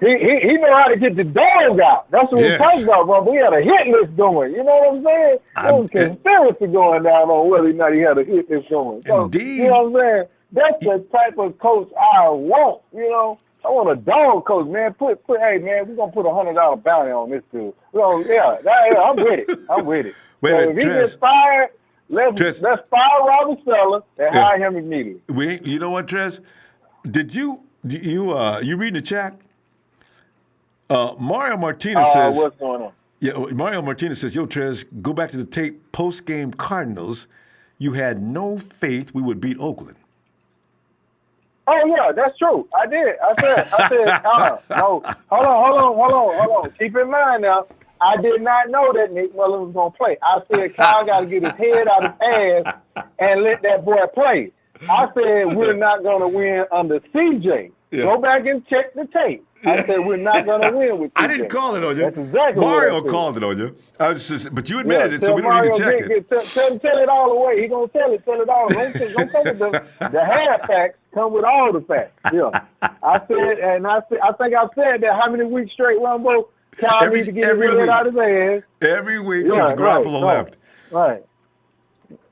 He know how to get the dog out. That's what we're talking about, bro. We had a hit list going. You know what I'm saying? There was conspiracy going down on whether or not he had a hit list going. So, Indeed. You know what I'm saying? That's the type of coach I want. You know, I want a dog coach, man. Hey, man, we're gonna put $100 bounty on this dude. So, I'm with it. I'm with it. Wait so a if minute, he gets fired, let's fire Robert Sella and hire him immediately. You know what, Trez? Did you reading the chat? Mario Martinez says. What's going on? Yeah, Mario Martinez says, "Yo, Trez, go back to the tape post-game Cardinals. You had no faith we would beat Oakland." Oh yeah, that's true. I did. I said, no. Hold on. Keep in mind now, I did not know that Nick Mullens was gonna play. I said Kyle got to get his head out his ass and let that boy play. I said we're not gonna win under CJ. Yeah. Go back and check the tape. I said we're not gonna win with CJ. I didn't call it on you. That's exactly Mario what I said. called it on you. I was just, but you admitted it, so we don't need to check it. Tell it all away. He gonna tell it all. Don't come with the half facts. Come with all the facts. Yeah. I think I said that how many weeks straight, Ronbo? Kyle needs to get his head out of his ass. Every week since Garoppolo left. Right.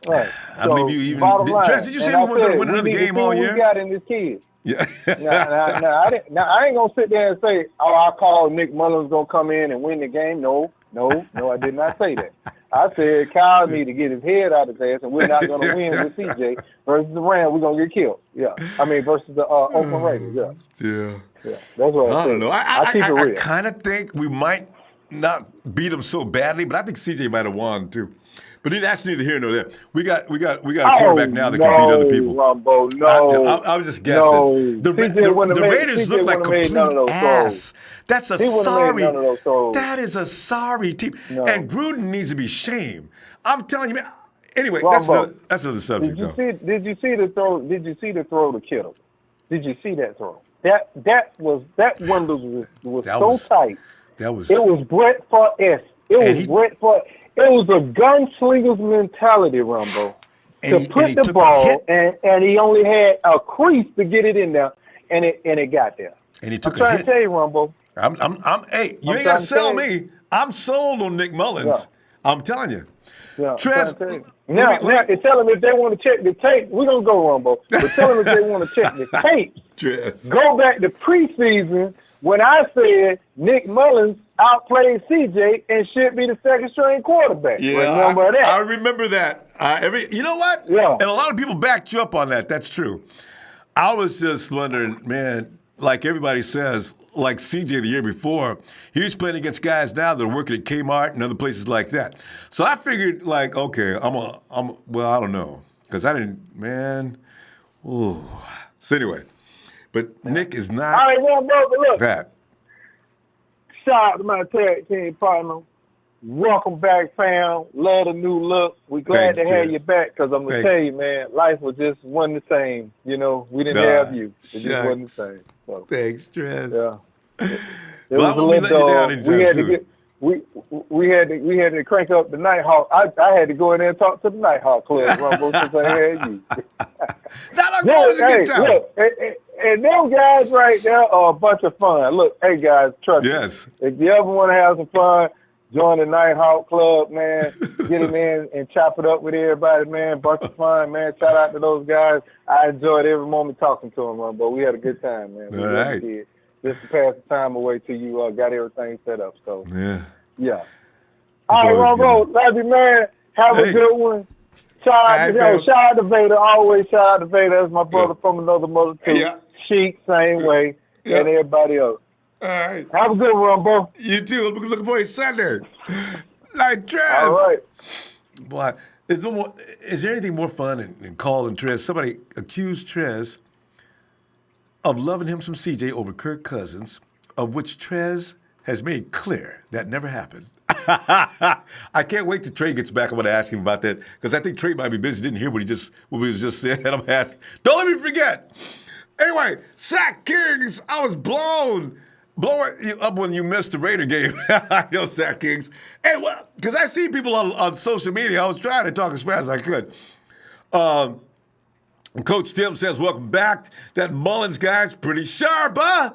I believe you even. Trez, did you say we weren't going to win another game all year? We got in this kid. Yeah. I ain't gonna sit there and say, I called Nick Mullens gonna come in and win the game. No, I did not say that. I said Kyle need to get his head out of his ass, and we're not gonna win with CJ versus the Rams. We're gonna get killed. Yeah, I mean versus the Oakland Raiders. Yeah. That's what I don't know. I keep it real. I kind of think we might not beat them so badly, but I think CJ might have won too. But that's neither here nor there. We got a quarterback now that can beat other people. Ronbo, no. I was just guessing. No. The Raiders look like complete ass. That's a sorry. That is a sorry team. No. And Gruden needs to be shamed. I'm telling you, man. Anyway, Ronbo, that's another subject. Did you see the throw? Did you see the throw to Kittle? Did you see that throw? That window was so tight. It was Brett Favre. Brett Favre. It was a gunslinger's mentality, Ronbo, to put the ball, and he only had a crease to get it in there, and it got there. And he took I'm trying to tell you, Ronbo. Hey, you ain't got to sell me. I'm sold on Nick Mullens. Yeah. I'm telling you. Yeah, Trez, now tell them if they want to check the tape. We're going to go, Ronbo. But tell them if they want to check the tape. Go back to preseason when I said Nick Mullens outplayed CJ and should be the second string quarterback. Yeah, remember that. I remember that. You know what? Yeah. And a lot of people backed you up on that. That's true. I was just wondering, man, like everybody says, like CJ the year before, he was playing against guys now that are working at Kmart and other places like that. So I figured, like, okay, well, I don't know. Because I didn't, man. Ooh. So anyway, but Nick is not all right, well, look. that. Shout out to my tag team partner. Welcome back, fam. Love the new look. We're glad to have you back because I'm going to tell you, man, life was just wasn't the same. You know, we didn't have you. It just wasn't the same. So, thanks, Trez. Yeah. It was a little dog. We had to crank up the Nighthawk. I had to go in there and talk to the Nighthawk Club, Rumble, since I had you. That was a good time. Look, and them guys right there are a bunch of fun. Look, hey guys, trust me. If you ever want to have some fun, join the Nighthawk Club, man. Get him in and chop it up with everybody, man. Bunch of fun, man. Shout out to those guys. I enjoyed every moment talking to them, Rumble. We had a good time, man. We really did. Just to pass the time away till you got everything set up. So yeah. All right, Ronbo, love you, man. Have a good one. Shout out to Vader. Always shout out to Vader. That's my brother from another mother too. Yeah. Sheik, same way, and everybody else. All right. Have a good one, Ronbo. You too. I'm looking forward to Sunday. Like Trez. All right. Boy, is there anything more fun than calling Trez? Somebody accused Trez of loving him some CJ over Kirk Cousins, of which Trez has made clear that never happened. I can't wait till Trey gets back. I'm going to ask him about that because I think Trey might be busy. Didn't hear what we was just saying. I'm asking. Don't let me forget. Anyway, Zach Kings, I was blowing you up when you missed the Raider game. I know, Zach Kings. Hey, because I see people on social media. I was trying to talk as fast as I could. And Coach Tim says, welcome back. That Mullens guy's pretty sharp, huh?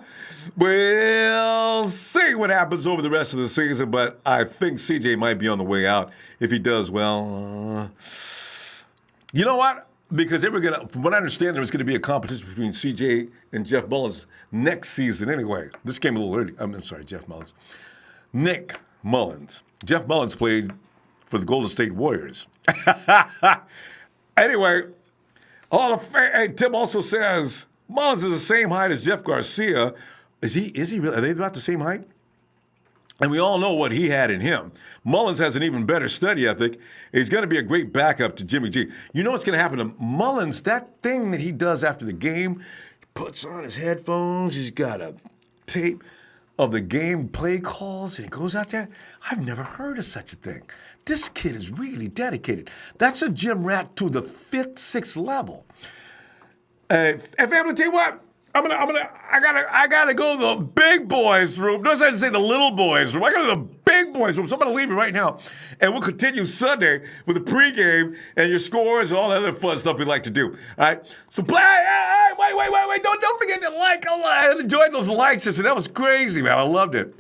We'll see what happens over the rest of the season, but I think CJ might be on the way out if he does well. You know what? Because they were from what I understand, there was going to be a competition between CJ and Jeff Mullens next season anyway. This came a little early. I'm sorry, Jeff Mullens. Nick Mullens. Jeff Mullens played for the Golden State Warriors. Anyway, Tim also says Mullens is the same height as Jeff Garcia. Is he really? Are they about the same height? And we all know what he had in him. Mullens has an even better study ethic. He's going to be a great backup to Jimmy G. You know what's going to happen to Mullens? That thing that he does after the game, he puts on his headphones. He's got a tape of the game play calls, and he goes out there. I've never heard of such a thing. This kid is really dedicated. That's a gym rat to the 5th, 6th level. And family, tell you what, I gotta go to the big boys room. Notice I didn't say the little boys room. I gotta go to the big boys room. So I'm gonna leave you right now, and we'll continue Sunday with the pregame and your scores and all that other fun stuff we like to do. All right. So wait! Don't forget to like. I enjoyed those likes. That was crazy, man. I loved it.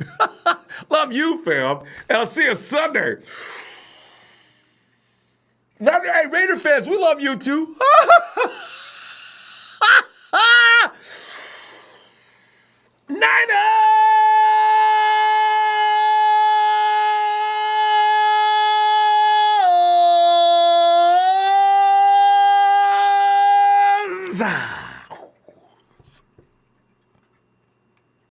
Love you, fam. And I'll see you Sunday. Hey, Raider fans, we love you too. Niners!